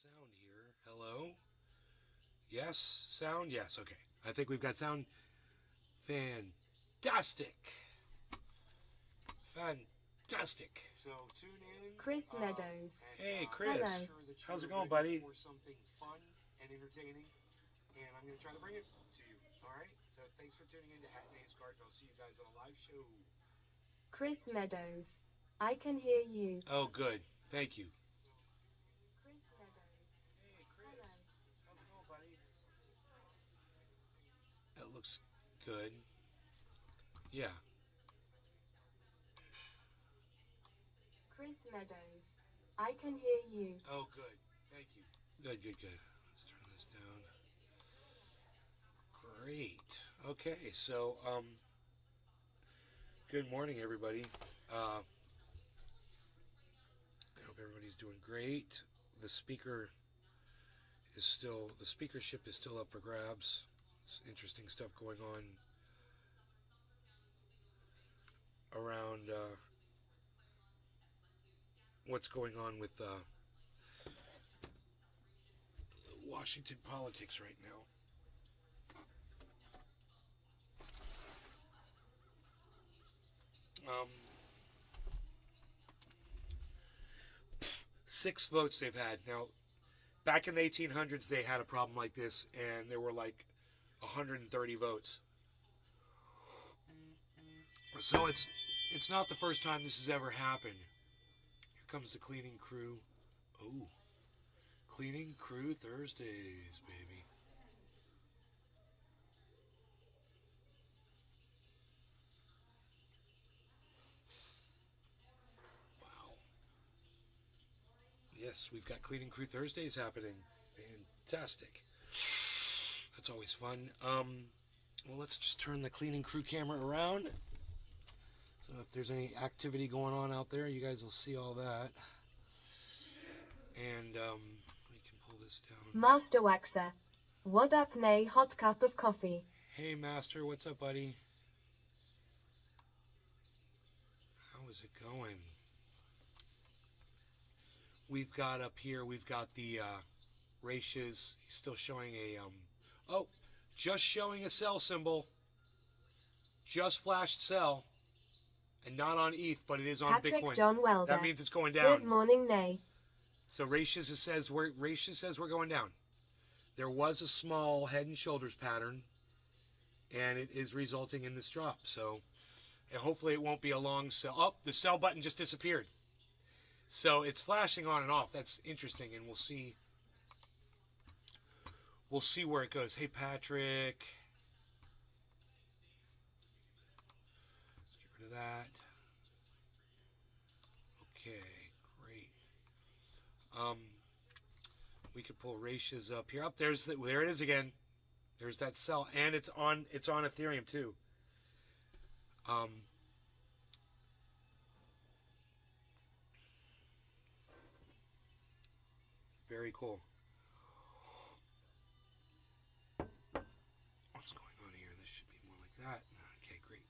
sound here. Hello? Yes? Sound? Yes. Okay. I think we've got sound. Fantastic. Fantastic. So tune in. Chris Meadows. Hey, Chris. Hello. How's it going, buddy? For something fun and entertaining, and I'm going to try to bring it to you. All right? So thanks for tuning in to Hat Nays Garden. I'll see you guys on a live show. Chris Meadows. I can hear you. Oh, good. Thank you. Chris Meadows. Hey, Chris. Hello. How's it going, buddy? That looks good. Yeah. Chris Meadows. I can hear you. Oh, good. Thank you. Good, good, good. Let's turn this down. Great. Okay, so good morning, everybody. I hope everybody's doing great. The speakership is still up for grabs. It's interesting stuff going on around what's going on with Washington politics right now. Um, 6 votes they've had. Now, back in the 1800s, they had a problem like this, and there were like 130 votes. So it's not the first time this has ever happened. Here comes the cleaning crew. Oh, cleaning crew Thursdays, baby. Wow. Yes, we've got cleaning crew Thursdays happening. Fantastic. That's always fun. Well, let's just turn the cleaning crew camera around. So if there's any activity going on out there, you guys will see all that. And we can pull this down. Master Waxer. What up, Nay? Hot cup of coffee. Hey, Master, what's up, buddy? How is it going? We've got up here, we've got the Ratios. He's still showing a, just showing a sell symbol. Just flashed sell. And not on ETH, but it is on Patrick Bitcoin. John Welder. That means it's going down. Good morning, Nay. So Ratios says we're going down. There was a small head and shoulders pattern, and it is resulting in this drop. So hopefully it won't be a long sell. Oh, the sell button just disappeared. So it's flashing on and off. That's interesting, and we'll see. We'll see where it goes. Hey, Patrick. Let's get rid of that. Okay, great. We could pull Ratios up here. There it is again. There's that sell, and it's on Ethereum too. Very cool. What's going on here? This should be more like that. Okay, great.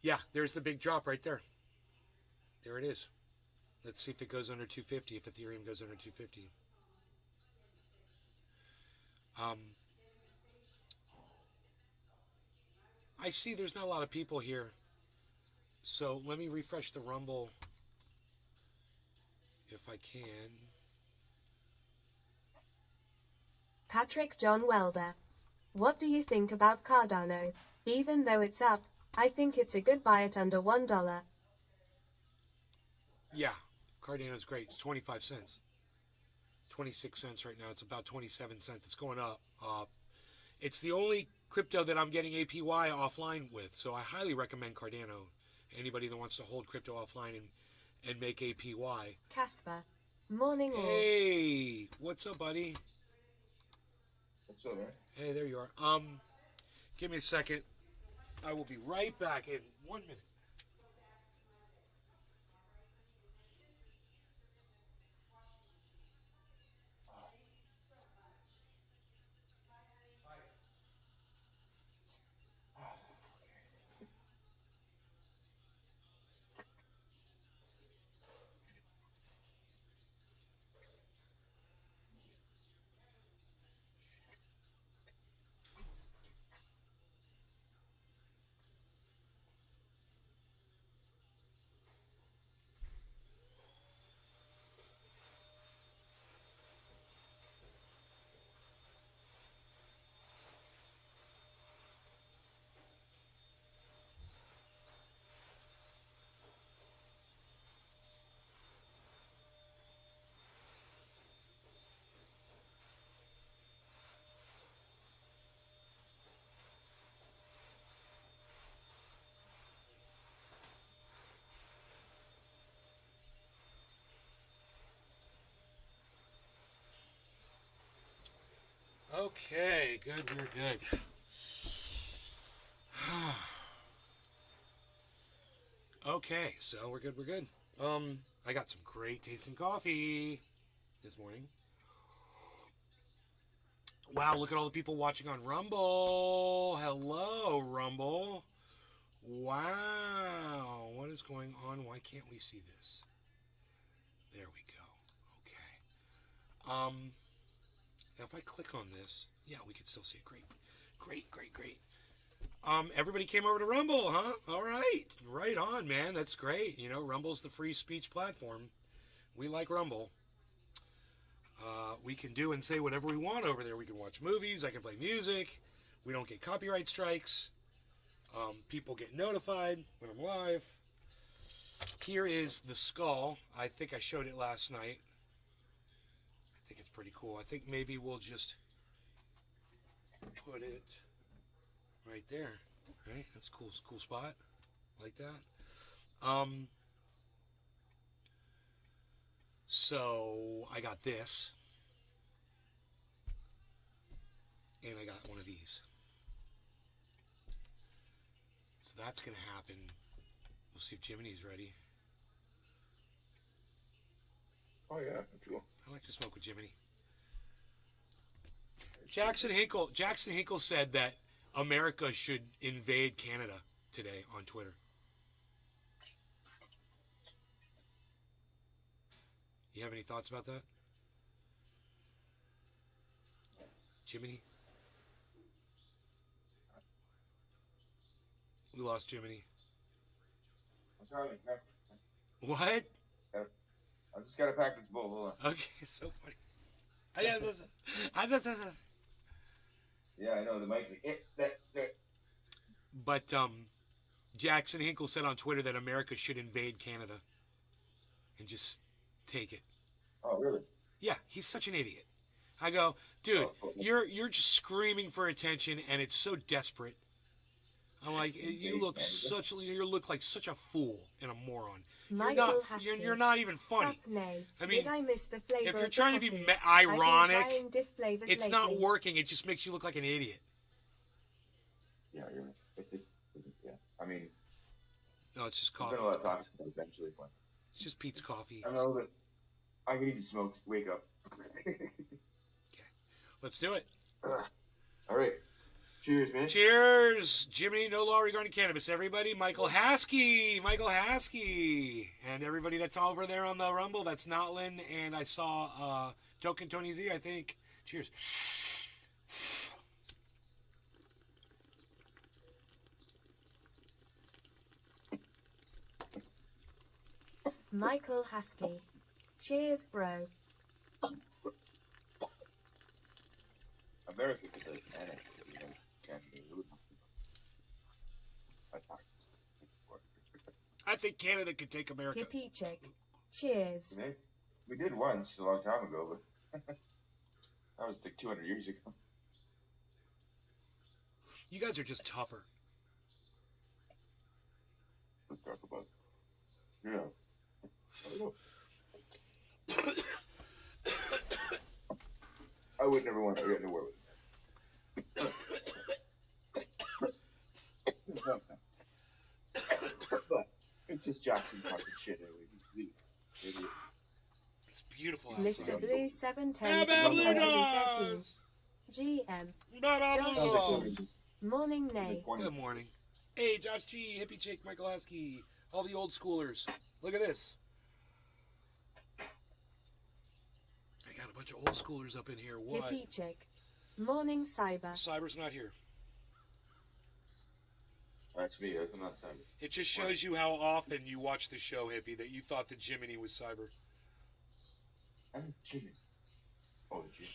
Yeah, there's the big drop right there. There it is. Let's see if it goes under 250, if Ethereum goes under 250. I see there's not a lot of people here. So let me refresh the Rumble if I can. Patrick John Welder. What do you think about Cardano? Even though it's up, I think it's a good buy at under $1. Yeah, Cardano's great. It's 25 cents. 26 cents right now. It's about 27 cents. It's going up. It's the only crypto that I'm getting APY offline with, so I highly recommend Cardano. Anybody that wants to hold crypto offline and make APY. Casper. Morning all. Hey, what's up, buddy? What's up, man? Hey, there you are. Give me a second. I will be right back in 1 minute. Okay, good, we're good. Okay, so we're good, we're good. I got some great tasting coffee this morning. Wow, look at all the people watching on Rumble. Hello, Rumble. Wow, what is going on? Why can't we see this? There we go. Okay. Now if I click on this, yeah, we can still see it. Great. Great, great, great. Everybody came over to Rumble, huh? All right. Right on, man. That's great. You know, Rumble's the free speech platform. We like Rumble. We can do and say whatever we want over there. We can watch movies. I can play music. We don't get copyright strikes. People get notified when I'm live. Here is the skull. I think I showed it last night. I think it's pretty cool. I think maybe we'll just put it right there. Right? That's a cool spot. Like that. So I got this. And I got one of these. So that's going to happen. We'll see if Jiminy's ready. Oh yeah, that's cool. I like to smoke with Jiminy. Jackson Hinkle said that America should invade Canada today on Twitter. You have any thoughts about that? Jiminy? We lost Jiminy. I'm sorry. What? I just gotta pack this bowl. Hold on. Okay, it's so funny. Yeah, I know the mic's like that. But Jackson Hinkle said on Twitter that America should invade Canada and just take it. Oh really? Yeah, he's such an idiot. I go, dude, you're just screaming for attention, and it's so desperate. I'm like, you look like such a fool and a moron. You're not even funny. I mean, did I miss the flavor if you're of trying the to be coffee? ironic, I've been trying diff flavors it's lately. not working. It just makes you look like an idiot. Yeah, you're right. It's just yeah. I mean, No, it's just there's coffee. been a lot of talk about eventually, but It's just Pete's coffee. I know that I need to smoke. Wake up. Let's do it. All right. Cheers, man. Cheers, Jiminy. No law regarding cannabis. Everybody, Michael Haskey, and everybody that's over there on the Rumble. That's Notlin, and I saw Token Tony Z. I think. Cheers. Michael Haskey. Cheers, bro. America is a panic. I think Canada could take America. Hippie chick. Cheers. We did once a long time ago, but that was like 200 years ago. You guys are just tougher. Let's talk about it. Yeah. I don't know. I would never want to get nowhere with it. But it's just Jackson talking shit anyway. It's beautiful. Mr. outside. Blue 710 Blue 13 Nose! GM. Blue Nose! Morning Nay. Good morning. Hey, Josh G, Hippie Chick, Michael Haskey, all the old schoolers. Look at this. I got a bunch of old schoolers up in here. What? Hippie chick. Morning Cyber. Cyber's not here. That's me. I'm not Simon. It just shows you how often you watch the show, Hippie, that you thought that Jiminy was Cyber. I'm Jimmy. Oh, Jimmy.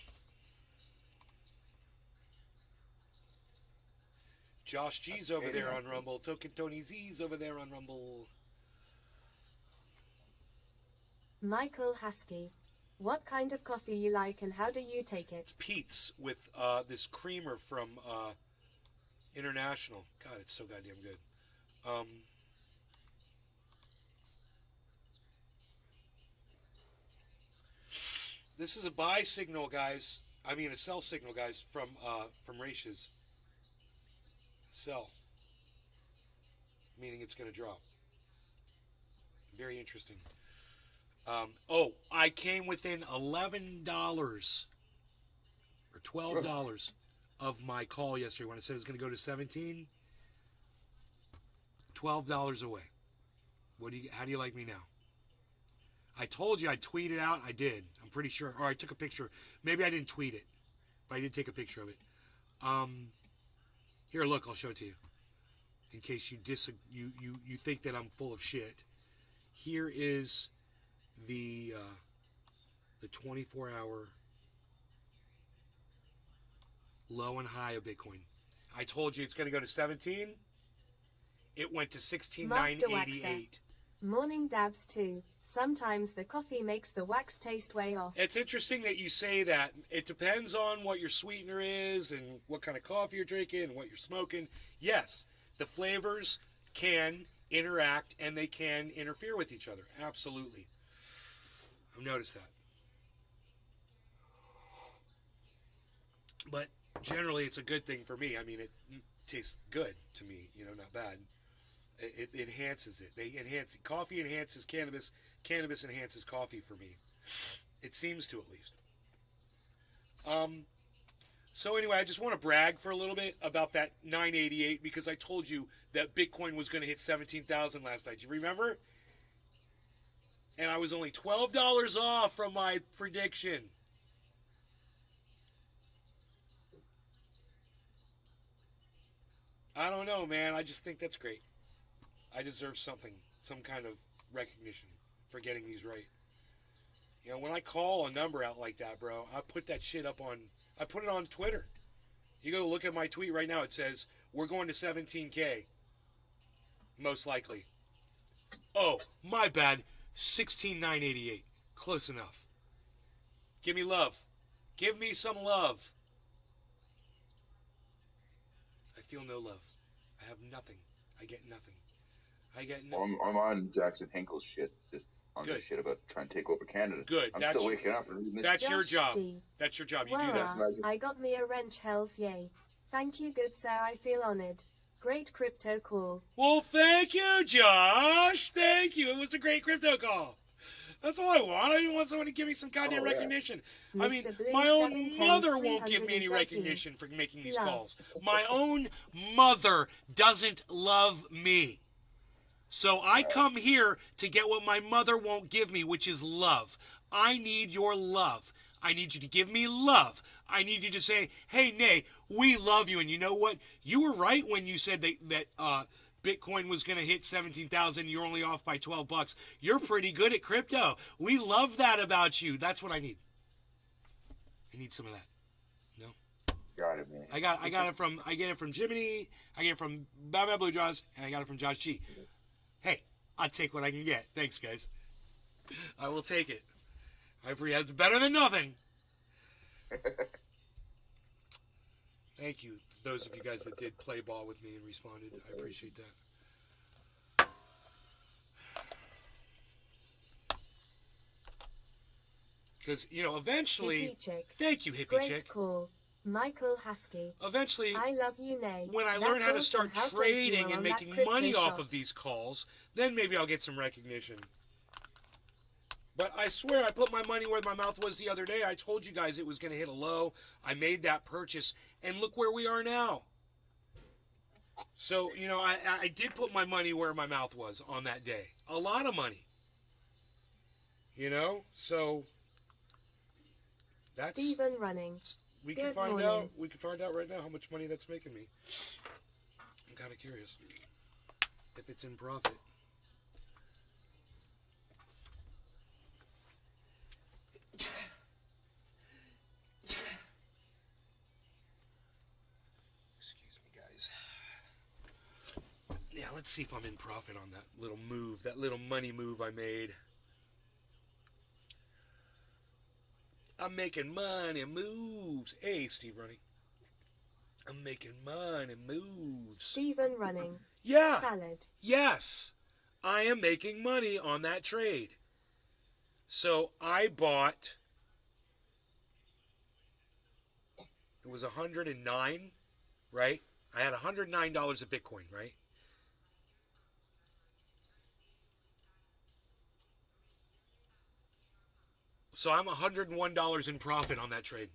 Josh G's over there on Rumble. Token Tony Z's over there on Rumble. Michael Haskey. What kind of coffee you like and how do you take it? It's Pete's with this creamer from International. God, it's so goddamn good. This is a buy signal, guys. I mean a sell signal, guys, from Ratia's. Sell. Meaning it's going to drop. Very interesting. I came within $11 or $12 of my call yesterday when I said it was going to go to 17. $12 away. How do you like me now? I told you I'd tweet it out. I did. I'm pretty sure. Or I took a picture. Maybe I didn't tweet it, but I did take a picture of it. Here, look. I'll show it to you. In case you you think that I'm full of shit. Here is the 24-hour low and high of Bitcoin. I told you it's going to go to 17. It went to 16,988. Morning dabs too. Sometimes the coffee makes the wax taste way off. It's interesting that you say that. It depends on what your sweetener is and what kind of coffee you're drinking and what you're smoking. Yes, the flavors can interact and they can interfere with each other. Absolutely. I've noticed that. But generally, it's a good thing for me. I mean, it tastes good to me, not bad. It enhances it. Coffee enhances cannabis. Cannabis enhances coffee for me. It seems to, at least. So anyway, I just want to brag for a little bit about that 988 because I told you that Bitcoin was going to hit 17,000 last night. You remember? And I was only $12 off from my prediction. I don't know, man. I just think that's great. I deserve something, some kind of recognition for getting these right. When I call a number out like that, bro, I put that shit I put it on Twitter. You go look at my tweet right now. It says, we're going to 17K. Most likely. Oh, my bad. 16,988. Close enough. Give me love. Give me some love. I feel no love. I have nothing. I get nothing. I'm on Jackson Hinkle's shit. Just on Good. this shit about trying to take over Canada. Good. I'm still waking up and reading this. That's your Josh job. G. That's your job. You Well, do that. I got me a wrench, hells yay. Thank you, good sir, I feel honored. Great crypto call. Well, thank you, Josh. Thank you. It was a great crypto call. That's all I want. I just want someone to give me some goddamn Oh, yeah. recognition. I mean, Mr. Blue my own 710 mother won't give me any 313. recognition for making these Love. calls. My own mother doesn't love me. So I come here to get what my mother won't give me, which is love. I need your love. I need you to give me love. I need you to say, hey, Nay, we love you. And you know what? You were right when you said that Bitcoin was going to hit 17,000. You're only off by $12. You're pretty good at crypto. We love that about you. That's what I need. I need some of that. No? Got it, man. I get it from Jiminy, I get it from Bad Blue Jaws, and I got it from Josh G. Hey, I'll take what I can get. Thanks, guys. I will take it. It's better than nothing. Thank you, those of you guys that did play ball with me and responded. I appreciate that. Because, eventually... Hippie chick. Thank you, hippie Great chick. call. Michael Husky. Eventually... I love you, Nay. when I That's learn how to awesome. start How close you trading are and on making that crypto money off shop. of these calls, then maybe I'll get some recognition. But I swear I put my money where my mouth was the other day. I told you guys it was going to hit a low. I made that purchase, and look where we are now. So, I did put my money where my mouth was on that day. A lot of money. So that's... Steven running. We can Good find morning. out. We can find out right now how much money that's making me. I'm kind of curious if it's in profit. Excuse me, guys. Yeah, let's see if I'm in profit on that little move, that little money move I made. I'm making money moves. Hey, Steve Running. I'm making money moves. Steven running. Yeah. Salad. Yes. I am making money on that trade. So I bought It was 109, right? I had $109 of Bitcoin, right? So I'm $101 in profit on that trade.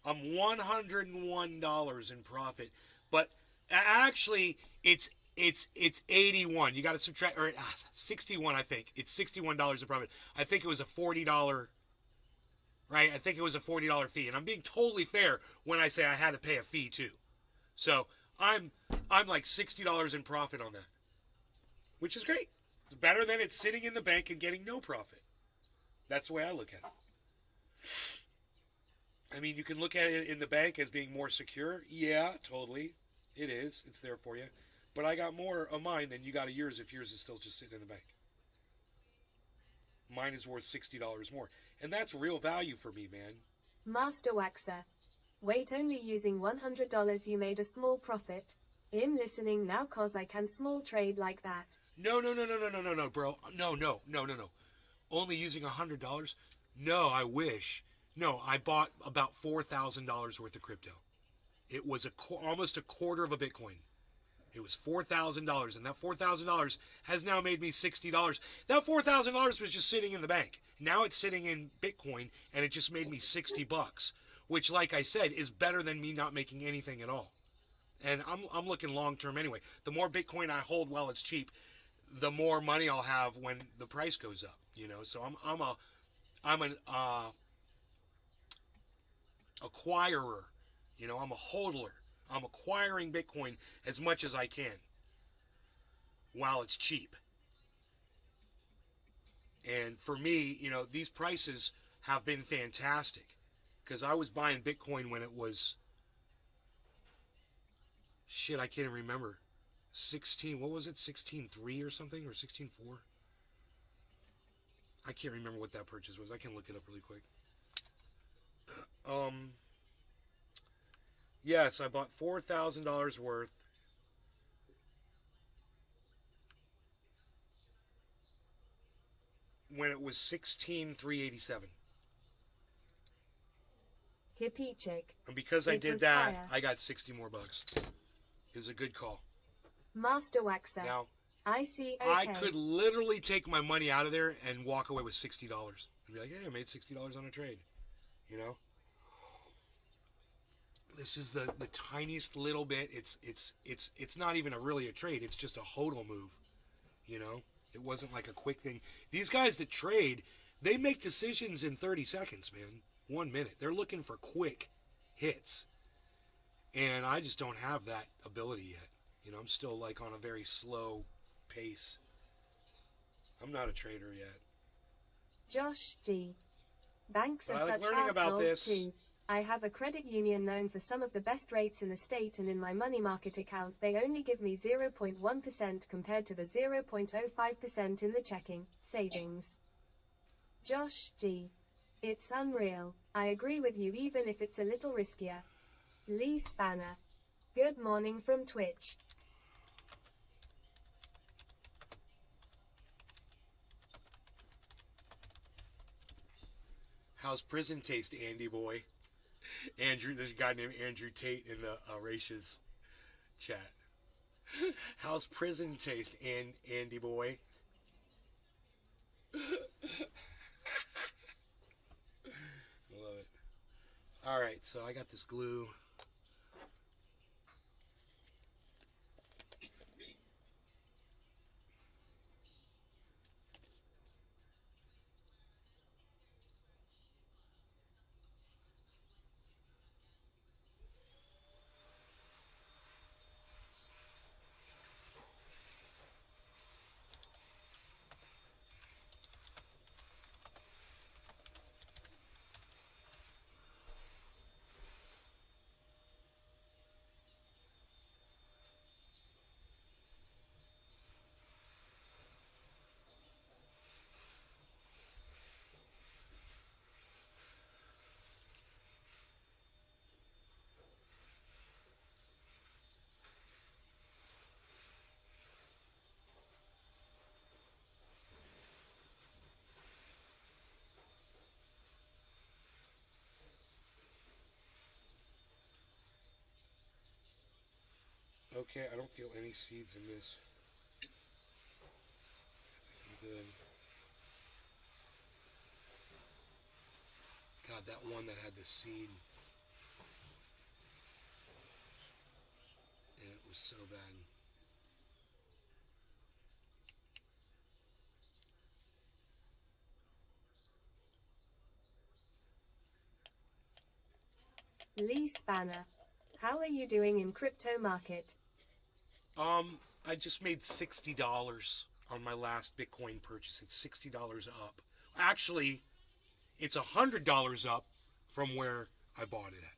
I'm $101 in profit, but actually it's 81. You got to subtract, or 61. I think it's $61 in profit. I think it was a $40, right? I think it was a $40 fee, and I'm being totally fair when I say I had to pay a fee too. So I'm like $60 in profit on that, which is great. It's better than it's sitting in the bank and getting no profit. That's the way I look at it. I mean, you can look at it in the bank as being more secure. Yeah, totally. It is. It's there for you. But I got more of mine than you got of yours if yours is still just sitting in the bank. Mine is worth $60 more. And that's real value for me, man. Master Waxer. Wait, only using $100 you made a small profit. In listening now cause I can small trade like that. No, bro. No. Only using $100? No, I wish. No, I bought about $4,000 worth of crypto. It was almost a quarter of a Bitcoin. It was $4,000, and that $4,000 has now made me $60. That $4,000 was just sitting in the bank. Now it's sitting in Bitcoin, and it just made me $60, which, like I said, is better than me not making anything at all. And I'm looking long term anyway. The more Bitcoin I hold while it's cheap, the more money I'll have when the price goes up. You know, so I'm an acquirer. You know, I'm a hodler. I'm acquiring Bitcoin as much as I can while it's cheap. And for me, you know, these prices have been fantastic because I was buying Bitcoin when it was, shit, I can't even remember. 16, what was it? 16.3 or something, or 16.4? I can't remember what that purchase was. I can look it up really quick. Yes, I bought $4,000 worth. When it was 16,387. Hippie chick. And because I It did was that, higher. I got 60 more bucks. It was a good call. Master Waxer. Now, I see. Okay. I could literally take my money out of there and walk away with $60 and be like, "Hey, I made $60 on a trade." You know, this is the tiniest little bit. It's not even really a trade. It's just a hodl move. You know, it wasn't like a quick thing. These guys that trade, they make decisions in 30 seconds, man. 1 minute. They're looking for quick hits, and I just don't have that ability yet. You know, I'm still like on a very slow pace. I'm not a trader yet. Josh G. Banks But are I like such learning about assholes this. too. I have a credit union known for some of the best rates in the state, and in my money market account they only give me 0.1% compared to the 0.05% in the checking savings. Josh G. It's unreal. I agree with you even if it's a little riskier. Lee Spanner. Good morning from Twitch. How's prison taste, Andy boy? Andrew, there's a guy named Andrew Tate in the Racious chat. How's prison taste, Andy boy? Love it. All right, so I got this glue. Okay, I don't feel any seeds in this. I think I'm good. God, that one that had the seed. And it was so bad. Lee Spanner. How are you doing in crypto market? I just made $60 on my last Bitcoin purchase. It's $60 up. Actually, it's $100 up from where I bought it at.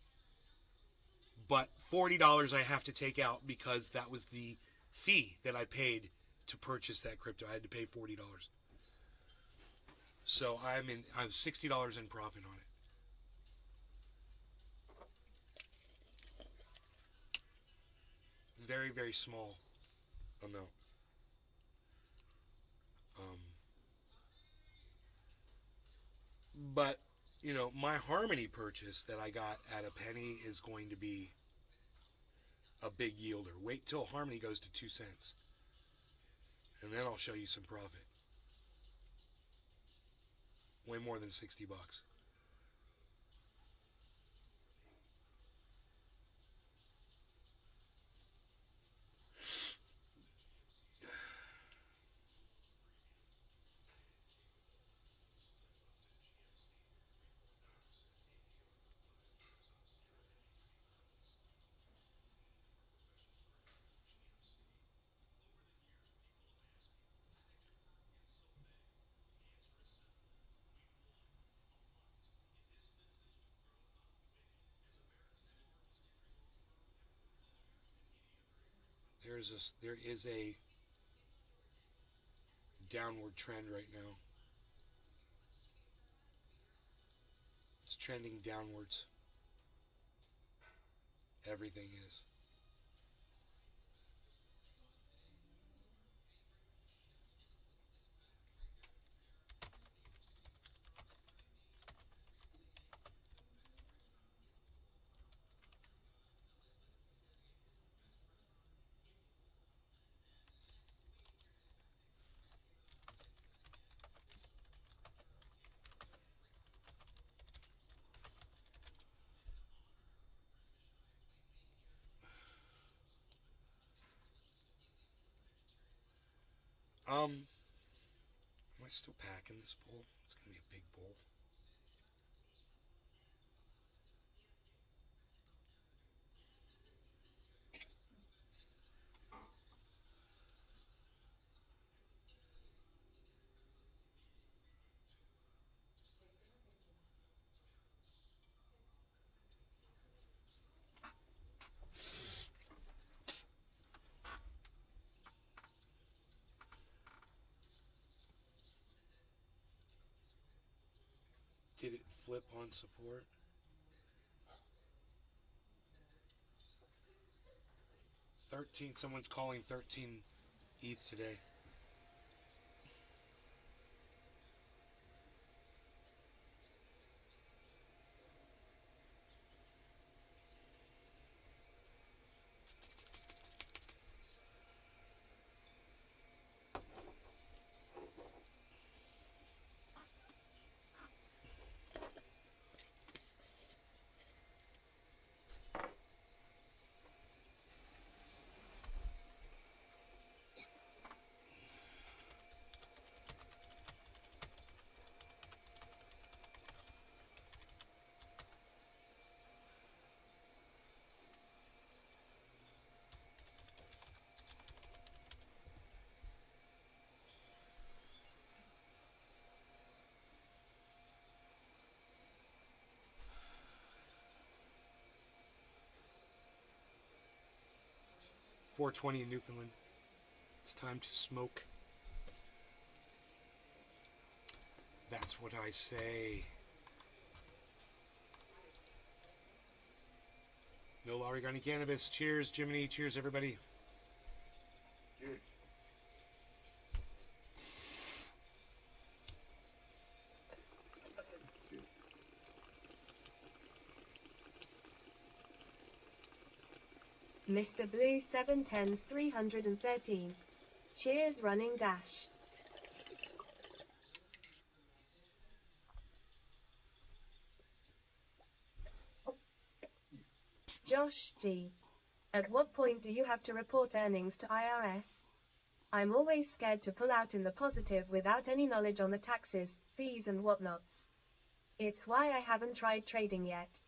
But $40 I have to take out because that was the fee that I paid to purchase that crypto. I had to pay $40. So I'm $60 in profit on it. Very, very small amount. But, you know, my Harmony purchase that I got at a penny is going to be a big yielder. Wait till Harmony goes to 2 cents. And then I'll show you some profit. Way more than $60. There is a downward trend right now. It's trending downwards. Everything is. Am I still packing this bowl? It's gonna be a big bowl. Did it flip on support? Someone's calling 13 ETH today. $4.20 in Newfoundland. It's time to smoke. That's what I say. No Lowry got any cannabis. Cheers, Jiminy. Cheers, everybody. Cheers. Mr. Blue 710's 313. Cheers running dash. Josh G. At what point do you have to report earnings to IRS? I'm always scared to pull out in the positive without any knowledge on the taxes, fees and whatnots. It's why I haven't tried trading yet.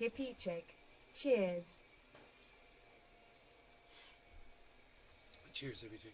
Hippie chick. Cheers. Cheers, everything.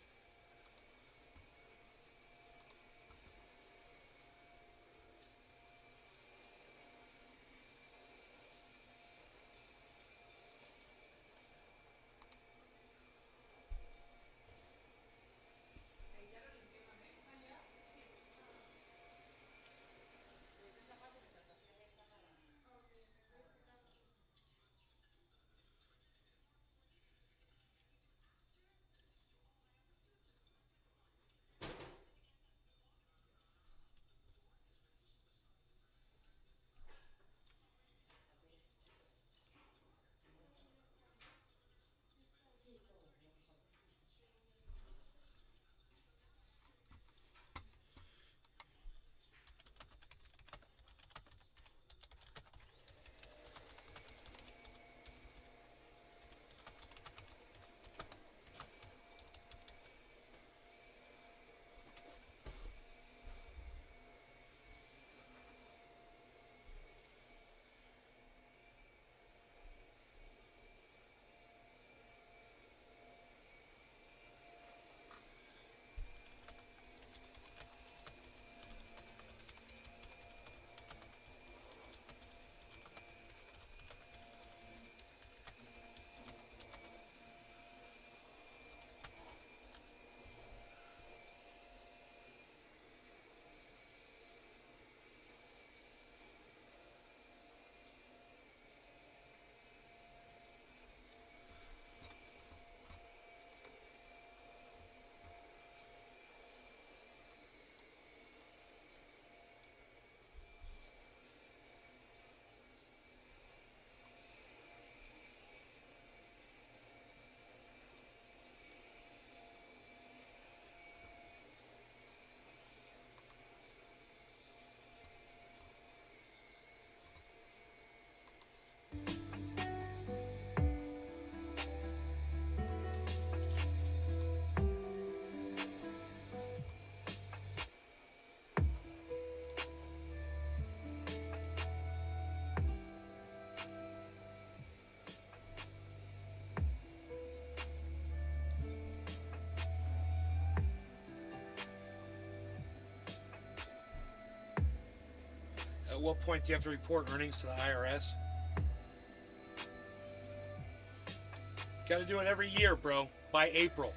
At what point do you have to report earnings to the IRS? Got to do it every year, bro. By April.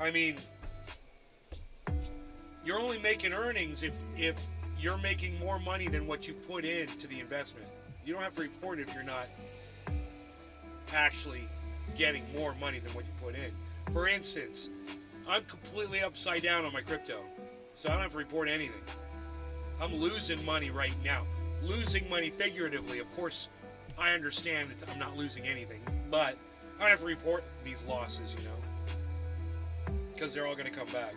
I mean, you're only making earnings if you're making more money than what you put into the investment. You don't have to report if you're not actually getting more money than what you put in. For instance, I'm completely upside down on my crypto, so I don't have to report anything. I'm losing money right now. Losing money figuratively, of course, I understand I'm not losing anything, but I don't have to report these losses, you know, because they're all going to come back.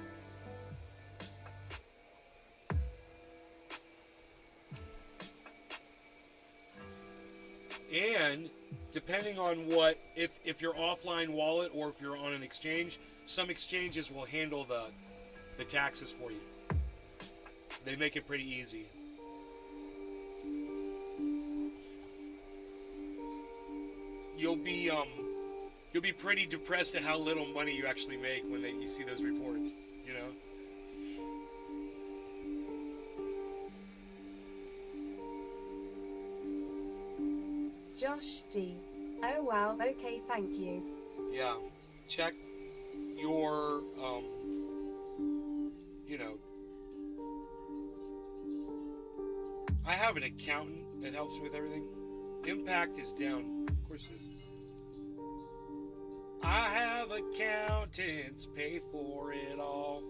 And depending on what, if you're offline wallet or if you're on an exchange, some exchanges will handle the taxes for you. They make it pretty easy. You'll be You'll be pretty depressed at how little money you actually make when you see those reports, you know? Josh G. Oh wow, okay, thank you. Yeah. Check your, you know, I have an accountant that helps me with everything. Impact is down. Of course it is. I have accountants pay for it all.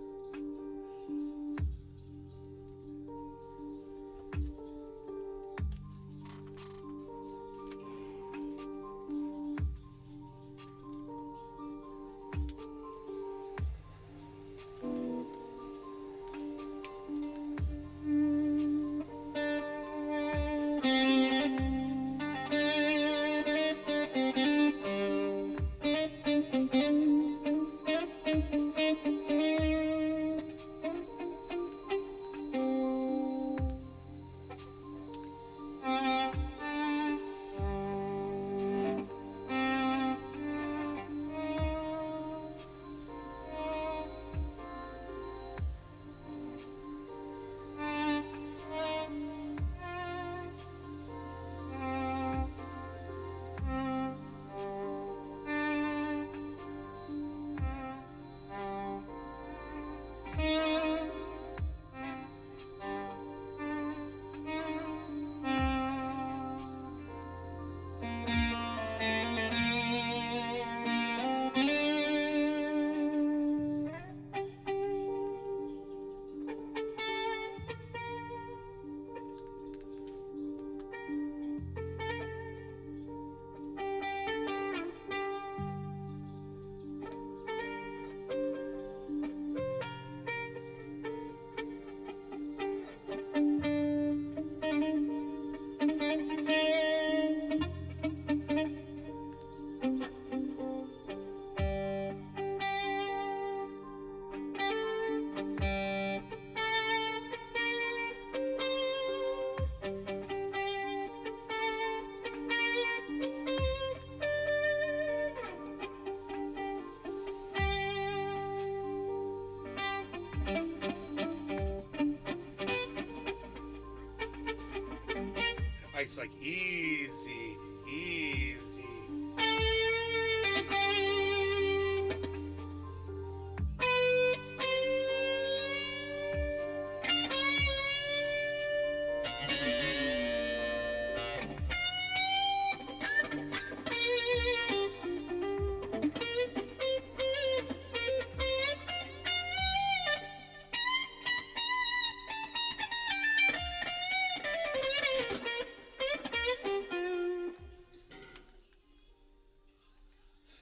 It's like easy, easy.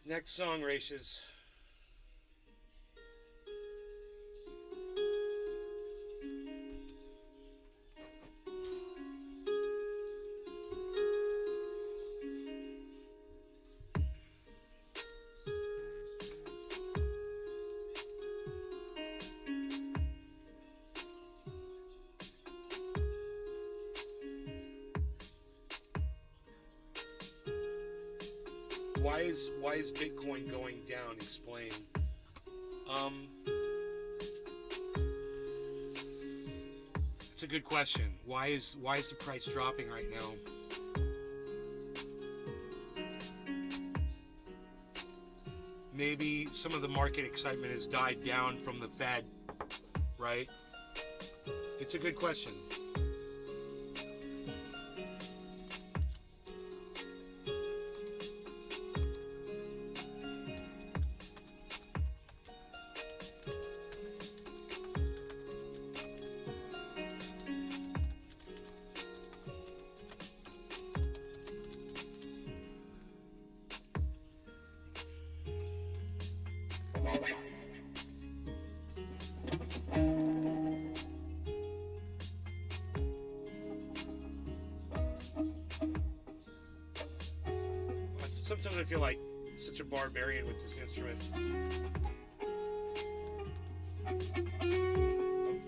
Next song, Races. Why is Bitcoin going down? Explain. It's a good question. Why is the price dropping right now? Maybe some of the market excitement has died down from the Fed, right? It's a good question. Sometimes I feel like such a barbarian with this instrument.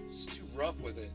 It's too rough with it.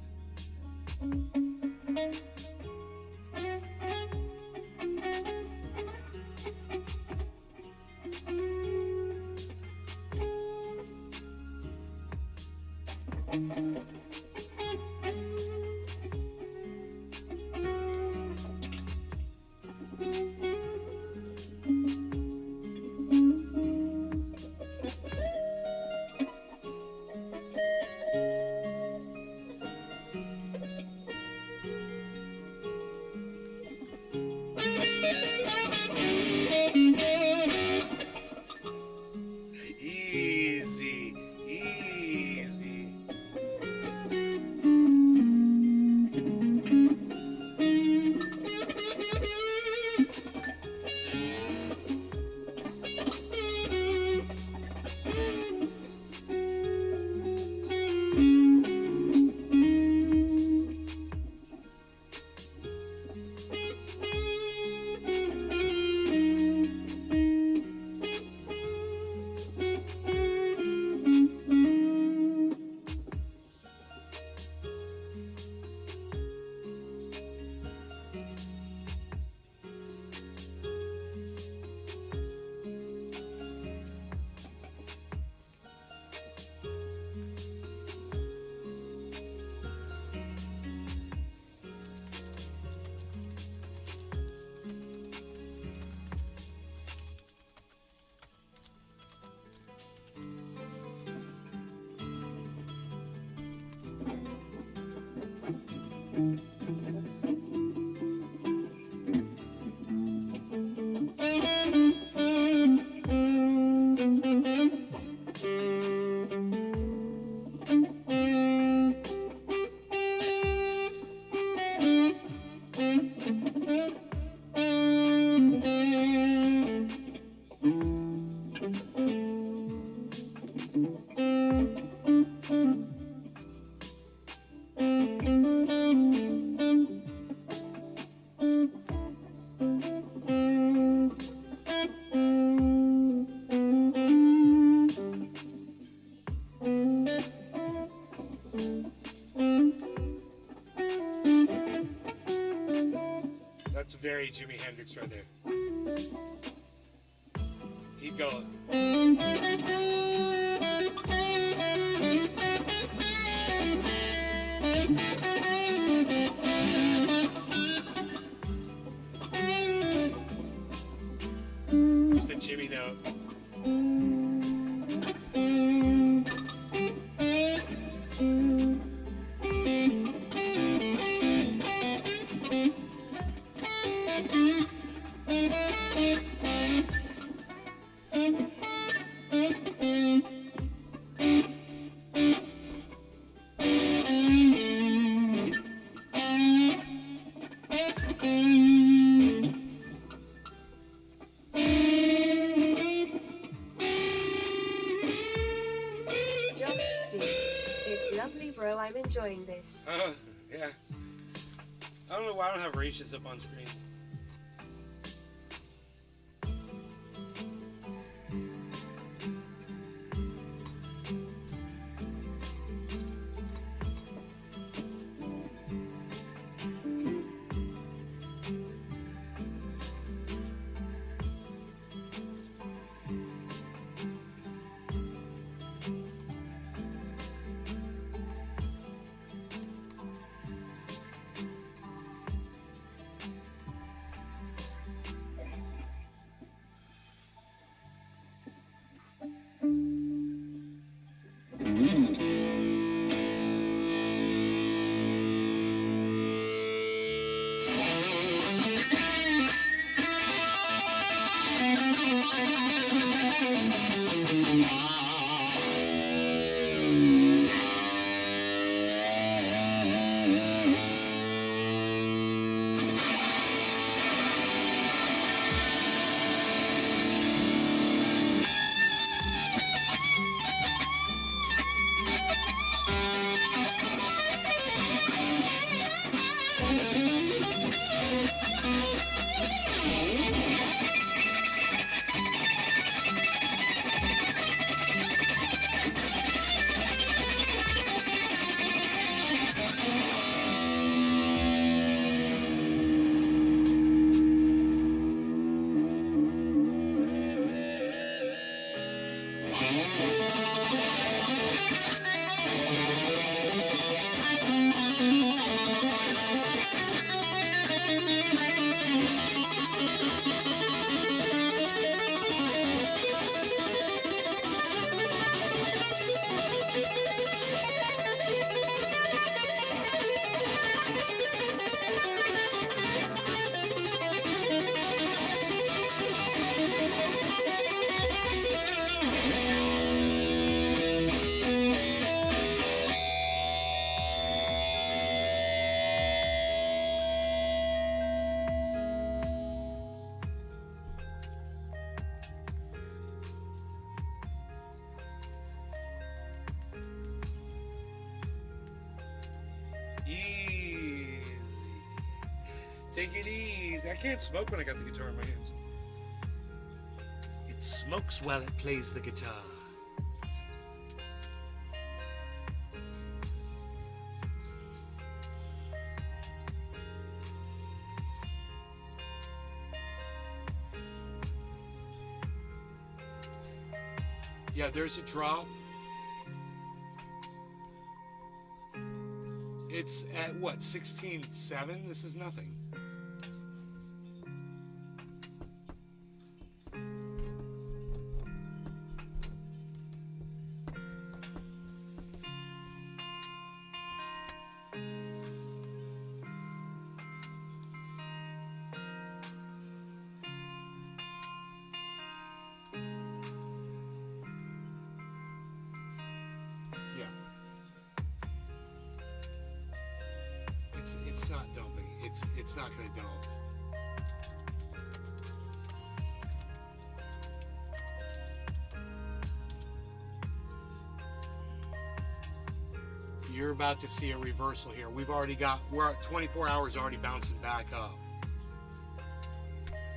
That's very Jimi Hendrix right there. Keep going. It's the Jimmy note. Josh G. It's lovely, bro. I'm enjoying this. Yeah. I don't know why I don't have ratios up on screen. Easy. Take it easy. I can't smoke when I got the guitar in my hands. It smokes while it plays the guitar. Yeah, there's a drop. It's at what, 16.7? This is nothing. Yeah. It's not dumping. It's not going to dump. You're about to see a reversal here. We're at 24 hours already bouncing back up.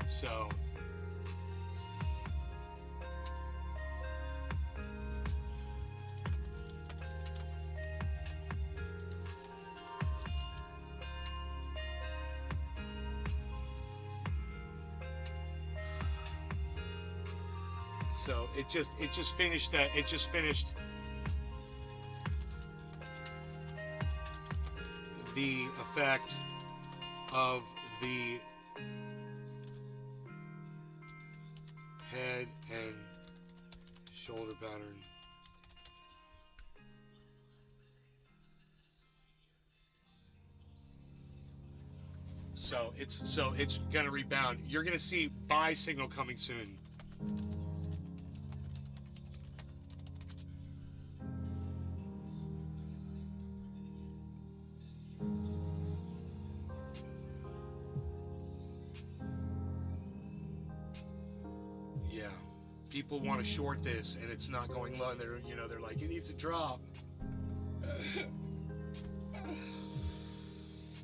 So So it just finished that. It just finished the effect of the head and shoulder pattern. So it's gonna rebound. You're gonna see buy signal coming soon. Yeah, people want to short this, and it's not going low. And they're like, it needs a drop.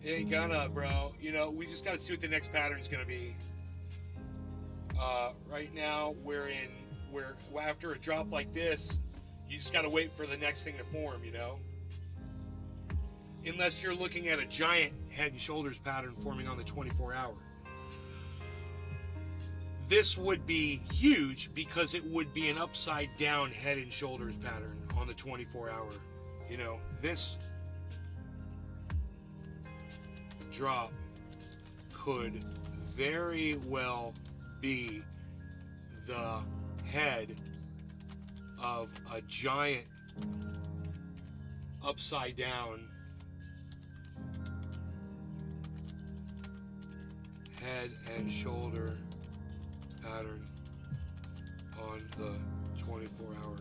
It ain't gonna, bro. We just gotta see what the next pattern's gonna be. Right now, we're after a drop like this, you just gotta wait for the next thing to form, Unless you're looking at a giant head and shoulders pattern forming on the 24-hour. This would be huge because it would be an upside down head and shoulders pattern on the 24-hour. This drop could very well be the head of a giant upside down head and shoulder pattern on the 24-hour.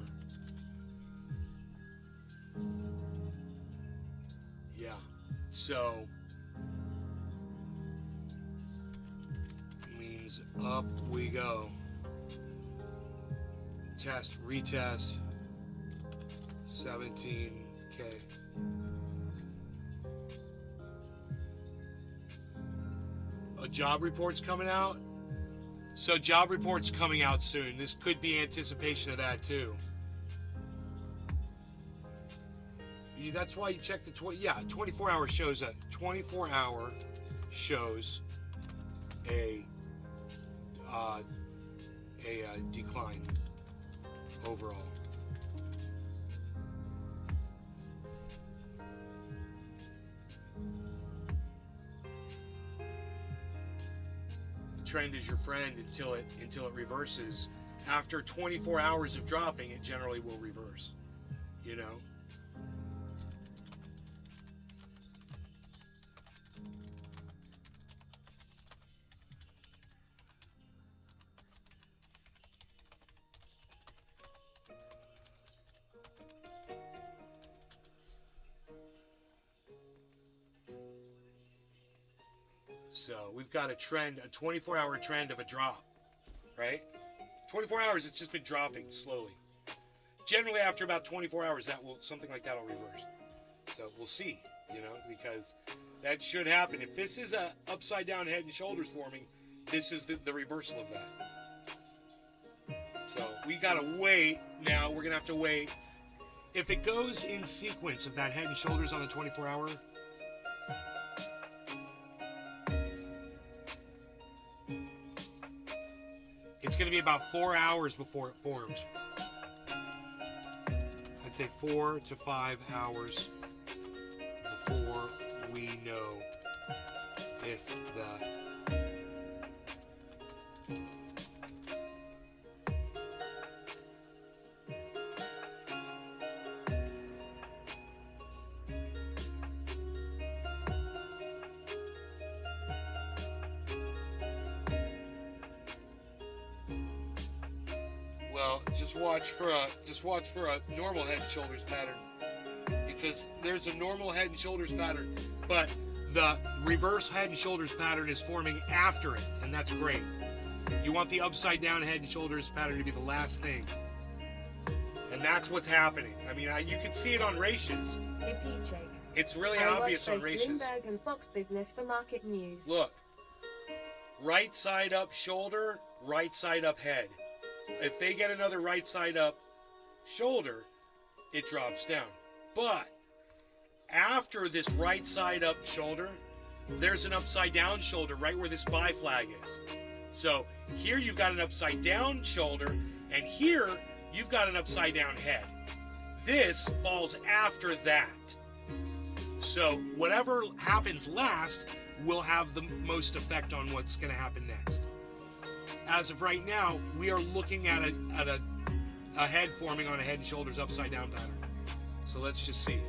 Yeah, so means up we go. Test, retest, 17K. A job report's coming out. So job report's coming out soon. This could be anticipation of that too. That's why you check the 24-hour shows a 24-hour shows a decline overall. The trend is your friend until it reverses. After 24 hours of dropping, it generally will reverse. So we've got a trend, a 24-hour trend of a drop, right? 24 hours, it's just been dropping slowly. Generally, after about 24 hours, something like that will reverse. So we'll see, because that should happen. If this is a upside down head and shoulders forming, this is the reversal of that. So we gotta wait now. We're gonna have to wait. If it goes in sequence of that head and shoulders on the 24-hour, it's going to be about 4 hours before it forms. I'd say 4 to 5 hours before we know if the just watch for a normal head and shoulders pattern, because there's a normal head and shoulders pattern, but the reverse head and shoulders pattern is forming after it, and that's great. You want the upside down head and shoulders pattern to be the last thing, and that's what's happening. I mean, you can see it on ratios. It's really obvious on ratios. Bloomberg and Fox Business for market news. Look, right side up shoulder, right side up head. If they get another right side up shoulder, it drops down. But after this right side up shoulder, there's an upside down shoulder right where this buy flag is. So here you've got an upside down shoulder, And here, you've got an upside down head. This falls after that. So whatever happens last will have the most effect on what's going to happen next. As of right now, we are looking at a head forming on a head and shoulders upside down pattern. So let's just see.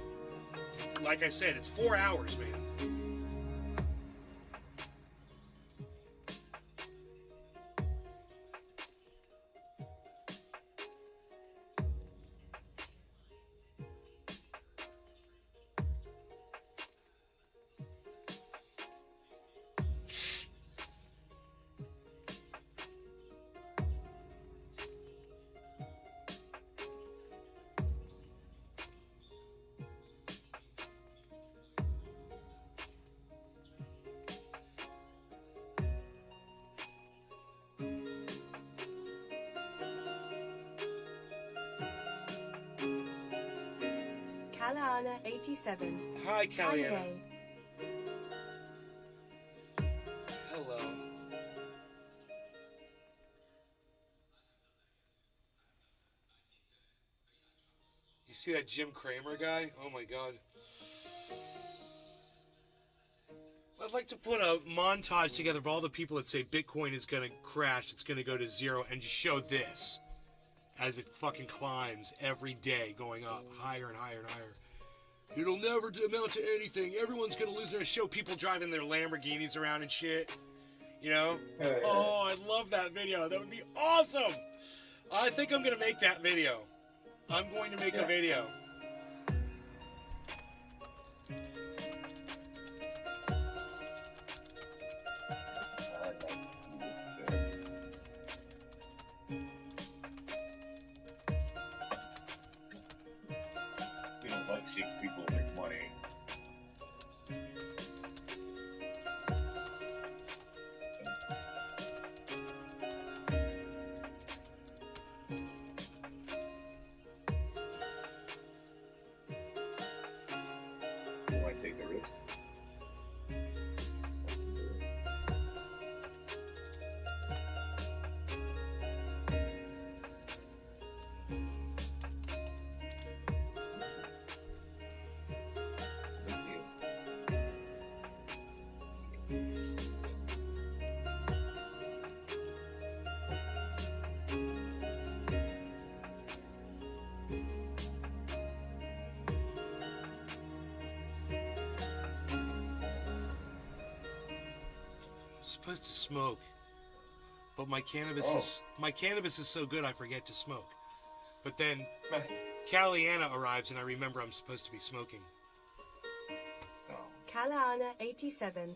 Like I said, it's 4 hours, man. Kalaana 87. Hi, Hi Kellyanne. day. Hello. You see that Jim Cramer guy? Oh my god. I'd like to put a montage together of all the people that say Bitcoin is going to crash, it's going to go to zero, and just show this as it fucking climbs every day, going up higher and higher and higher. It'll never amount to anything. Everyone's going to lose their show. People driving their Lamborghinis around and shit. You know? Oh, I love that video. That would be awesome. I think I'm going to make that video. I'm going to make a video. We don't like seeing people make money. You might take the risk. Let's see. I'm supposed to smoke, but my cannabis is so good I forget to smoke. But then Kellyanne arrives and I remember I'm supposed to be smoking. No. Kalaana 87.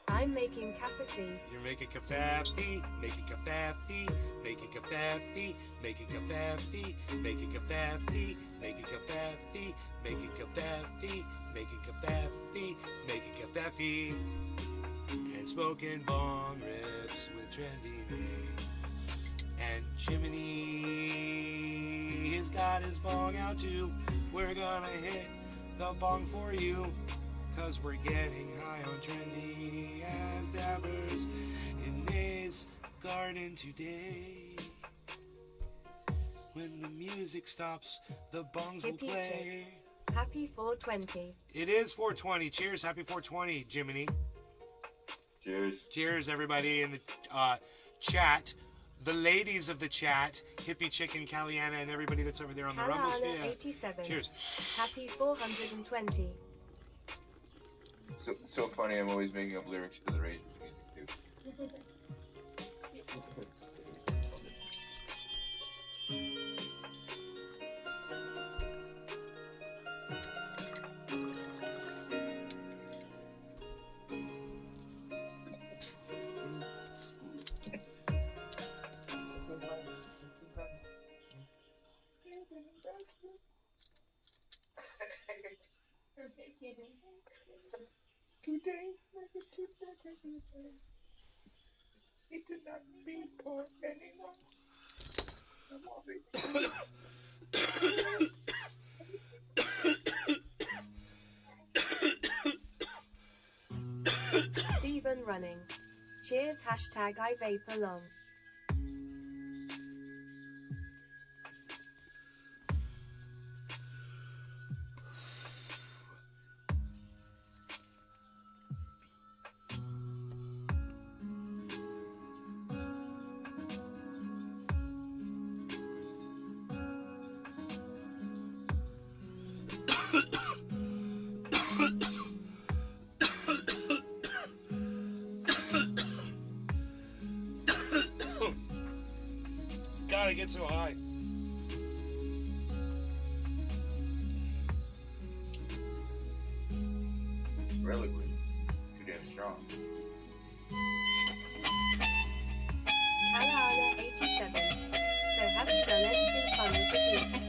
I'm making cafe. You're making kafafi, making kafafi, making kafafi, making kafafi, making kafafi, making kafafi, making kafafi, making kafafi, making kafafi, and smoking bong rips with Trendy Nate. And Jiminy has got his bong out too. We're gonna hit the bong for you, 'cause we're getting high on Trendy as dabbers in his garden today. When the music stops, the bongs will Hippie play. Happy 420. It is 420. Cheers, happy 420, Jiminy. Cheers. Cheers, everybody in the chat. The ladies of the chat, Hippie Chicken, Kellyanne, and everybody that's over there on the Rumble Kalaana sphere. 87. Cheers. Happy 420. So funny. I'm always making up lyrics to the Rage music too. Today, it did not mean for anyone. Stephen running. Cheers. Hashtag I vape along. god, I get so high. Really weird. Too damn strong. Kalahana 87. So have you done anything fun with the Jeep?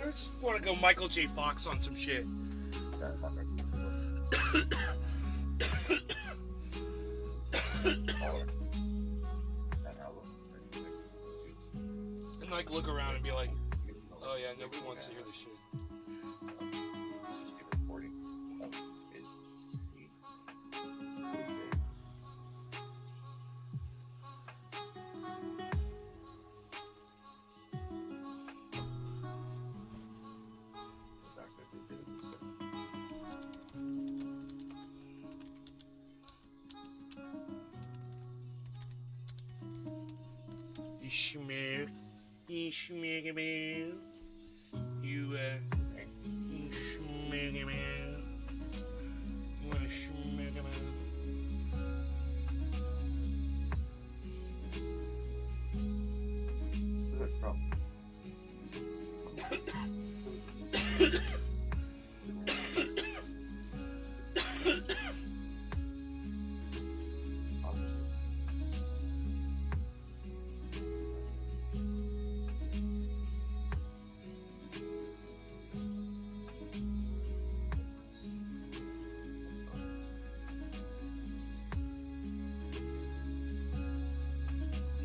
I just want to go Michael J. Fox on some shit. That's not very And like look around and be like, oh yeah, nobody wants to hear this shit. Ishmael, Ishmael, you Ishmael, you want to Ishmael? Where's that from?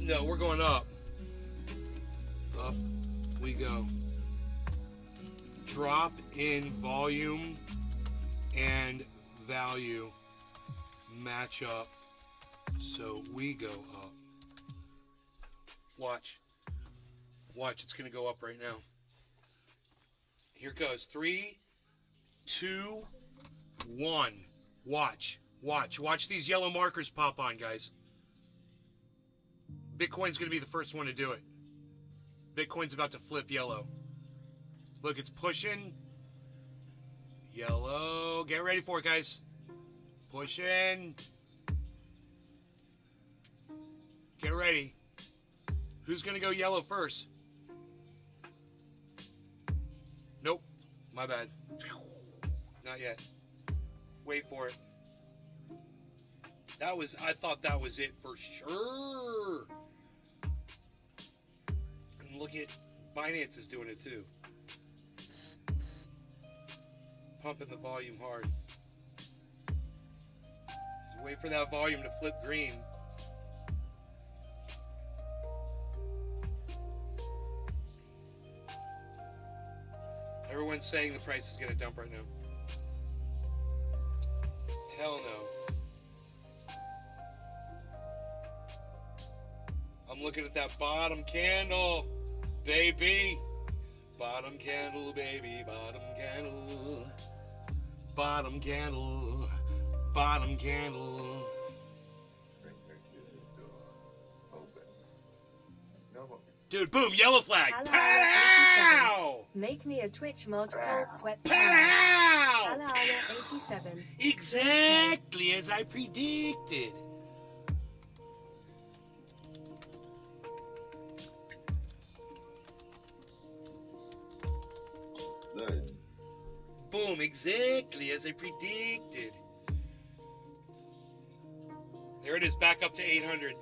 No, we're going up. Up we go. Drop in volume and value match up. So we go up. Watch. Watch, it's going to go up right now. Here it goes. 3, 2, 1. Watch. Watch. Watch these yellow markers pop on, guys. Bitcoin's going to be the first one to do it. Bitcoin's about to flip yellow. Look, it's pushing. Yellow. Get ready for it, guys. Pushing. Get ready. Who's going to go yellow first? Nope. My bad. Not yet. Wait for it. I thought that was it for sure. And look at Binance is doing it too. Pumping the volume hard. Just wait for that volume to flip green. Everyone's saying the price is going to dump right now. Hell no. I'm looking at that bottom candle, baby. Bottom candle, baby. Bottom candle. Bottom candle. Bottom candle. Dude, boom, yellow flag. Hello, Pow! Make me a Twitch mod called Sweat Pow! Kalahana 87. Exactly as I predicted. Good. Boom, exactly as I predicted. There it is, back up to 800.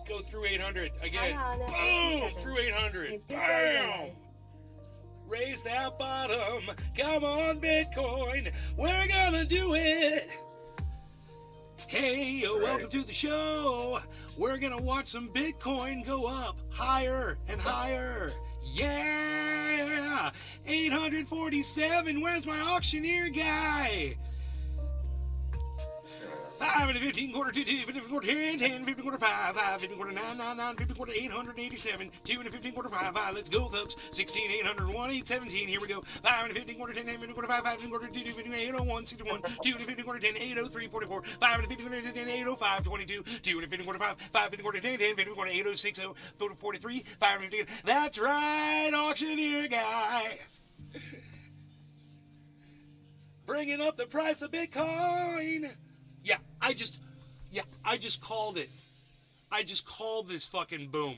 Go through 800 again. Kalahana Boom, 87. through 800. It did go Bam! yellow. Raise that bottom. Come on, Bitcoin. We're gonna do it. Hey, welcome to the show. We're gonna watch some Bitcoin go up higher and higher. Yeah! 847. Where's my auctioneer guy? 5 and a 15 quarter, 2, 2, 15 quarter, 10, 10, 15 quarter, 5, 5, 15 quarter, 9, 9, 9, 15 quarter, 887, 2 and a 15 quarter, 5, 5, let's go, folks. 16, 801, 817, here we go. 5 and a 15 quarter, 10, 10, 15 quarter, 5, 5, 15 quarter, 2, 2, 15, 801, 61, 2 and a 15 quarter, 10, 803, 44, 5 and a 15 quarter, 10, 805, 22, 2 and a 15 quarter, 5, 5, 15 quarter, 10, 10, 15 quarter, 806, 43, 5 and a 15, that's right, auctioneer guy. Bringing up the price of Bitcoin. Yeah, I just called it. I just called this fucking boom.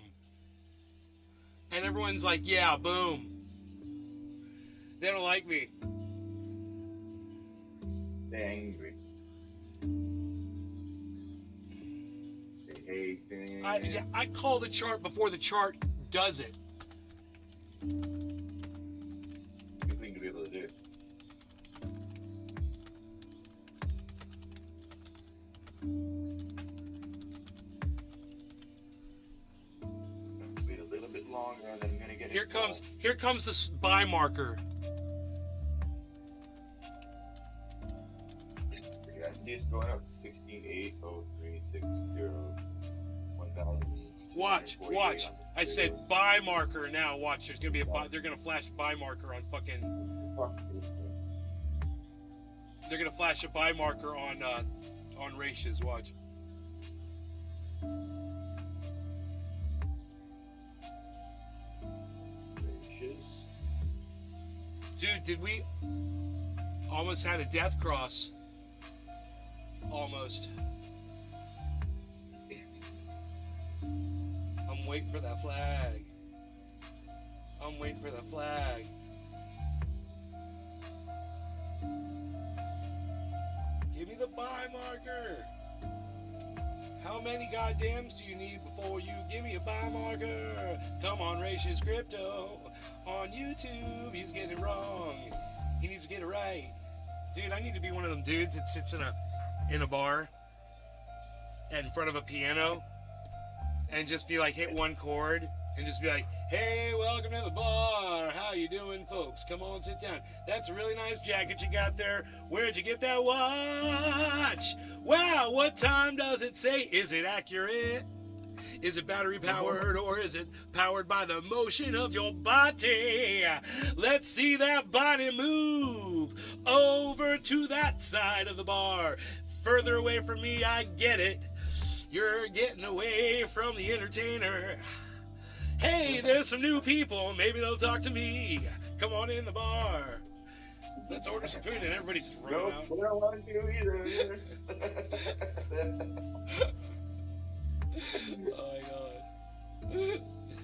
And everyone's like, yeah, boom. They don't like me. They're angry. They hate things. I call the chart before the chart does it. Good thing to be able to do. Wait a little bit longer, then I'm gonna get it. Here comes the buy marker. Yeah, I see it's going up 16,80360 1,000. Watch. I said buy marker now. Watch. There's gonna be a buy. They're gonna flash buy marker on fucking. They're gonna flash a buy marker on Ratios. Watch. Dude, did we almost had a death cross? Almost. I'm waiting for that flag. I'm waiting for the flag. Give me the buy marker. How many goddams do you need before you give me a buy marker? Come on, Ratios Crypto on YouTube. He's getting it wrong. He needs to get it right. Dude, I need to be one of them dudes that sits in a bar in front of a piano and just be like, hit one chord and just be like, hey, welcome to the bar. How you doing, folks? Come on, sit down. That's a really nice jacket you got there. Where'd you get that watch? Wow, what time does it say? Is it accurate? Is it battery powered or is it powered by the motion of your body? Let's see that body move over to that side of the bar. Further away from me, I get it. You're getting away from the entertainer. Hey, there's some new people. Maybe they'll talk to me. Come on in the bar. Let's order some food and everybody's running out. No, I don't want to either. Oh my god.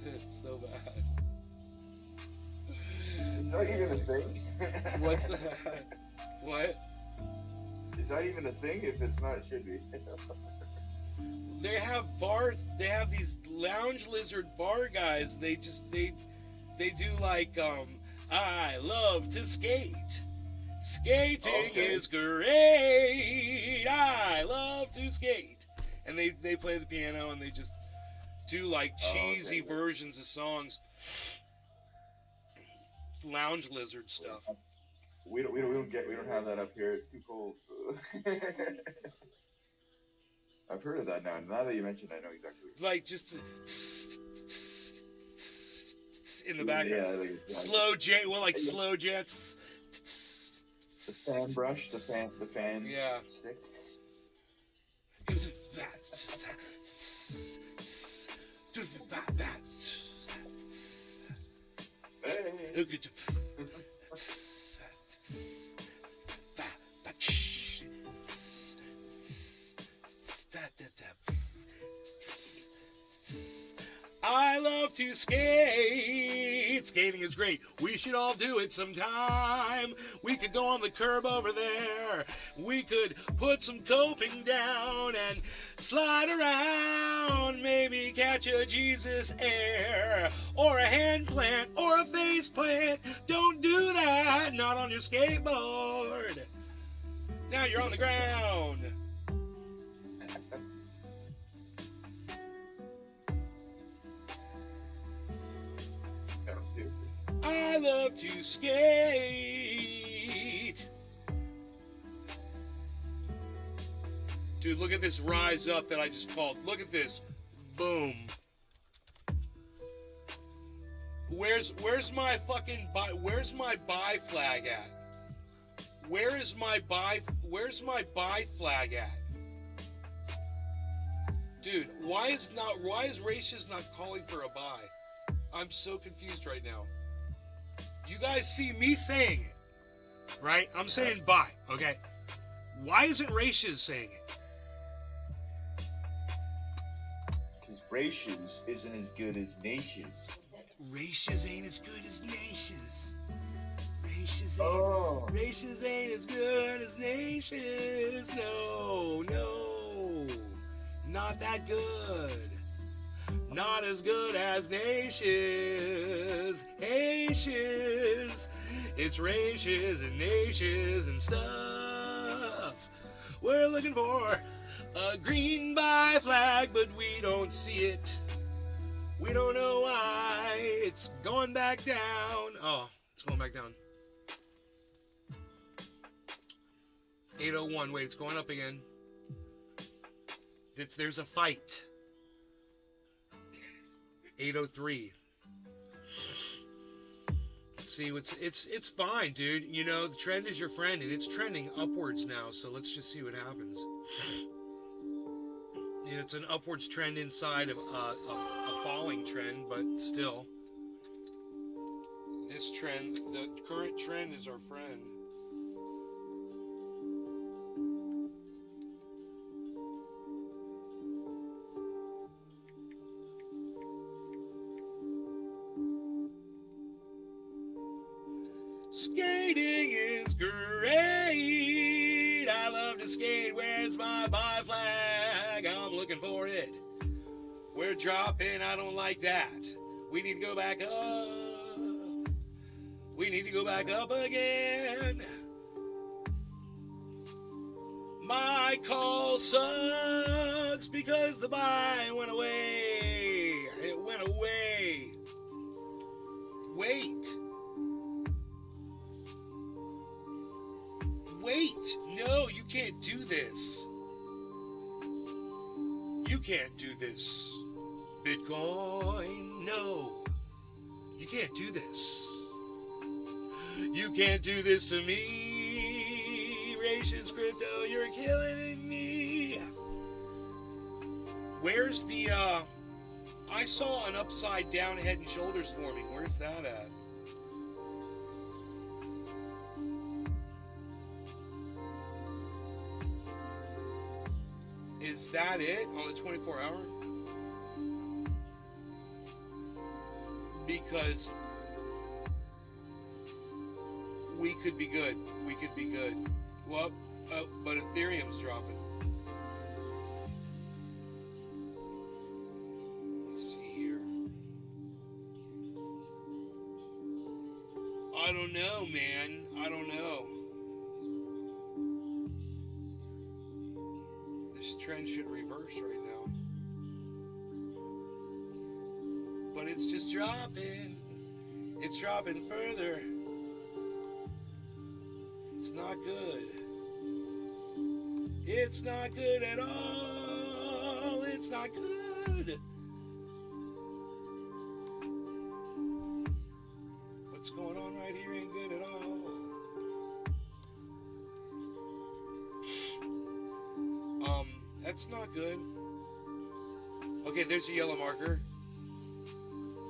It's so bad. Is that even a thing? What's that? What? Is that even a thing? If it's not, it should be. They have bars. They have these lounge lizard bar guys. They do like I love to skate. Skating is great. I love to skate. And they play the piano and they just do like cheesy versions of songs. Lounge lizard stuff. We don't have that up here. It's too cold. I've heard of that now. Now that you mentioned, I know exactly. Like just in the background. Yeah, like, slow jet. Well, like slow jets. The fan brush, the fan. Yeah. Stick. I love to skate. Skating is great. We should all do it sometime. We could go on the curb over there. We could put some coping down and slide around. Maybe catch a Jesus air or a hand plant or a face plant. Don't do that. Not on your skateboard. Now you're on the ground. I love to skate. Dude, look at this rise up that I just called. Look at this. Boom. Where's my fucking where's my buy flag at? Where's my buy flag at? Dude, why is Ratius not calling for a buy? I'm so confused right now. You guys see me saying it, right? I'm saying buy, okay? Why isn't Ratius saying it? Because Ratius isn't as good as Natius. Ratius ain't as good as Natius. Oh. Ratius ain't as good as Natius. No. Not that good. Not as good as Natius. Natius. It's Ratius and Natius and stuff. We're looking for a green buy flag, but we don't see it. We don't know why. It's going back down. Oh, it's going back down. 801. Wait, it's going up again. There's a fight. 803. See, it's fine, dude. You know, the trend is your friend, and it's trending upwards now. So let's just see what happens. You know, it's an upwards trend inside of a falling trend, but still, this trend, the current trend, is our friend. Skating is great. I love to skate. Where's my buy flag? I'm looking for it. We're dropping. I don't like that. We need to go back up. We need to go back up again. My call sucks because the buy went away. It went away. Wait. No, you can't do this. You can't do this. Bitcoin, no. You can't do this. You can't do this to me. Ratius Crypto, you're killing me. Where's the, I saw an upside down head and shoulders forming. Where's that at? Is that it on the 24 hour? Because we could be good. We could be good. Well, but Ethereum's dropping. Let's see here. I don't know, man. I don't know. This trend should reverse right now. But it's just dropping. It's dropping further. It's not good. It's not good at all. It's not good. What's going on right here ain't good at all. That's not good. Okay, there's a yellow marker.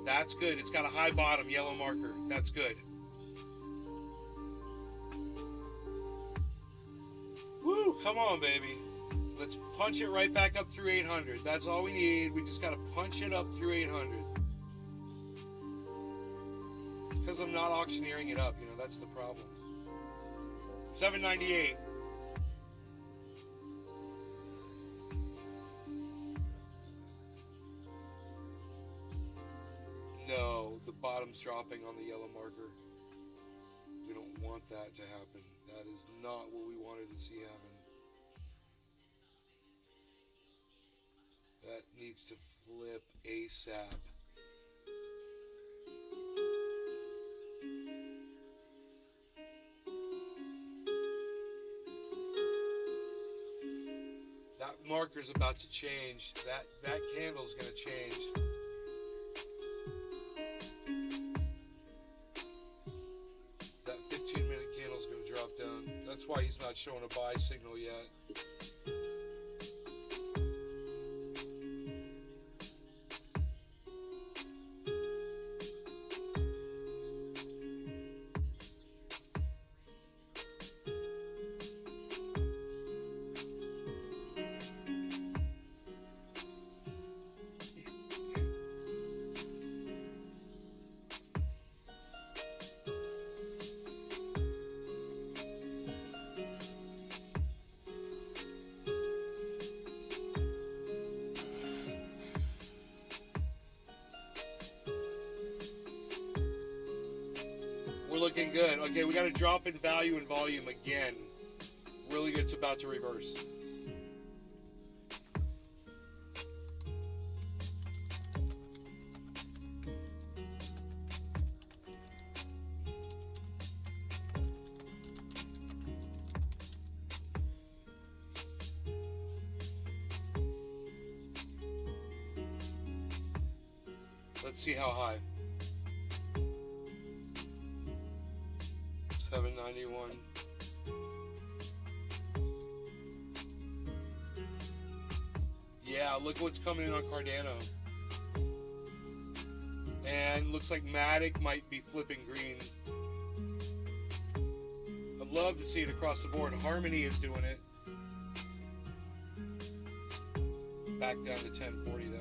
That's good. It's got a high bottom, yellow marker. That's good. Woo, come on, baby. Let's punch it right back up through 800. That's all we need. We just got to punch it up through 800. Because I'm not auctioneering it up, you know, that's the problem. 798. No, the bottom's dropping on the yellow marker. We don't want that to happen. That is not what we wanted to see happen. That needs to flip ASAP. That marker's about to change. That candle's gonna change. That 15-minute candle's gonna drop down. That's why he's not showing a buy signal yet. We're looking good. Okay, we got a drop in value and volume again. Really good. It's about to reverse. Let's see how high. 791. Yeah, look what's coming in on Cardano. And looks like Matic might be flipping green. I'd love to see it across the board. Harmony is doing it. Back down to 1040 though.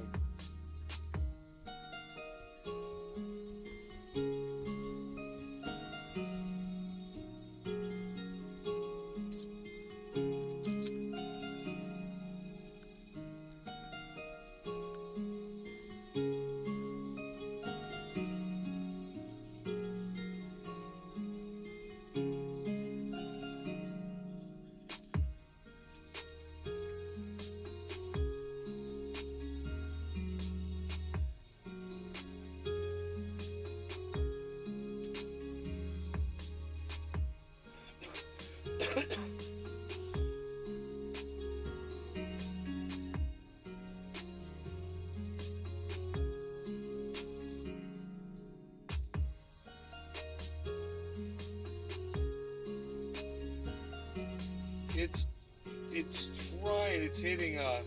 It's trying. It's hitting a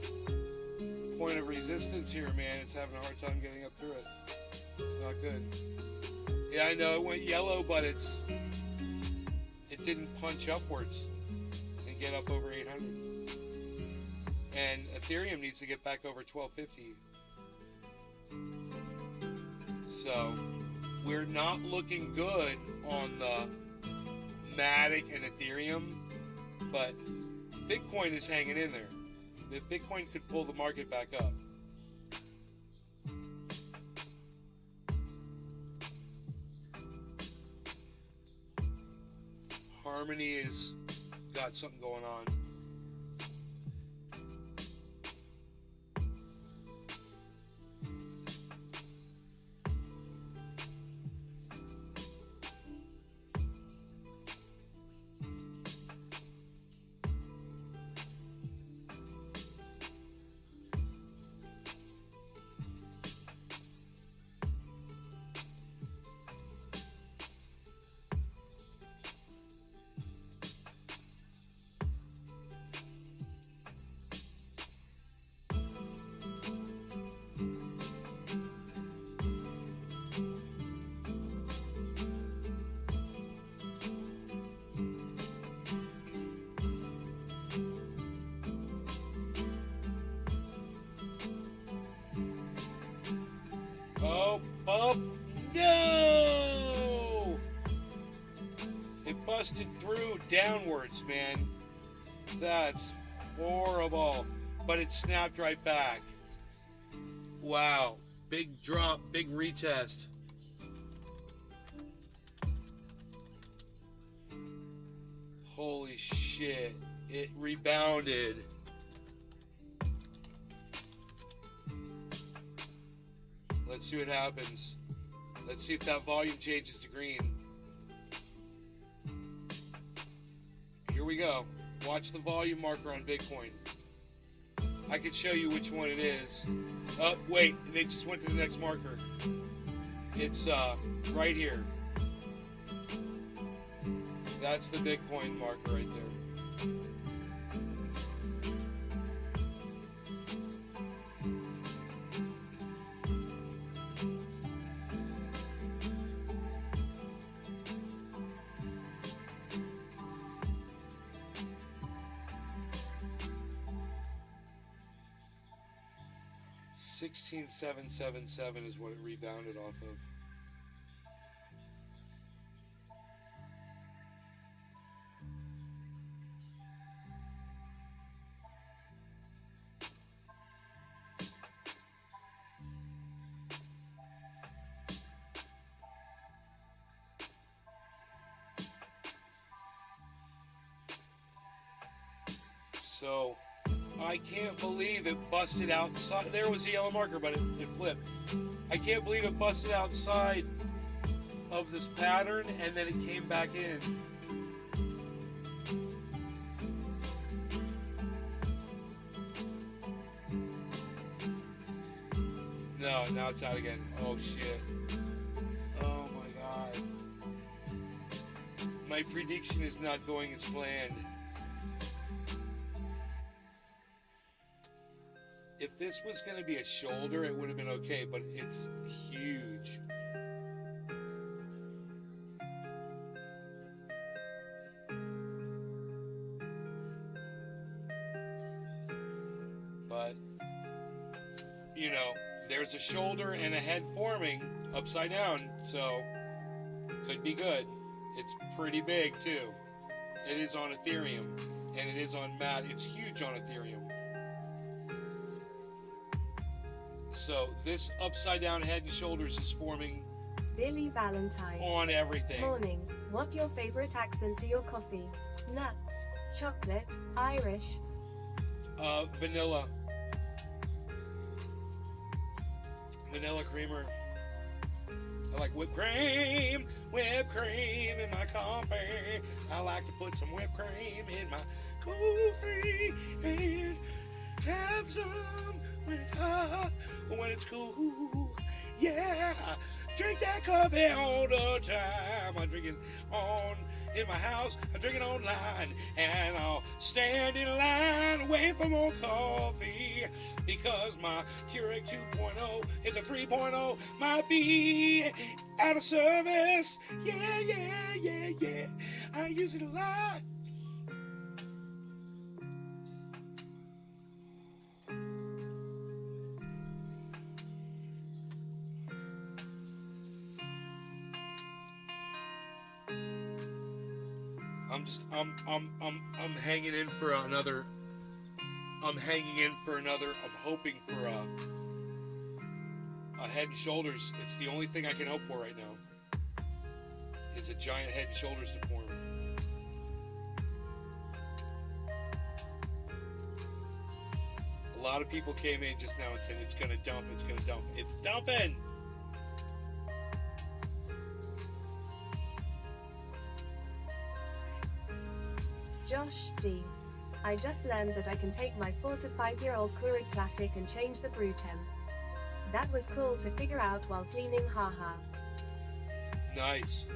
point of resistance here, man. It's having a hard time getting up through it. It's not good. Yeah, I know it went yellow, but it didn't punch upwards and get up over 800. And Ethereum needs to get back over 1250. So we're not looking good on the Matic and Ethereum, but Bitcoin is hanging in there. The Bitcoin could pull the market back up. Harmony has got something going on. Oh, no! It busted through downwards, man. That's horrible. But it snapped right back. Wow. Big drop, big retest. Holy shit. It rebounded. Let's see what happens. Let's see if that volume changes to green. Here we go. Watch the volume marker on Bitcoin. I could show you which one it is. Wait, they just went to the next marker. It's right here. That's the big coin marker right there. $16,777 is what it rebounded off of. So I can't believe it busted outside. There was the yellow marker, but it flipped. I can't believe it busted outside of this pattern and then it came back in. No, now it's out again. Oh shit. Oh my god. My prediction is not going as planned. If this was going to be a shoulder, it would have been okay, but it's huge. But, you know, there's a shoulder and a head forming upside down, so could be good. It's pretty big, too. It is on Ethereum, and it is on Matt. It's huge on Ethereum. So this upside down head and shoulders is forming Billy Valentine. on everything. Morning. What your favorite accent to your coffee? Nuts, chocolate, Irish. Vanilla. Vanilla creamer. I like whipped cream in my coffee. I like to put some whipped cream in my coffee and have some when it's hot, when it's cool. Yeah, drink that coffee all the time. I'm drinking in my house, I'm drinking online, and I'll stand in line, wait for more coffee, because my Keurig 2.0 is a 3.0, might be out of service. Yeah, I use it a lot. I'm hanging in for another. I'm hoping for a head and shoulders. It's the only thing I can hope for right now. It's a giant head and shoulders to form. A lot of people came in just now and said it's gonna dump. It's gonna dump. It's dumping. Josh G. I just learned that I can take my 4 to 5-year-old Keurig Classic and change the brew temp. That was cool to figure out while cleaning, haha. Nice.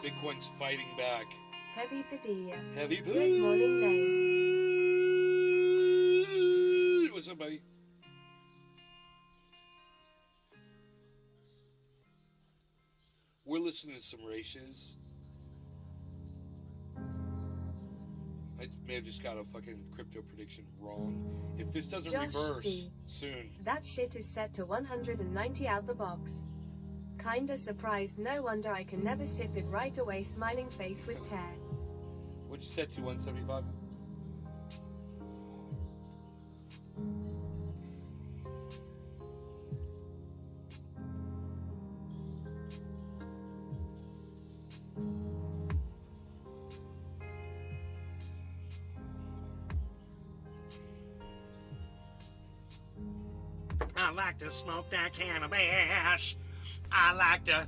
Bitcoin's fighting back. Heavy Padilla. Heavy Good morning, Nate. What's up, buddy? We're listening to some races. I may have just got a fucking crypto prediction wrong. If this doesn't Josh reverse G. soon. That shit is set to 190 out the box. Kinda surprised, no wonder I can never sip it right away, smiling face with tear. What'd you set to 175? I like to smoke that cannabis. I like to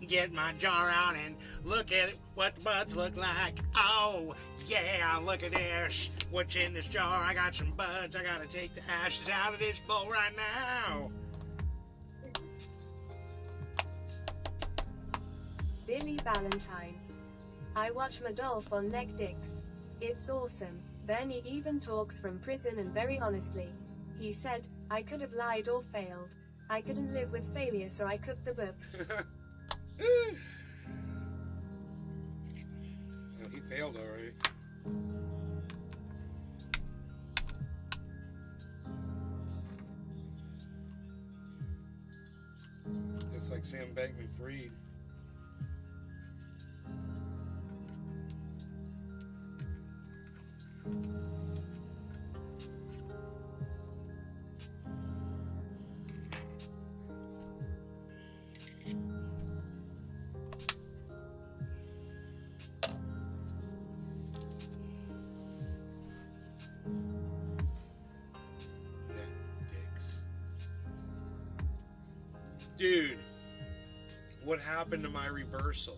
get my jar out and look at it, what the buds look like. Oh, yeah, look at this. What's in this jar? I got some buds. I gotta take the ashes out of this bowl right now. Billy Valentine. I watch Madolf on Leg Dicks. It's awesome. Bernie even talks from prison, and very honestly, he said, I could have lied or failed. I couldn't live with failure, so I cooked the books. Well, he failed already. Just like Sam Bankman-Fried. Dude, what happened to my reversal?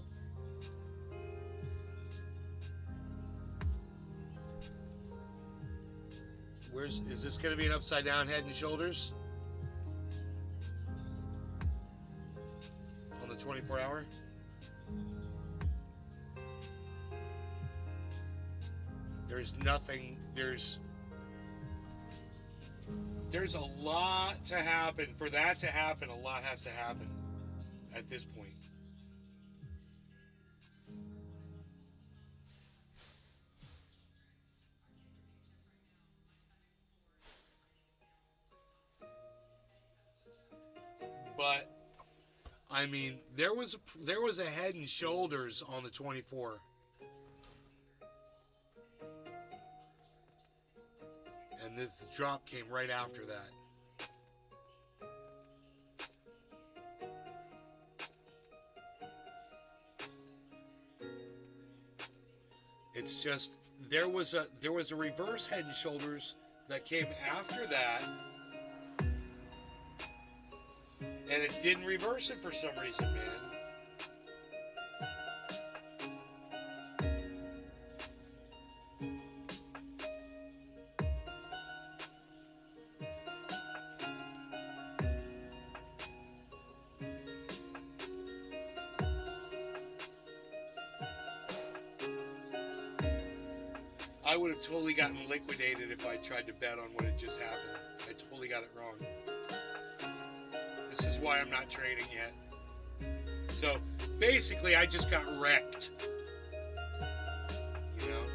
Is this going to be an upside down Head and Shoulders? On the 24 hour? There's nothing, there's a lot to happen. For that to happen, a lot has to happen at this point. But I mean, there was a Head and Shoulders on the 24. And this drop came right after that. It's just there was a reverse Head and Shoulders that came after that, and it didn't reverse it for some reason, man. I would have totally gotten liquidated if I tried to bet on what had just happened. I totally got it wrong. This is why I'm not trading yet. So basically, I just got wrecked. You know?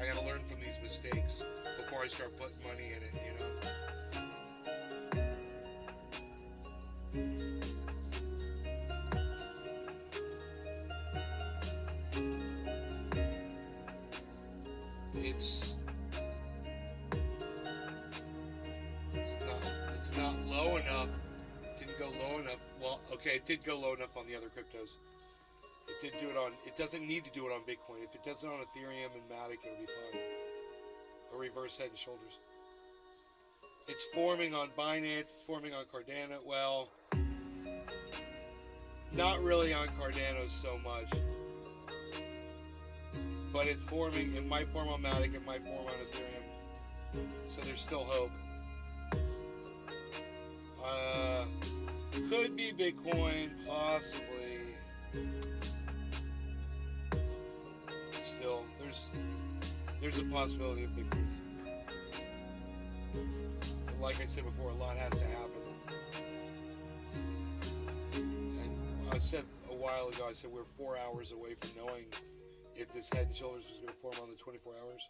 I gotta learn from these mistakes before I start putting money in it, you know? It's not low enough. It didn't go low enough. Well, okay, it did go low enough on the other cryptos. It did do it on. It doesn't need to do it on Bitcoin. If it does it on Ethereum and Matic, it'll be fine. A reverse Head and Shoulders. It's forming on Binance. It's forming on Cardano. Well, not really on Cardano so much. But it's forming. It might form on Matic. It might form on Ethereum. So there's still hope. Could be Bitcoin, possibly. Still, there's a possibility of Bitcoin. But like I said before, a lot has to happen. And I said a while ago, I said we're 4 hours away from knowing if this Head and Shoulders was going to form on the 24 hours.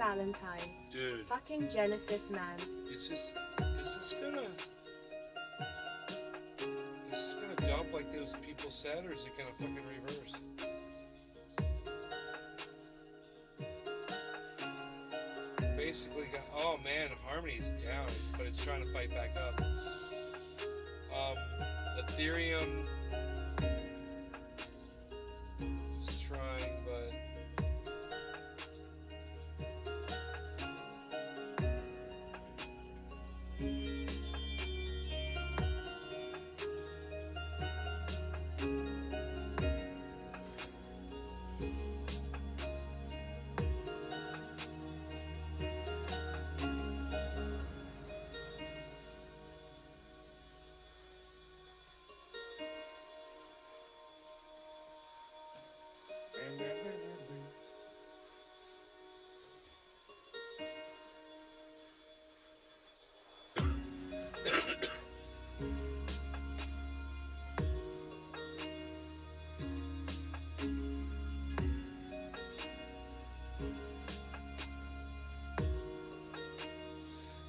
Valentine. Dude, Fucking Genesis, man. is this gonna dump like those people said, or is it gonna fucking reverse? Basically got, oh man, Harmony's down, but it's trying to fight back up. Ethereum is trying, but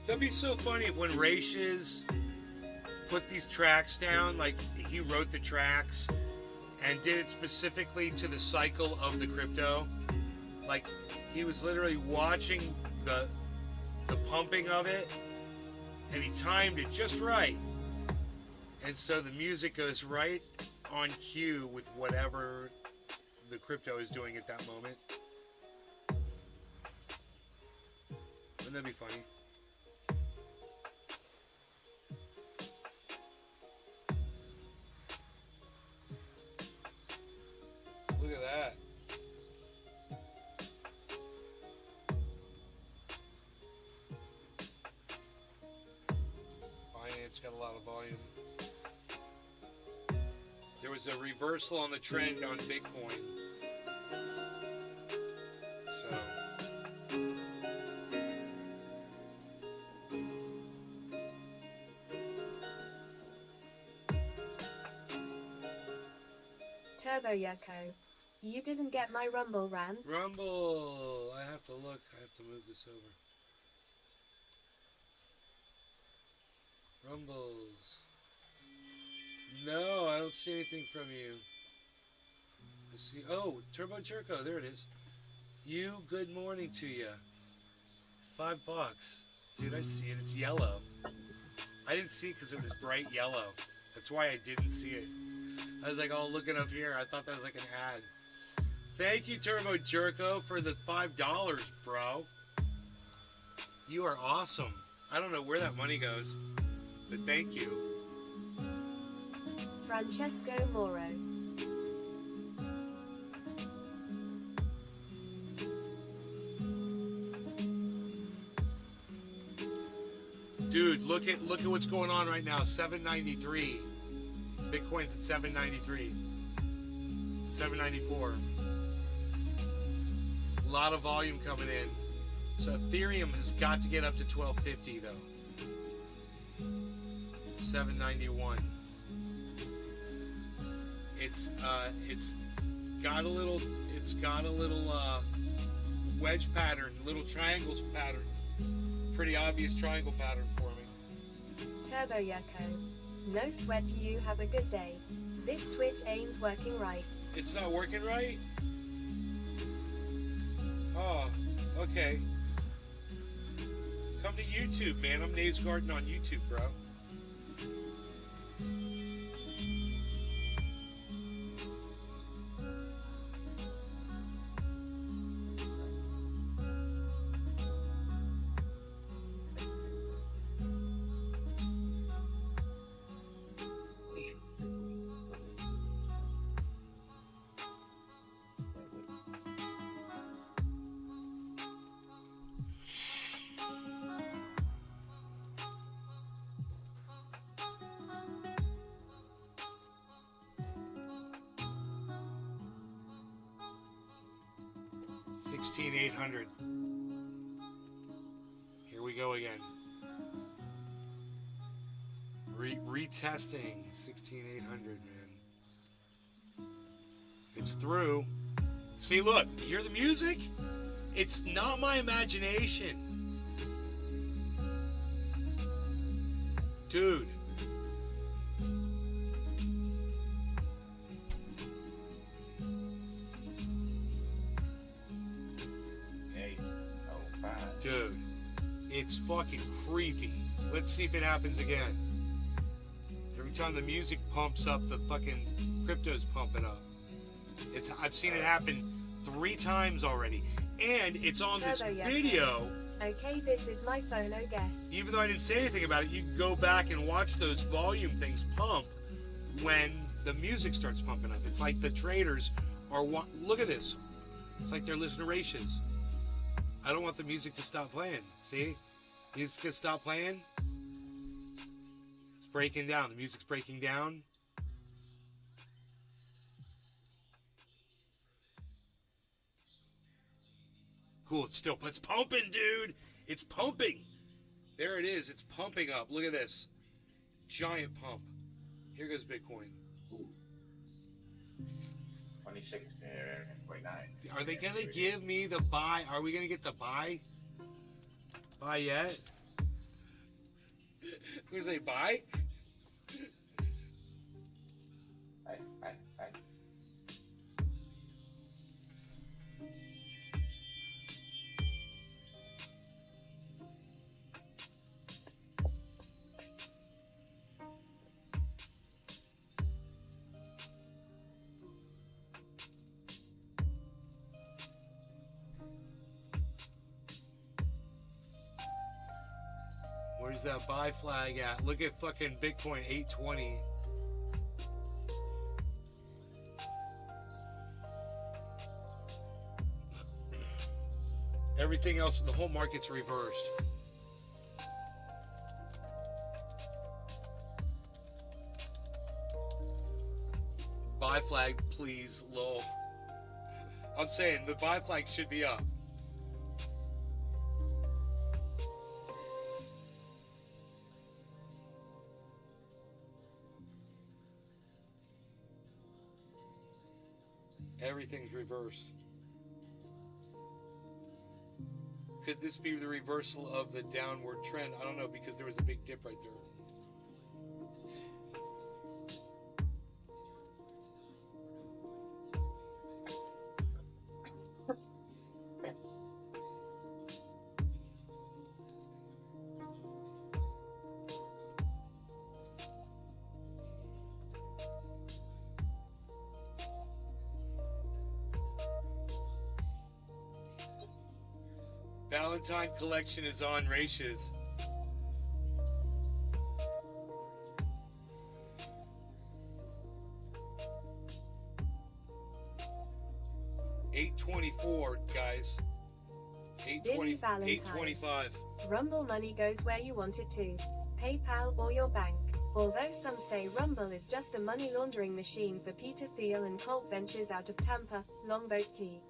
that'd be so funny if when Raishes put these tracks down, like he wrote the tracks and did it specifically to the cycle of the crypto. Like he was literally watching the pumping of it and he timed it just right. And so the music goes right on cue with whatever the crypto is doing at that moment. Wouldn't that be funny? Look at that. Binance got a lot of volume. There was a reversal on the trend on Bitcoin. So Turbo Yoko. You didn't get my Rumble rant? Rumble. I have to look. I have to move this over. Rumbles. No, I don't see anything from you. I see. Oh, Turbo Jerko. There it is. You. Good morning to you. $5. Dude, I see it. It's yellow. I didn't see it because it was bright yellow. That's why I didn't see it. I was like, oh, looking up here. I thought that was like an ad. Thank you, Turbo Jerko, for the $5, bro. You are awesome. I don't know where that money goes, but thank you. Francesco Moro. Dude, look at what's going on right now. 793. Bitcoin's at 793. 794. A lot of volume coming in. So Ethereum has got to get up to 1250 though. 791. It's got a little wedge pattern, little triangles pattern. Pretty obvious triangle pattern for me. Turbo Yoko. No sweat, you have a good day. This Twitch ain't working right. It's not working right? Oh, okay. Come to YouTube, man. I'm Naze Garden on YouTube, bro. $16,800. Here we go again. Retesting $16,800, man. It's through. See, look, you hear the music? It's not my imagination. Dude. Hey, oh, fine. Dude. It's fucking creepy. Let's see if it happens again. Every time the music pumps up, the fucking crypto's pumping up. I've seen it happen 3 times already. And it's on this Turbo, yes, video. Okay, this is my phone, oh guess. Even though I didn't say anything about it, you can go back and watch those volume things pump when the music starts pumping up. It's like the traders are, look at this. It's like they're listening to Ratios. I don't want the music to stop playing. See? Music's gonna stop playing. It's breaking down. The music's breaking down. Cool, it's pumping, dude. It's pumping. There it is. It's pumping up. Look at this. Giant pump. Here goes Bitcoin. 26.9. Are they going to give me the buy? Are we going to get the buy? Buy yet? Who's they buy? Bye. Where's that buy flag at? Look at fucking Bitcoin 820. Everything else, the whole market's reversed. Buy flag, please, lol. I'm saying the buy flag should be up. Everything's reversed. Could this be the reversal of the downward trend? I don't know, because there was a big dip right there. Valentine collection is on Ratios. $8.24, guys. Billy Valentine. $8.25. Rumble money goes where you want it to. PayPal or your bank. Although some say Rumble is just a money laundering machine for Peter Thiel and Colt Ventures out of Tampa, Longboat Key.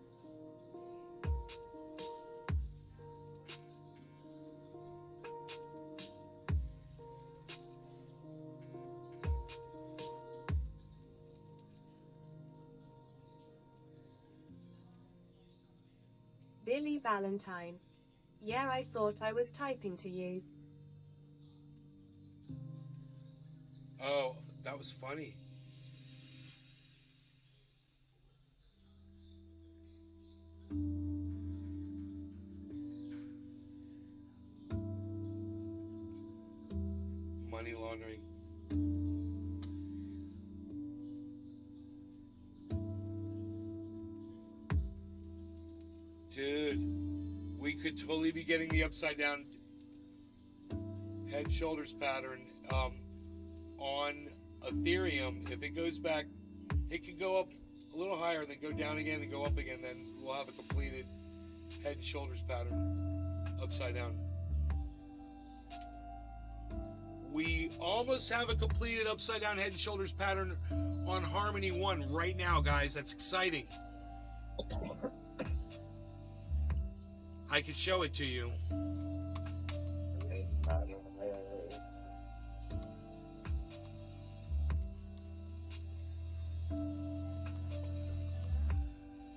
Billy Valentine. Yeah, I thought I was typing to you. Oh, that was funny. Money laundering. Dude, we could totally be getting the upside down head and shoulders pattern on Ethereum. If it goes back, it could go up a little higher, then go down again and go up again. Then we'll have a completed head and shoulders pattern upside down. We almost have a completed upside down head and shoulders pattern on Harmony 1 right now, guys. That's exciting. I could show it to you.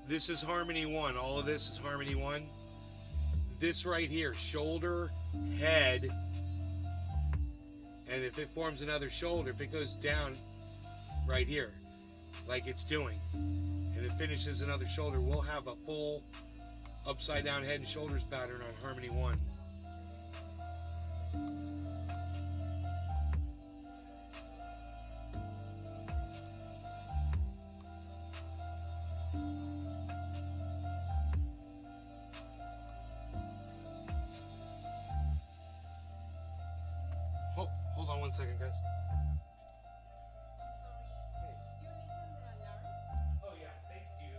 This is Harmony 1. All of this is Harmony 1. this right here, shoulder, head, and if it forms another shoulder, if it goes down right here, like it's doing, and it finishes another shoulder, we'll have a full upside down head and shoulders pattern on Harmony 1. Hold on 1 second, guys. Oh yeah, thank you.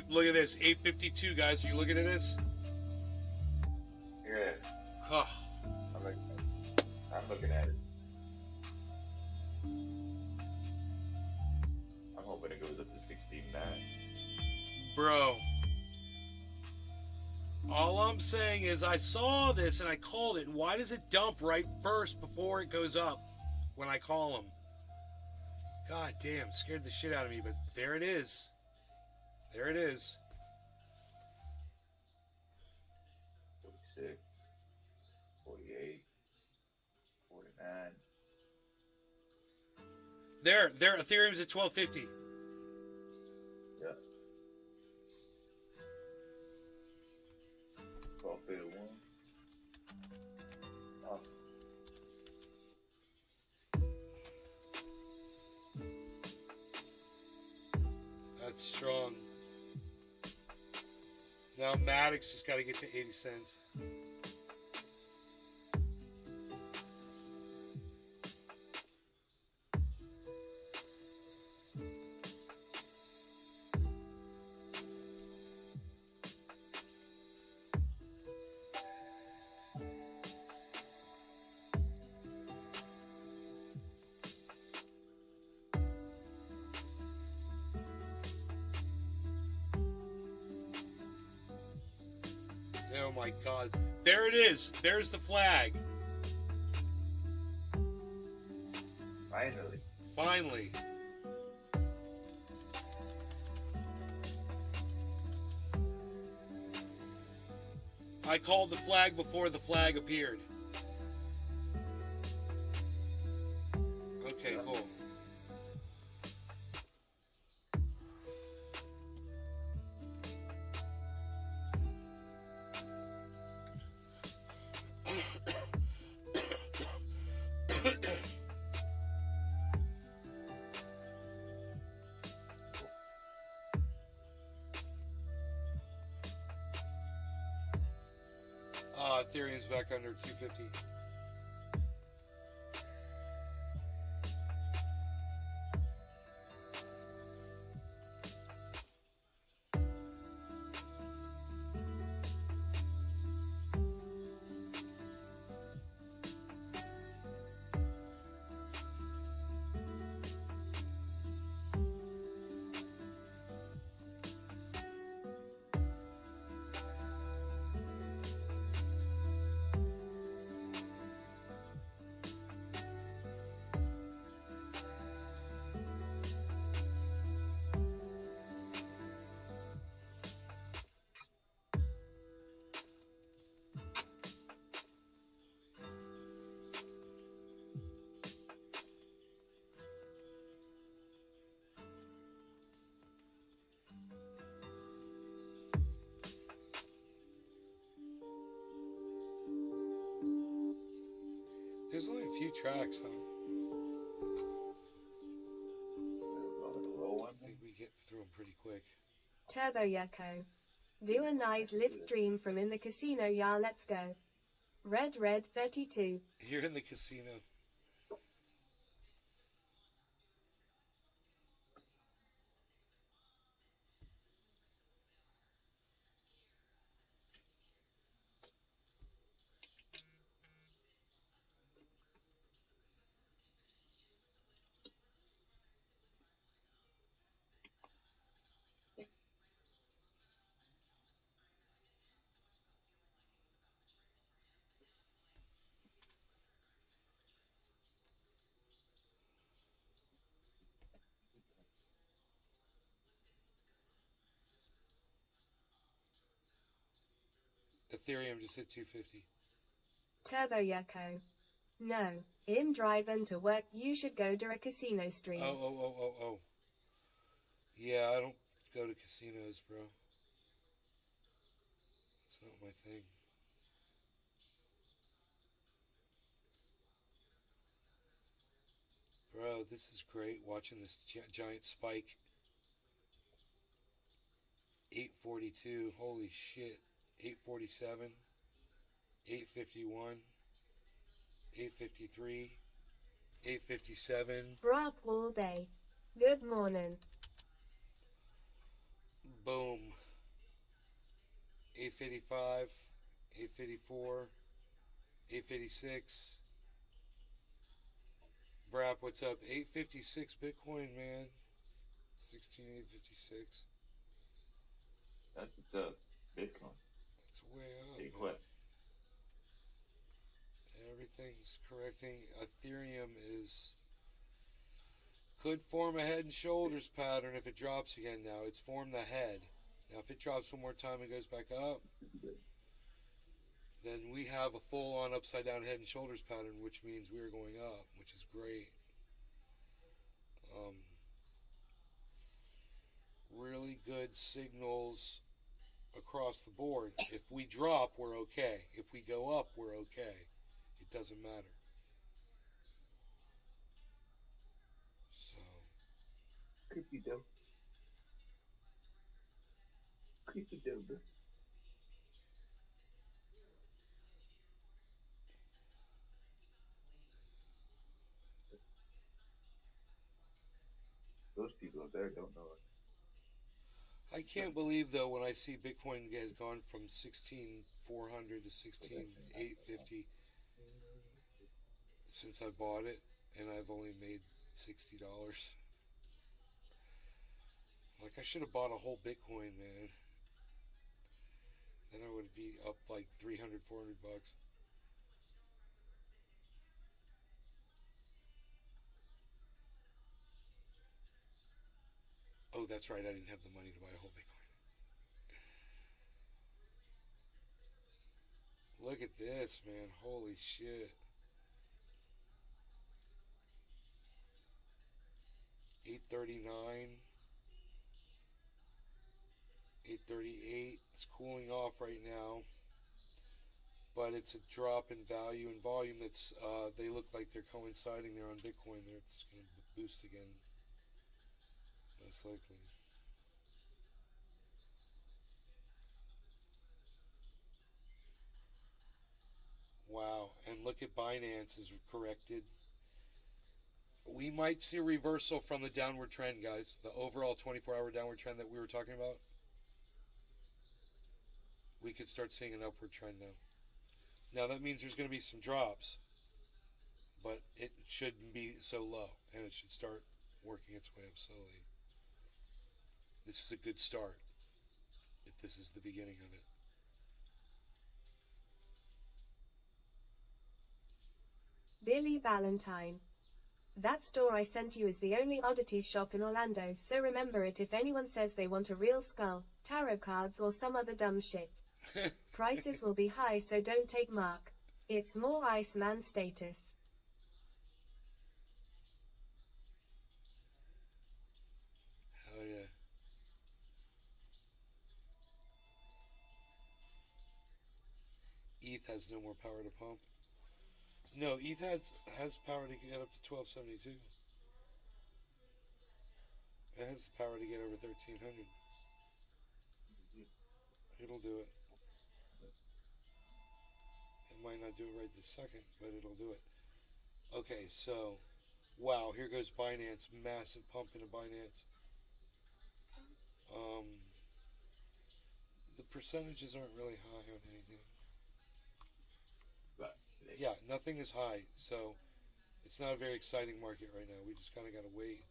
Look at this, 852, guys. Are you looking at this? Yeah. Huh. I'm looking at it. I'm hoping it goes up to 16.9. Bro. All I'm saying is I saw this and I called it. Why does it dump right first before it goes up when I call them? God damn, scared the shit out of me, but there it is. There it is. 46, 48, 49. There, Ethereum's at 1250. Yeah. 1251. Awesome. That's strong. Now Maddox just got to get to 80 cents. Oh my God. There it is. There's the flag. Finally. Finally. I called the flag before the flag appeared. Okay, cool. Ethereum's back under 250. There's only a few tracks, huh? I think we get through them pretty quick. Turbo Yeko. Do a nice live stream from in the casino, yeah, let's go. Red 32. You're in the casino. Ethereum just hit 250. Turbo Yako. No. In driving to work, you should go to a casino stream. Oh. Yeah, I don't go to casinos, bro. It's not my thing. Bro, this is great watching this giant spike. 842, holy shit. 847, 851, 853, 857. Brap all day. Good morning. Boom. 855, 854, 856. Brap, what's up? 856 Bitcoin, man. 16,856. That's what's up. Bitcoin. That's way up. Big man. what? Everything's correcting. Ethereum could form a head and shoulders pattern if it drops again now. It's formed the head. Now if it drops one more time and goes back up, then we have a full-on upside-down head and shoulders pattern, which means we are going up, which is great. Really good signals across the board. If we drop, we're okay. If we go up, we're okay. It doesn't matter. So, Creepy dope. Creepy dope. Those people up there don't know it. I can't believe though when I see Bitcoin has gone from 16,400 to 16,850 since I bought it, and I've only made $60. Like I should have bought a whole Bitcoin, man. Then I would be up like 300, 400 bucks. Oh, that's right. I didn't have the money to buy a whole Bitcoin. Look at this, man. Holy shit. 839. 838. It's cooling off right now. But it's a drop in value and volume that's, they look like they're coinciding there on Bitcoin. There, it's going to boost again. Most likely. Wow, and look at Binance is corrected. We might see a reversal from the downward trend, guys. The overall 24-hour downward trend that we were talking about. We could start seeing an upward trend now. Now that means there's going to be some drops, but it shouldn't be so low, and it should start working its way up slowly. This is a good start, if this is the beginning of it. Billy Valentine. That store I sent you is the only oddities shop in Orlando, so remember it if anyone says they want a real skull, tarot cards or some other dumb shit. Prices will be high, so don't take mark. It's more Iceman status. Hell yeah. ETH has no more power to pump. No, ETH has power to get up to 1272. It has the power to get over 1300. It'll do it. It might not do it right this second, but it'll do it. Okay, so, wow, here goes Binance. Massive pump into Binance. The percentages aren't really high on anything. But Yeah, nothing is high, so it's not a very exciting market right now. We just kind of got to wait.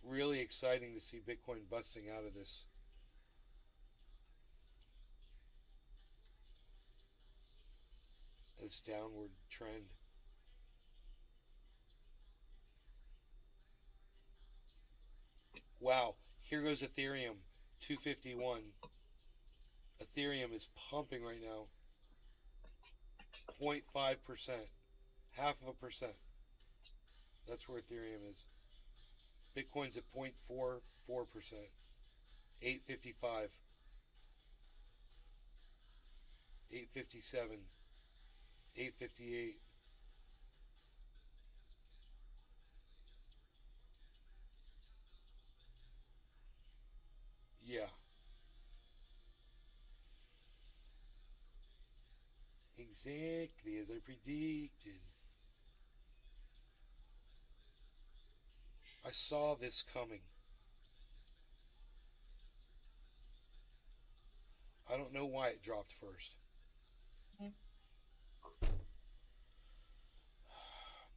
Really exciting to see Bitcoin busting out of this downward trend. Wow, here goes Ethereum, 251. Ethereum is pumping right now. 0.5%, half of a percent. That's where Ethereum is. Bitcoin's at 0.44%, 855, 857, 858. Yeah. Exactly as I predicted. I saw this coming. I don't know why it dropped first.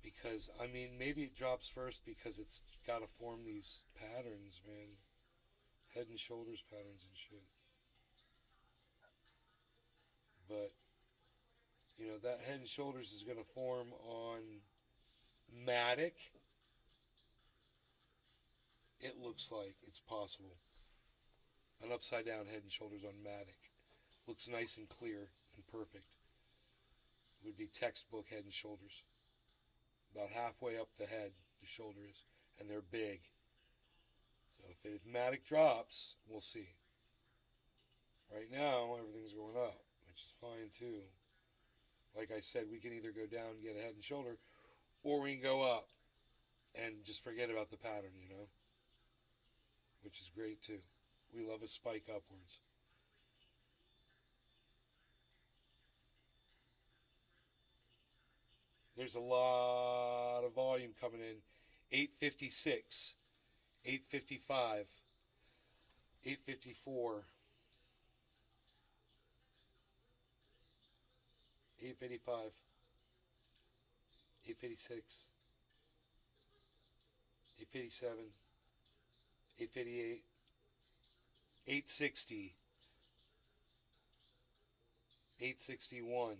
Because, I mean, maybe it drops first because it's got to form these patterns, man. Head and shoulders patterns and shit. But, you know, that head and shoulders is going to form on Matic. It looks like it's possible. An upside down head and shoulders on Matic. Looks nice and clear and perfect. Would be textbook head and shoulders. About halfway up the head, the shoulder is, and they're big. So if Matic drops, we'll see. Right now, everything's going up, which is fine too. Like I said, we can either go down and get a head and shoulder, or we can go up and just forget about the pattern, you know, which is great too. We love a spike upwards. There's a lot of volume coming in. 856, 855, 854, 855, 856, 857, 858, 860, 861,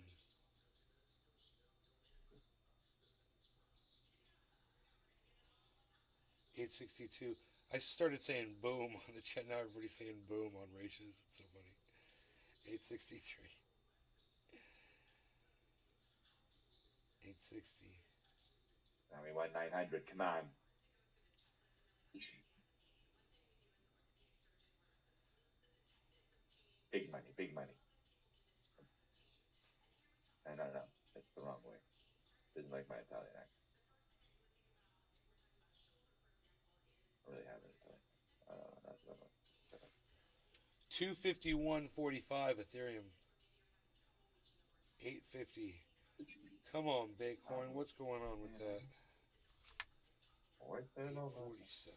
862. I started saying boom on the chat. Now everybody's saying boom on Ratios. It's so funny. 863. 860. now we want 900. Come on. Big money, big money. No. That's the wrong way. Didn't like my Italian accent. I really have an Italian. Not that one. 251.45 Ethereum. 850. Come on, Bitcoin. What's going on with that? 847.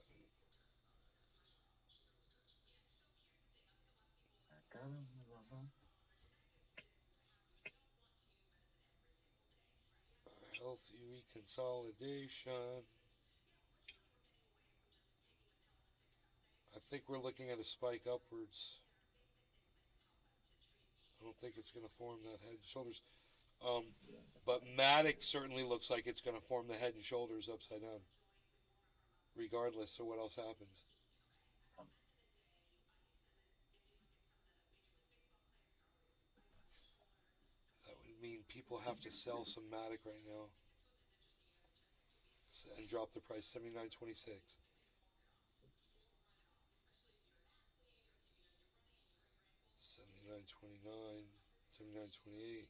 Healthy reconsolidation. I think we're looking at a spike upwards. I don't think it's going to form that head and shoulders. But Matic certainly looks like it's going to form the head and shoulders upside down, regardless of what else happens. That would mean people have to sell some Matic right now and drop the price 79.26. 79.29, 79.28.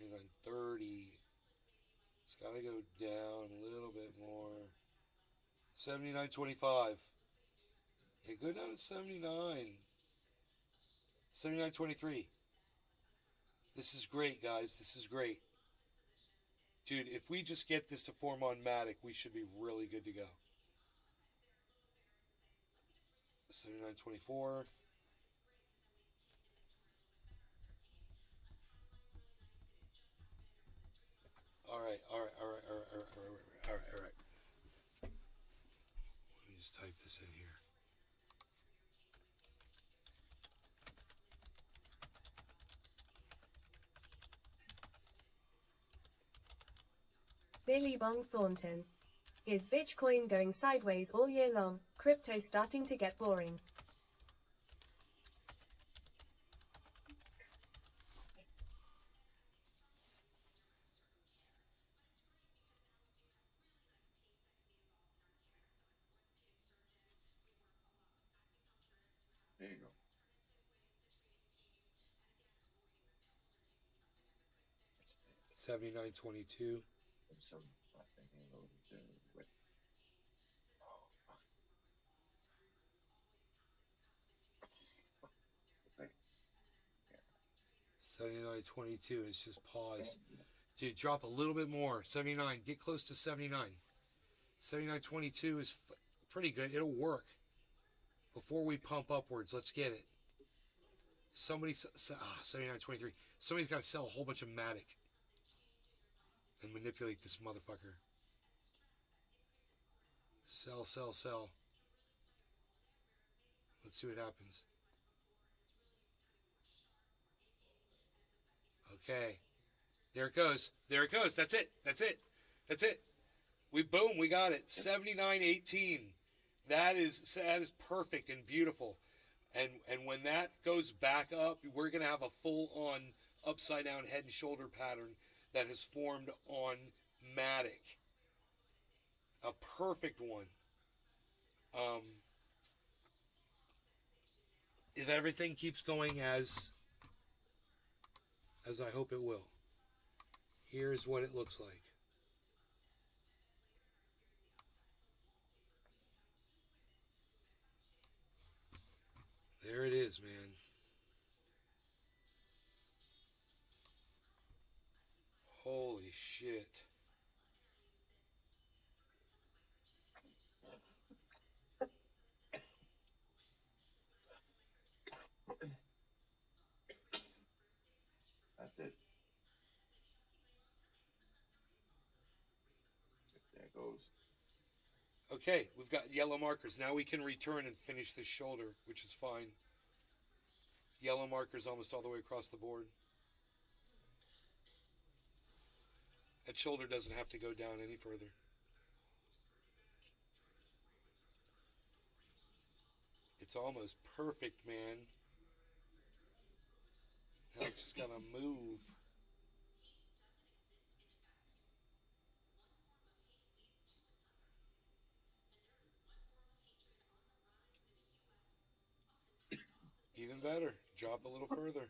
79.30. It's got to go down a little bit more. 79.25. Yeah, go down to 79. 79.23. This is great, guys. This is great. Dude, if we just get this to form on Matic, we should be really good to go. 79.24. All right. Let me just type this in here. Billy Bong Thornton. Is Bitcoin going sideways all year long? Crypto starting to get boring. There you go. 79.22. There's some fucking loaded with. Oh, fuck. Like, 79.22. It's just pause. Dude, drop a little bit more. 79. Get close to 79. 79.22 is pretty good. It'll work. Before we pump upwards, let's get it. 79.23. Somebody's got to sell a whole bunch of Matic and manipulate this motherfucker. Sell. Let's see what happens. Okay. There it goes. That's it. We got it. 79.18. That is perfect and beautiful. And when that goes back up, we're going to have a full-on upside-down head and shoulder pattern that has formed on Matic. A perfect one. If everything keeps going as I hope it will, here's what it looks like. There it is, man. Holy shit. That's it. There it goes. Okay, we've got yellow markers. Now we can return and finish this shoulder, which is fine. Yellow markers almost all the way across the board. That shoulder doesn't have to go down any further. It's almost perfect, man. Now it's just gotta move. Even better. Drop a little further.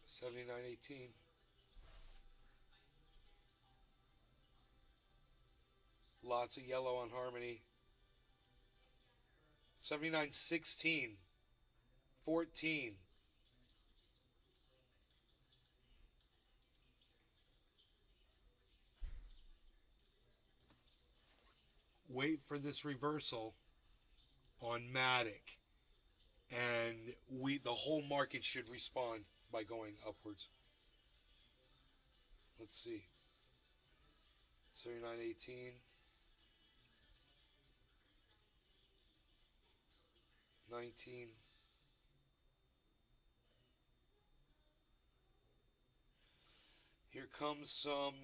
79.18. Lots of yellow on Harmony. 79.16. 14. Wait for this reversal on Matic, and the whole market should respond by going upwards. Let's see. 79.18. 19. Here comes some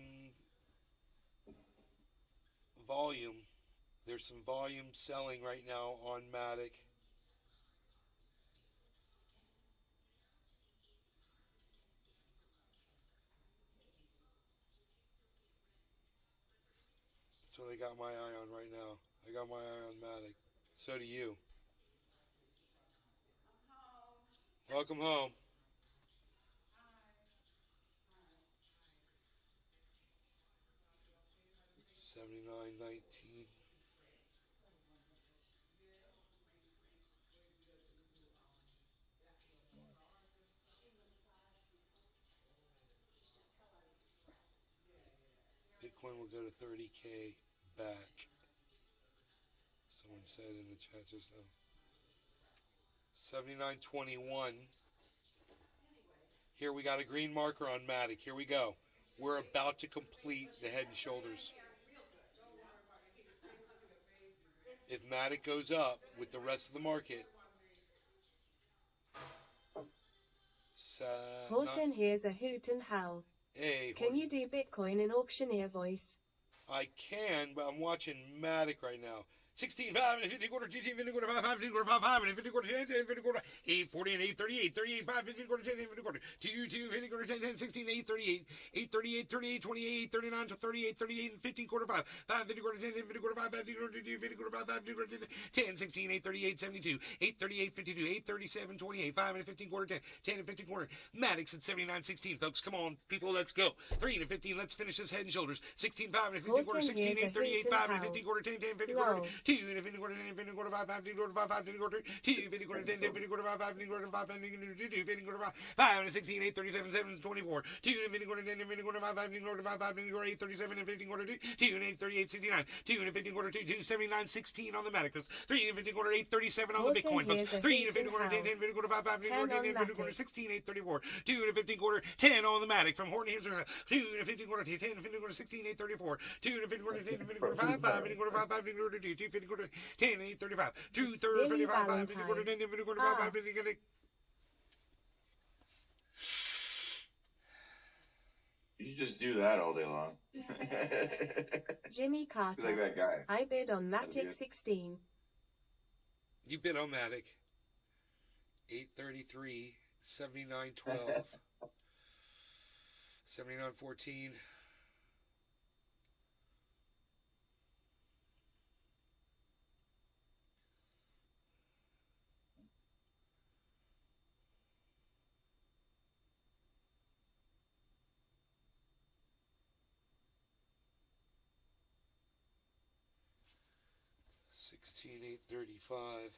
volume. There's some volume selling right now on Matic. That's what I got my eye on right now. I got my eye on Matic. So do you. Welcome home. $79.19. Bitcoin will go to 30K back. Someone said in the chat just now. 79.21. Here we got a green marker on Matic. Here we go. We're about to complete the Head and Shoulders. If Matic goes up with the rest of the market, Horton hears a hoot and howl. hey, Can you do Bitcoin in auctioneer voice? I can, but I'm watching Matic right now. 16, 5, and 50 quarter, 15, 50 quarter, 5, 50 quarter, 5, 5, and 50 quarter, 10, 10, 50 quarter, 8, 40, and 8, 38, 38, 5, 15 quarter, 10, 10, 50 quarter, 2, 2, 50 quarter, 10, 10, 16, 8, 38, 8, 38, 38, 28, 39, to 38, 38, and 15 quarter, 5, 5, 50 quarter, 10, 10, 50 quarter, 5, 50 quarter, 2, 50 quarter, 5, 50 quarter, 10, 16, 8, 38, 72, 8, 38, 52, 8, 37, 28, 5, and 15 quarter, 10, 10, and 15 quarter, Maddox at 79, 16, folks, come on, people, let's go, 3 and 15, let's finish this Head and Shoulders, 16, 5, and 15 quarter, 16, 8, 38, 5, and 15 quarter, 10, 10, 50 quarter, 2, and 50 quarter, 10, 50 quarter, 5, 50 quarter, 5, 50 quarter, 2, 50 quarter, 10, 10, 50 quarter, 5, 50 quarter, 5, 50 quarter, 2, 50 quarter, 5, and 16, 8, 37, 7, 24, 2, and 50 quarter, 10, 10, 50 quarter, 5, 50 quarter, 5, 50 quarter, 8, 37, and 15 quarter, 2, 2, and 8, 38, 69, 2, and 15 quarter, 2, 2, 79, 16 on the Matic, 3, and 15 quarter, 8, 37 on the Bitcoin, folks, 3, and 15 quarter, 10, 10, 50 quarter, 5, 50 quarter, 10, 10, 50 quarter, 16, 8, 34, 2, and 15 quarter, 10 on the Matic, from Horton here's 2, and 15 quarter, 10, 50 quarter, 16, 8, 34, 2, and 15 quarter, 10, 50 quarter, 5, 5, 50 quarter, 5, 50 quarter, 2, 2, 50 quarter, 10, 8, 35, 2, 35, 5, 50 quarter, 10, 50 quarter, 5, 5, 50 quarter. You should just do that all day long. Jimmy Be Carter. like that guy. I bid on That'd be Matic it. 16. You bid on Matic. 833, 7912, 7914. $16,835.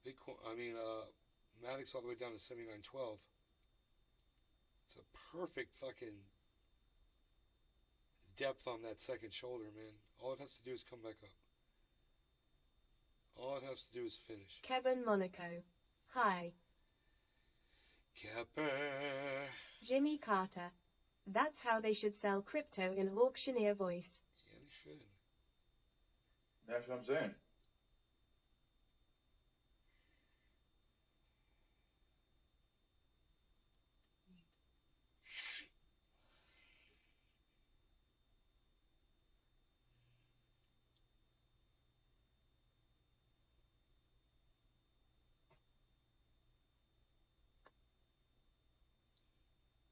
Bitcoin. Maddox all the way down to 7912. It's a perfect fucking depth on that second shoulder, man. All it has to do is come back up. All it has to do is finish. Kevin Monaco. Hi. Kepper. Jimmy Carter. That's how they should sell crypto in auctioneer voice. Yeah, they should. That's what I'm saying.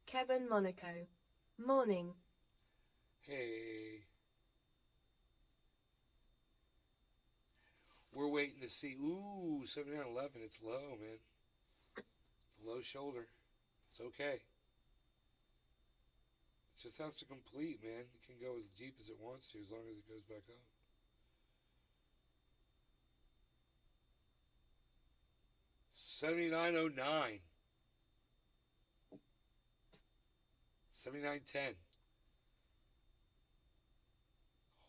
Kevin Monaco. Morning. Hey. We're waiting to see. Ooh, 7911. It's low, man. It's a low shoulder. It's okay. It just has to complete, man. It can go as deep as it wants to as long as it goes back up. $79.09. 79.10.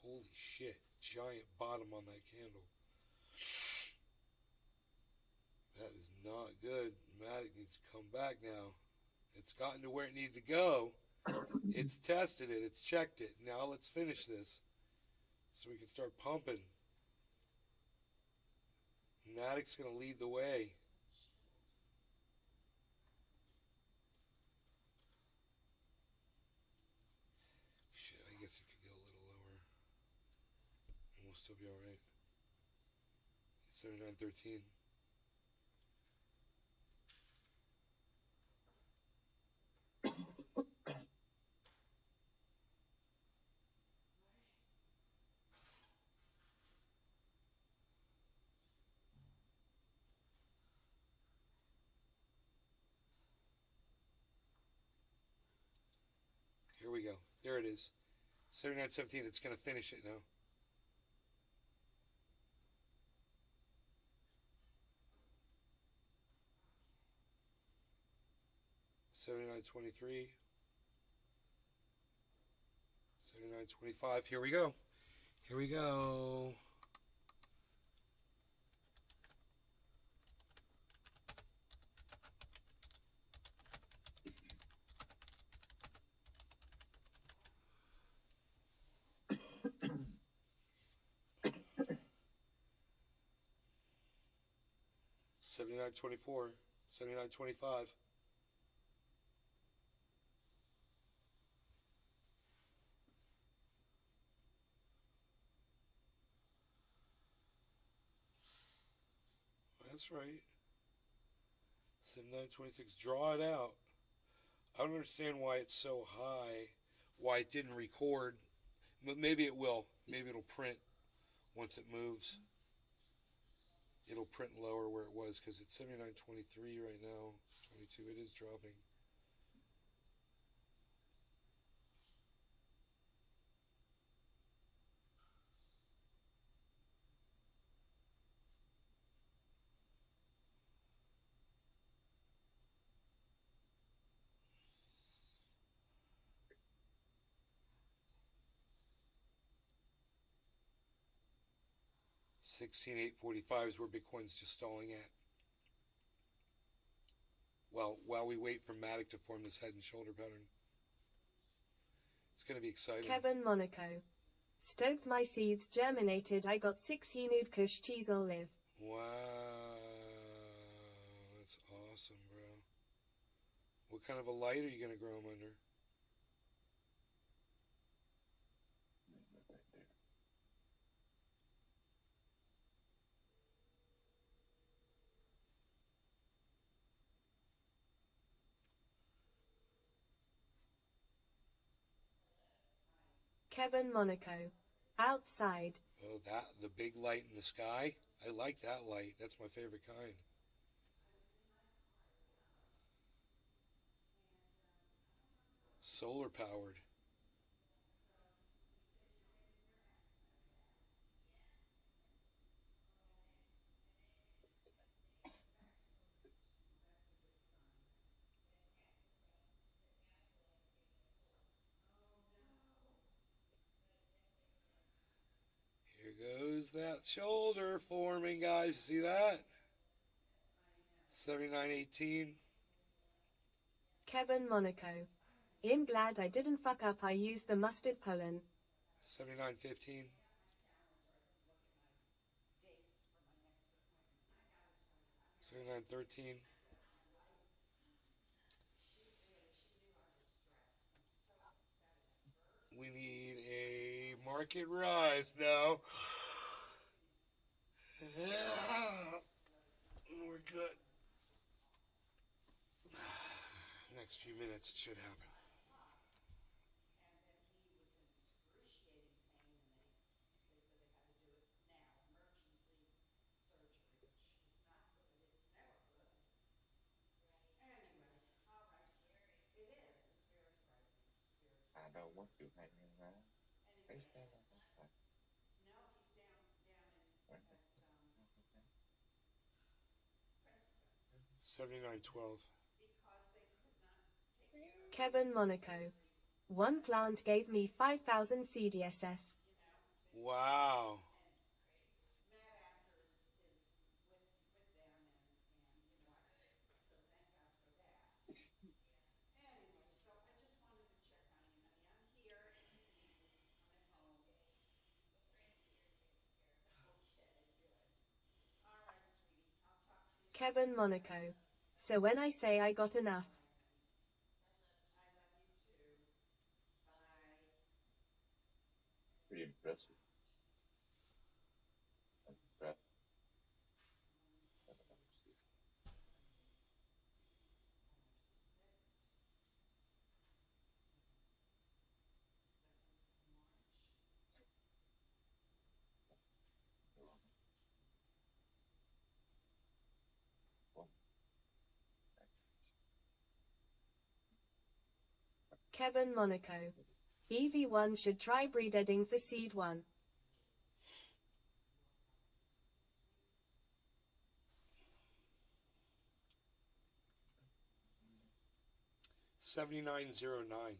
Holy shit. Giant bottom on that candle. That is not good. Matic needs to come back now. It's gotten to where it needed to go. It's tested it. It's checked it. Now let's finish this so we can start pumping. Matic's going to lead the way. Shit, I guess it could go a little lower. And we'll still be alright. 79.13. There it is. 79.17. It's going to finish it now. $79.23. $79.25. Here we go. Here we go. $79.24. $79.25. That's right. 79.26. Draw it out. I don't understand why it's so high. Why it didn't record. But maybe it will. Maybe it'll print once it moves. It'll print lower where it was because it's 79.23 right now. 22. It is dropping. $16,845 is where Bitcoin's just stalling at. Well, while we wait for Matic to form this head and shoulder pattern. It's going to be exciting. Kevin Monaco. Stoked my seeds germinated. I got 6 Hinud Kush cheese all live. Wow. That's awesome, bro. What kind of a light are you going to grow them under? Right there. Kevin Monaco. Outside. Oh, the big light in the sky? I like that light. That's my favorite kind. Solar powered. Here goes that shoulder forming, guys. See that? 79.18. Kevin Monaco. I'm glad I didn't fuck up. I used the mustard pollen. 79.15. $39.13. We need a market rise now. We're good. Next few minutes, it should happen. I don't want to hang around. Stay still. Right there. 79.12. Kevin Monaco. One plant gave me 5,000 CDSS. Wow. Kevin Monaco. So when I say I got enough. Pretty impressive. I'm impressed. Kevin Monaco. EV1 should try breeding for seed 1. $79.09.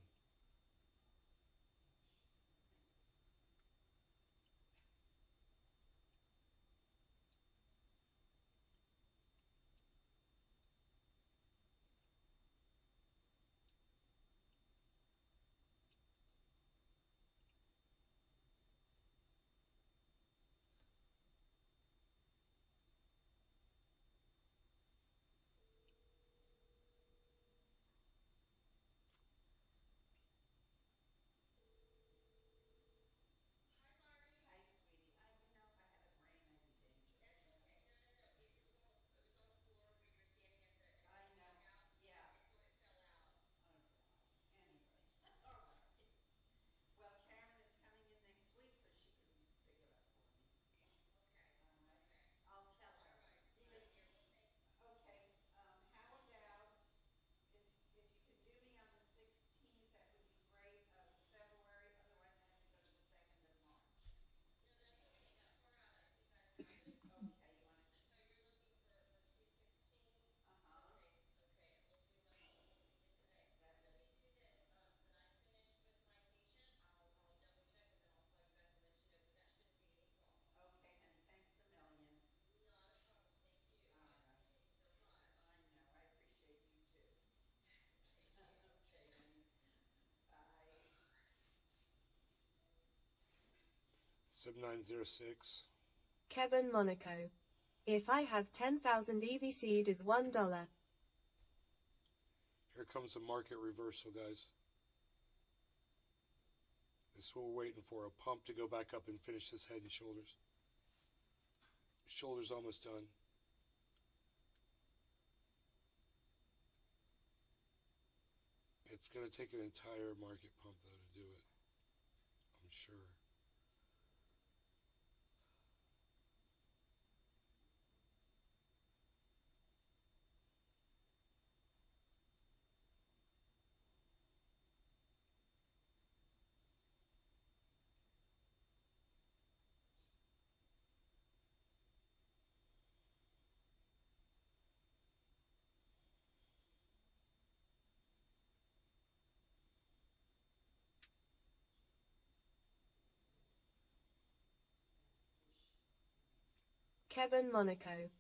$79.06. Kevin Monaco. If I have 10,000 EV seed is $1. Here comes a market reversal, guys. This is what we're waiting for, a pump to go back up and finish this head and shoulders. Shoulders almost done. It's going to take an entire market pump, though, to do it. I'm sure. Kevin Monaco.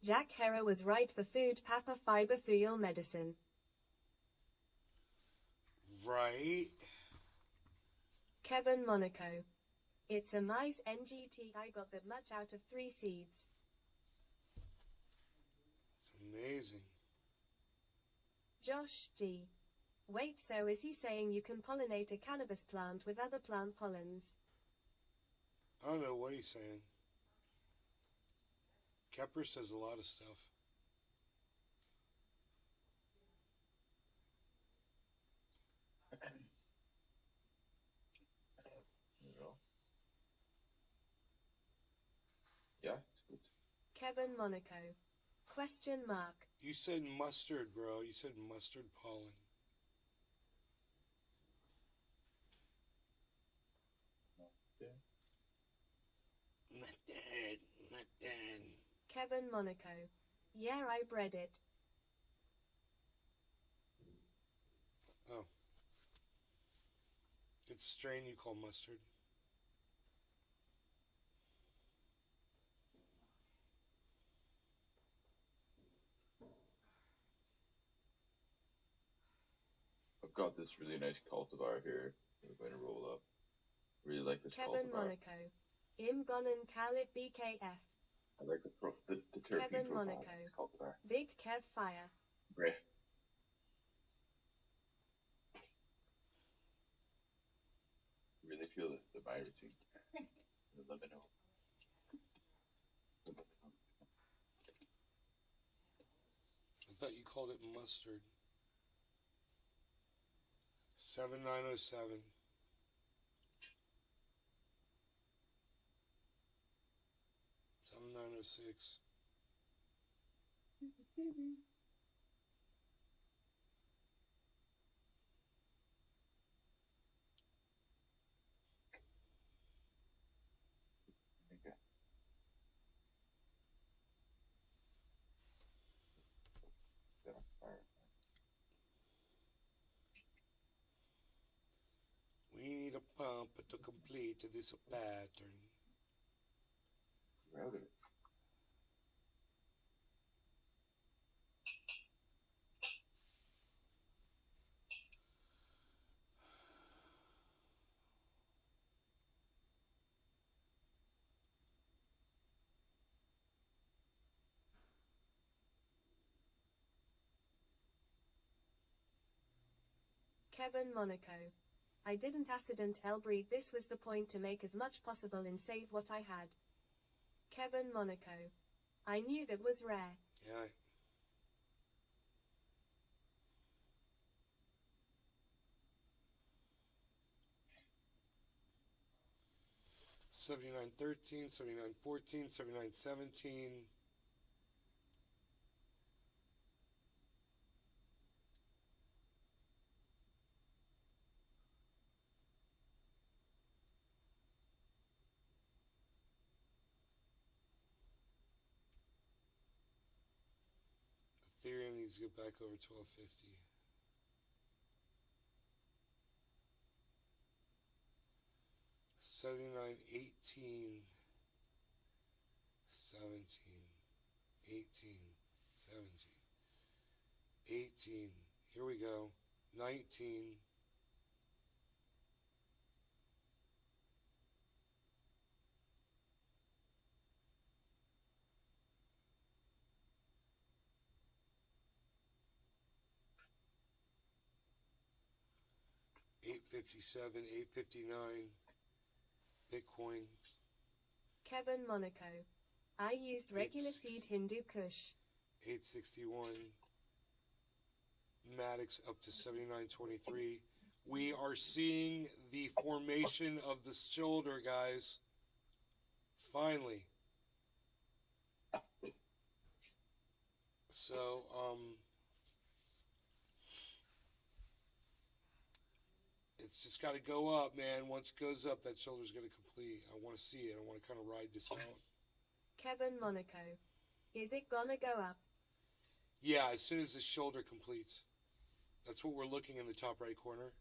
Jack Herer was right for food papa fiber fuel medicine. Right. Kevin Monaco. It's a mice NGT. I got that much out of 3 seeds. It's amazing. Josh G. Wait, so is he saying you can pollinate a cannabis plant with other plant pollens? I don't know what he's saying. Kepler says a lot of stuff. Yeah, it's good. Kevin Monaco. Question mark. You said mustard, bro. You said mustard pollen. Mustard. Kevin Monaco. Yeah, I bred it. Oh. It's a strain you call mustard. I've got this really nice cultivar here that I'm going to roll up. Really like this Kevin cultivar. Monaco. Imgonen Khalid BKF. I like the terpene Kevin profile Monaco. of this cultivar. Big Kev Fire. Great. Really feel the viruting. The liminal. I thought you called it mustard. 7907. 7906. the pump to complete this pattern. Really? Kevin Monaco. I didn't accident breed. This was the point, to make as much possible and save what I had. Kevin Monaco. I knew that was rare. Yeah. 79-13, 79-14, 79-17. Ethereum needs to get back over 1250. $79, 18, 17, 18, 17, 18. Here we go. 19. $8.57, $8.59. Bitcoin. Kevin Monaco. I used regular seed Hindu Kush. 861. Maddox up to 79.23. We are seeing the formation of the shoulder, guys. Finally. So, it's just got to go up, man. Once it goes up, that shoulder's going to complete. I want to see it. I want to kind of ride this out. Kevin Monaco. Is it gonna go up? Yeah, as soon as the shoulder completes. That's what we're looking in the top right corner.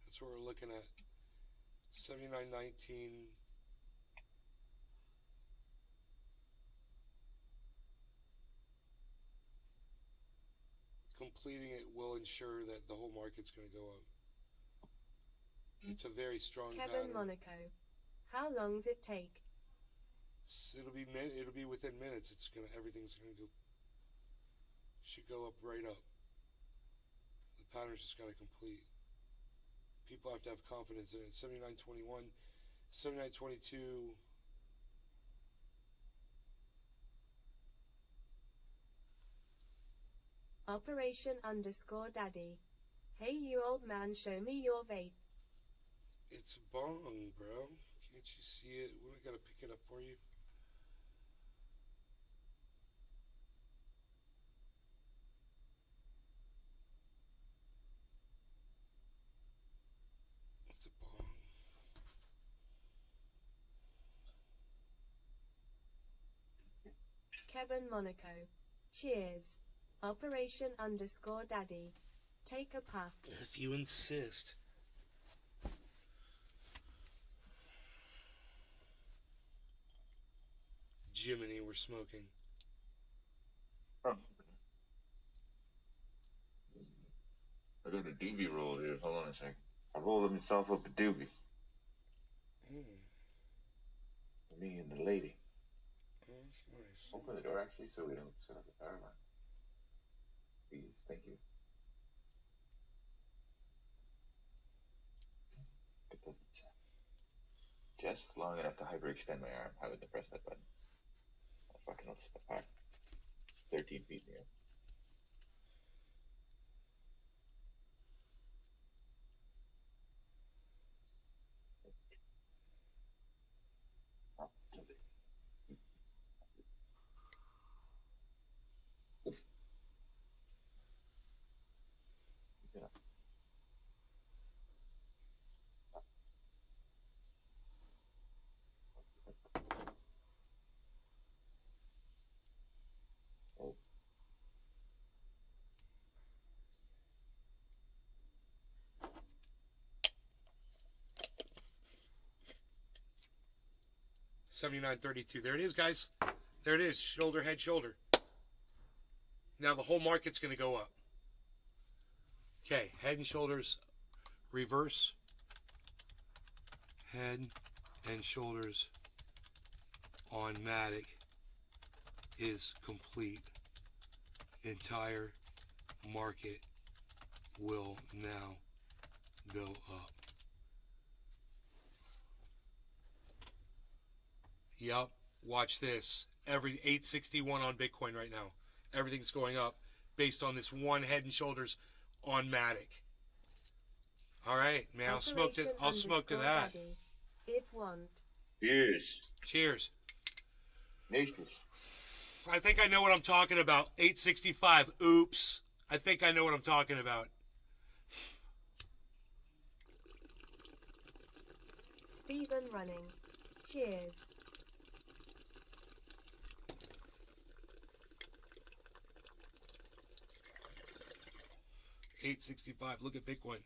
That's what we're looking at. 79.19. Completing it will ensure that the whole market's going to go up. It's a very strong Kevin pattern. Monaco. How long's it take? It'll be within minutes. Everything's gonna go. Should go up right up. The pattern's just got to complete. People have to have confidence in it. 79.21, 79.22. Operation_Daddy. Hey you old man, show me your vape. It's a bong, bro. Can't you see it? I gotta pick it up for you. It's a bong. Kevin Monaco. Cheers. Operation_Daddy. Take a puff. If you insist. Jiminy, we're smoking. Oh. I got a doobie roll here. Hold on a sec. I rolled myself up a doobie. Me and the lady. Oh, that's nice. Open the door actually so we don't set up the power line. Please, thank you. Get the just long enough to hyperextend my arm. I wouldn't press that button. I fucking up step back. 13 feet in the air. 79.32. There it is, guys. There it is. Shoulder, head, shoulder. Now the whole market's going to go up. Okay, head and shoulders reverse. Head and shoulders on Matic is complete. Entire market will now go up. Yup, watch this. Every 861 on Bitcoin right now. Everything's going up based on this one head and shoulders on Matic. All right, man, I'll smoke to that. Daddy. It won't. Cheers. Cheers. Nations. I think I know what I'm talking about. 865. Oops. I think I know what I'm talking about. Stephen running. Cheers. $865. Look at Bitcoin.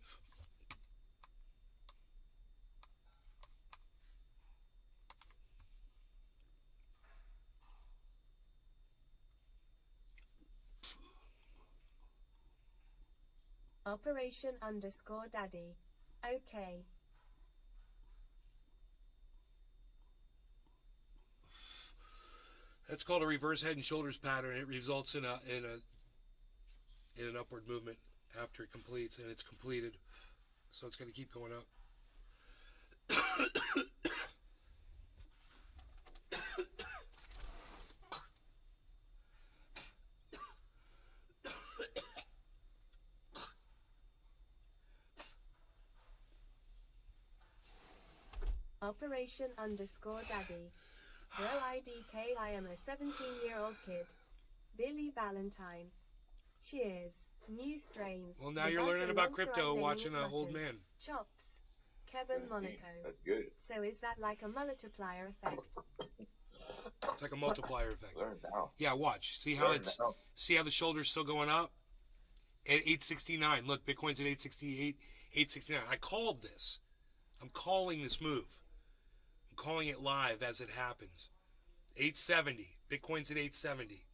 Operation_Daddy. Okay. That's called a reverse head and shoulders pattern. It results in an upward movement after it completes, and it's completed. So it's going to keep going up. Operation_Daddy. Bro IDK, I am a 17-year-old kid. Billy Valentine. Cheers. New strain. Well, now The you're buzz learning and about monster crypto lightning watching an old mutters. man. Chops. Kevin Monaco. That's good. So is that like a multiplier effect? It's like a multiplier effect. Learn now. Yeah, watch. See how Learn now. see how the shoulder's still going up? At 869. Look, Bitcoin's at 868, 869. I called this. I'm calling this move. I'm calling it live as it happens. 870. Bitcoin's at 870.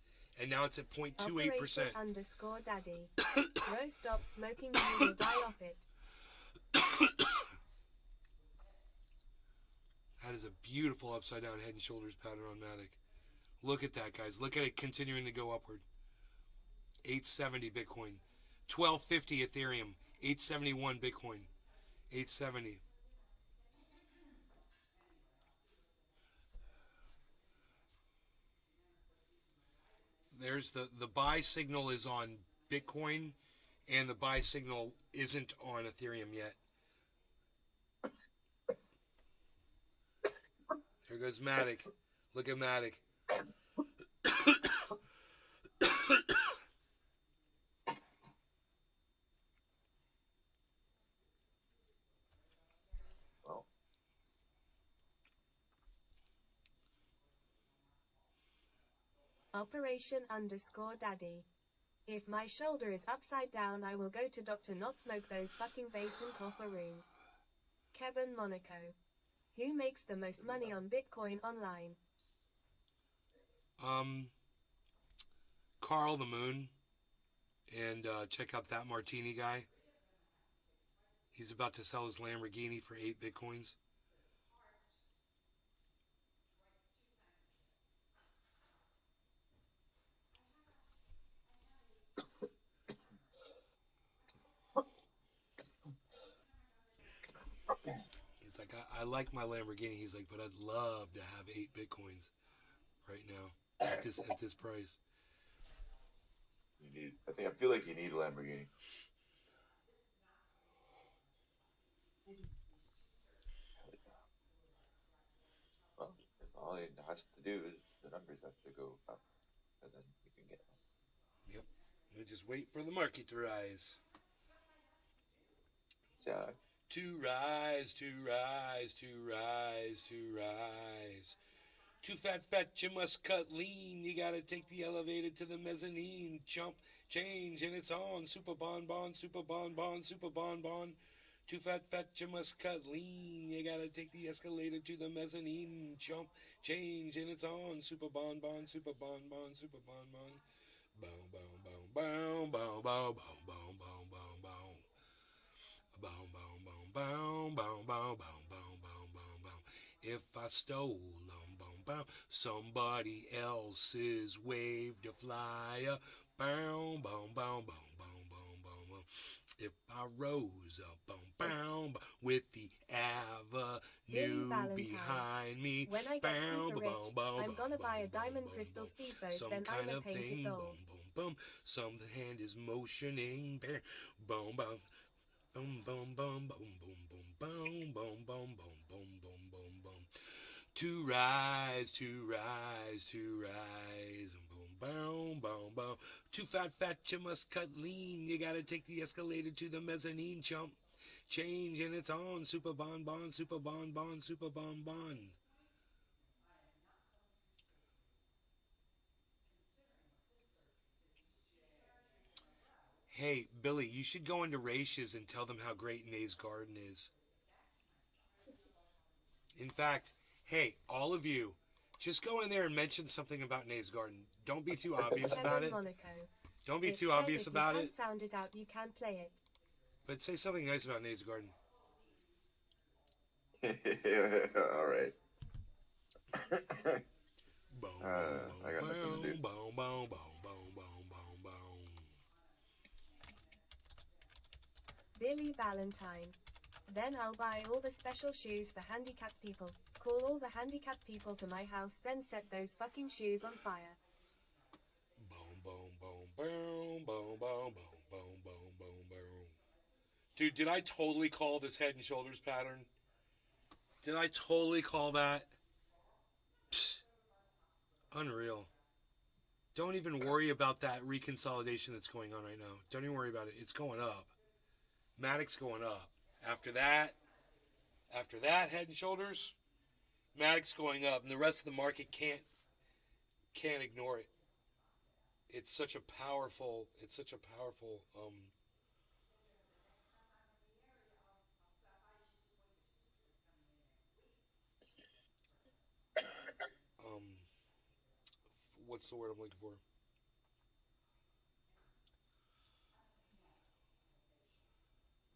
And now it's at 0.28%. Operation_Daddy. Bro, stop smoking, you will die off it. That is a beautiful upside down head and shoulders pattern on Matic. Look at that, guys. Look at it continuing to go upward. 870 Bitcoin. 1250 Ethereum. 871 Bitcoin. 870. There's the buy signal is on Bitcoin, and the buy signal isn't on Ethereum yet. Here goes Matic. Look at Matic. Well, Operation_Daddy. If my shoulder is upside down, I will go to doctor, not smoke those fucking vape and cough a room. Kevin Monaco. Who makes the most money on Bitcoin online? Carl the Moon. And check out that Martini guy. He's about to sell his Lamborghini for 8 Bitcoins. He's like, I like my Lamborghini. He's like, but I'd love to have 8 Bitcoins right now at this price. you need. I feel like you need a Lamborghini. Well, all it has to do is the numbers have to go up, and then you can get one. Yep. We just wait for the market to rise. So, To rise, to rise, to rise, to rise. Too fat, you must cut lean. You gotta take the elevator to the mezzanine. Jump, change, and it's on. Super bon, super bon, super bon. Too fat, you must cut lean. You gotta take the escalator to the mezzanine. Jump, change, and it's on. Super bon bon, super bon bon, super bon bon. Boom, boom, boom, boom, boom, boom, boom, boom, boom, boom, boom. Boom, boom, boom, boom, boom, boom, boom, boom, boom, boom, boom. If I stole them, boom, boom, somebody else's wave to fly up. Boom, boom, boom, boom, boom, boom, boom, boom. If I rose up, boom, boom, boom, with the Billy avenue Valentine. behind me. When I get Boom, super boom, rich, boom, I'm boom, gonna buy a boom, diamond boom, crystal boom. speedboat, Some then kind I'ma of paint it thing, gold. boom, boom, boom. Some hand is motioning, boom, boom. Boom, boom, boom, boom, boom, boom, boom, boom, boom, boom, boom, boom, boom, boom. To rise, to rise, to rise. Boom, boom, boom, boom. Too fat, you must cut lean. You gotta take the escalator to the mezzanine. Jump, change, and it's on. Super bon bon, super bon bon, super bon bon. Hey, Billy, you should go into Rach's and tell them how great Nay's Garden is. In fact, hey, all of you, just go in there and mention something about Nay's Garden. Don't be too obvious about Kevin it. Monaco. Don't be It's too said obvious if about you it. can't sound it out, you can't play it. But say something nice about Nay's Garden. All right. Boom, I got nothing to do. boom, boom, boom, boom, boom, boom, boom, boom. Billy Valentine. Then I'll buy all the special shoes for handicapped people. Call all the handicapped people to my house, then set those fucking shoes on fire. Boom, boom, boom, boom, boom, boom, boom, boom, boom, boom, boom. Dude, did I totally call this Head and Shoulders pattern? Did I totally call that? Psst. Unreal. Don't even worry about that reconsolidation that's going on right now. Don't even worry about it. It's going up. Matic's going up. After that, Head and Shoulders, Matic's going up, and the rest of the market can't ignore it. It's such a powerful. Um, what's the word I'm looking for?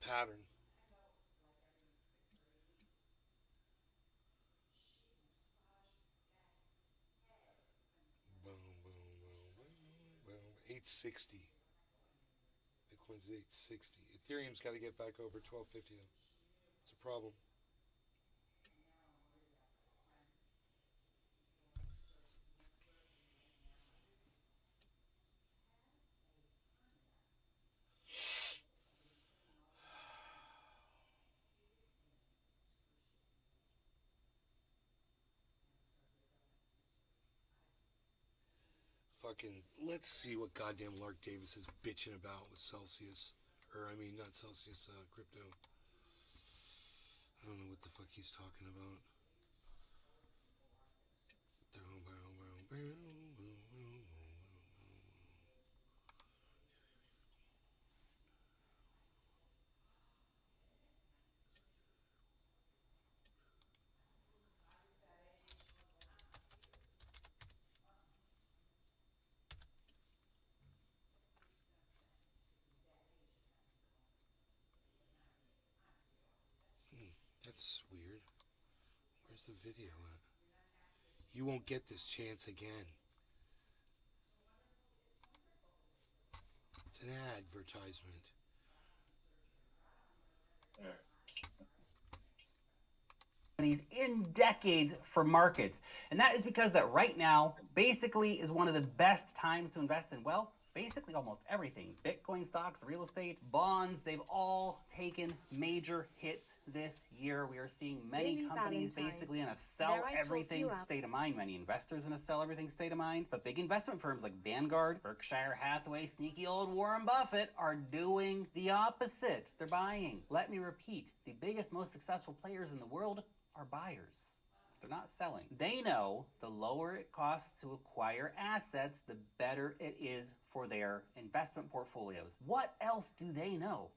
Pattern. Boom, boom, boom, boom, boom. 860. Bitcoin's at 860. Ethereum's got to get back over 1250 though. It's a problem. Fucking, let's see what goddamn Lark Davis is bitching about with Celsius. Or, I mean, not Celsius, crypto. I don't know what the fuck he's talking about. That's weird. Where's the video at? You won't get this chance again. It's an advertisement. In decades for markets. And that is because that right now basically is one of the best times to invest in, well, basically almost everything. Bitcoin stocks, real estate, bonds, they've all taken major hits this year. We are seeing many Billy companies Valentine. basically in a sell There I talked everything you up. state of mind, many investors in a sell everything state of mind. But big investment firms like Vanguard, Berkshire Hathaway, sneaky old Warren Buffett are doing the opposite. They're buying. Let me repeat, the biggest, most successful players in the world are buyers. They're not selling. They know the lower it costs to acquire assets, the better it is for their investment portfolios. What else do they know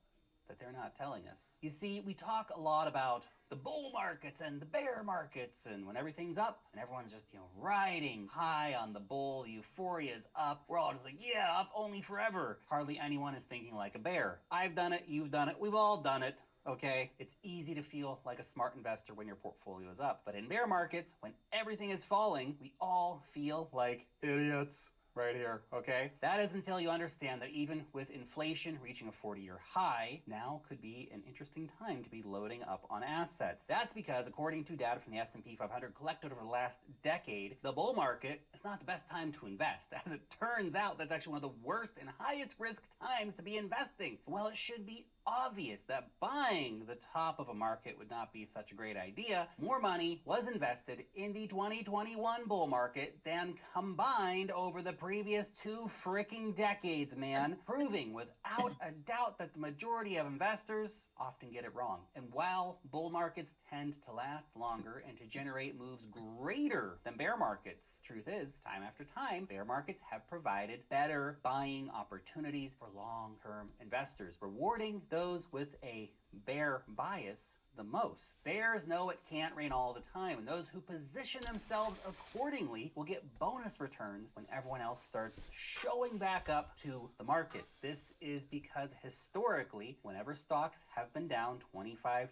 that they're not telling us. You see, we talk a lot about the bull markets and the bear markets, and when everything's up and everyone's just, riding high on the bull, the euphoria is up, we're all just like, yeah, up only forever. Hardly anyone is thinking like a bear. I've done it, you've done it, we've all done it. Okay, it's easy to feel like a smart investor when your portfolio is up. But in bear markets, when everything is falling, we all feel like idiots. Right here, okay? That is until you understand that even with inflation reaching a 40-year high, now could be an interesting time to be loading up on assets. That's because, according to data from the S&P 500 collected over the last decade, the bull market is not the best time to invest. As it turns out, that's actually one of the worst and highest risk times to be investing. Well, it should be obvious that buying the top of a market would not be such a great idea. More money was invested in the 2021 bull market than combined over the previous 2 freaking decades, man, proving without a doubt that the majority of investors often get it wrong. And while bull markets tend to last longer and to generate moves greater than bear markets, truth is, time after time, bear markets have provided better buying opportunities for long-term investors, rewarding those with a bear bias the most. Bears know it can't rain all the time, and those who position themselves accordingly will get bonus returns when everyone else starts showing back up to the markets. This is because historically, whenever stocks have been down 25%,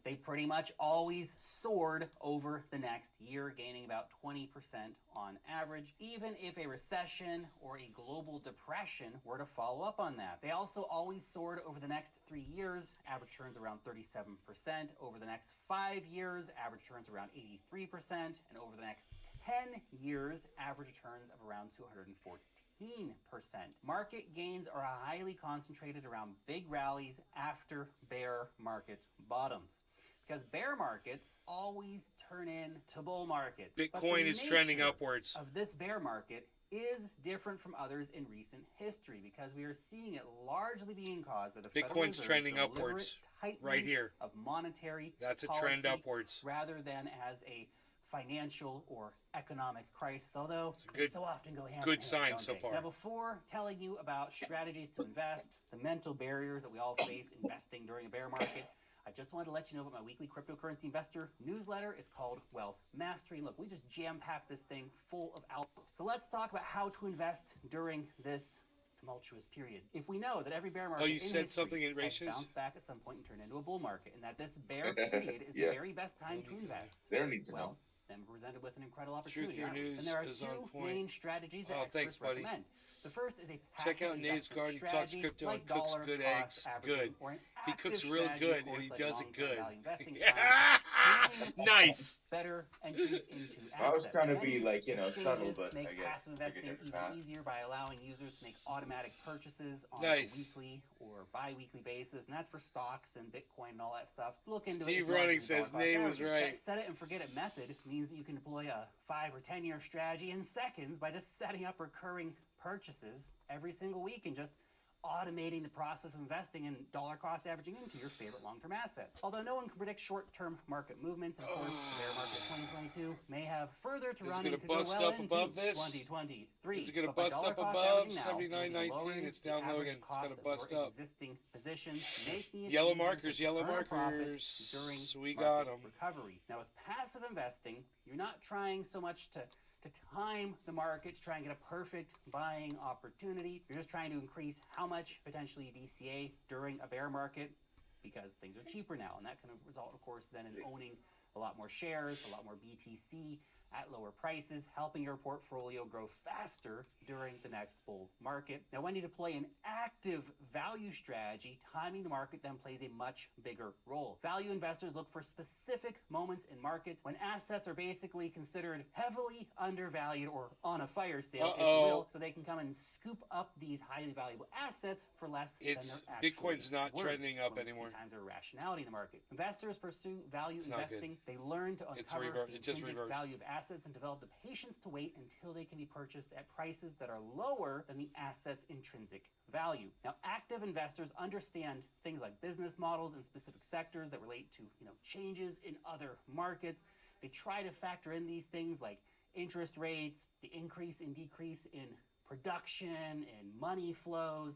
they pretty much always soared over the next year, gaining about 20% on average, even if a recession or a global depression were to follow up on that. They also always soared over the next 3 years, average returns around 37%. Over the next 5 years, average returns around 83%, and over the next 10 years, average returns of around 214%. Market gains are highly concentrated around big rallies after bear market bottoms, because bear markets always turn into bull markets. Bitcoin is trending upwards. Of this bear market is different from others in recent history, because we are seeing it largely being caused by the Federal Bitcoin's Reserve's trending deliberate upwards tightening right here. of monetary That's a policy trend upwards. rather than as a financial or economic crisis, although It's a good- they so often go hand good in hand, sign don't so they? far. Now, before telling you about strategies to invest, the mental barriers that we all face investing during a bear market, I just wanted to let you know about my weekly cryptocurrency investor newsletter. It's called Wealth Mastery. Look, we just jam-packed this thing full of alpha. So let's talk about how to invest during this tumultuous period. If we know that every bear market you in said history something in has ratios? bounced back at some point and turned into a bull market, and that this bear period is Yeah. the very best time to invest, They don't need to well, know. then we're presented with an incredible Truth opportunity. Your aren't we? News And there are is two on point. main strategies that Oh, experts thanks, buddy. recommend. The first is a Check passive out Nate's investment garden. He talks strategy crypto like and cooks dollar good cost eggs. averaging, Good. or an He active cooks real strategy, good, of course, and he like does it long-term good. value investing Yeah. plans, Nice. better entries into assets. I was trying to be Many like, subtle, exchanges but make I guess passive take a investing different even path. easier by allowing users to make automatic purchases on Nice. a weekly or bi-weekly basis, and that's for stocks and Bitcoin and all that stuff. Look into Steve it. If you like Running the says dollar cost Nate was averaging. right. That set it and forget it method means that you can deploy a 5 or 10 year strategy in seconds by just setting up recurring purchases every single week and just automating the process of investing and dollar cost averaging into your favorite long-term assets. Although no one can predict short-term market movements, and of course, the bear market 2022 may have further to Is it run gonna and could go bust well up into above this? 2023. Is it gonna But by bust dollar up cost above averaging now, 79.19? you'll be lowering It's the down low average again. It's cost gonna of bust your up. existing positions, making it Yellow easier to markers, yellow earn profits markers. during We got market 'em. recovery. Now, with passive investing, you're not trying so much to time the market to try and get a perfect buying opportunity. You're just trying to increase how much potentially DCA during a bear market, because things are cheaper now, and that can result, of course, then in owning a lot more shares, a lot more BTC at lower prices, helping your portfolio grow faster during the next bull market. Now, when you deploy an active value strategy, timing the market then plays a much bigger role. Value investors look for specific moments in markets when assets are basically considered heavily undervalued or on a fire sale, if you will, so they can come and scoop up these highly valuable assets for less than It's they're actually Bitcoin's not worth. trending up When we see anymore. times of irrationality in the market. Investors pursue value It's not good. investing. They learn to It's uncover rever- the it just intrinsic reversed. value of assets and develop the patience to wait until they can be purchased at prices that are lower than the asset's intrinsic value. Now, active investors understand things like business models in specific sectors that relate to, changes in other markets. They try to factor in these things like interest rates, the increase and decrease in production and money flows,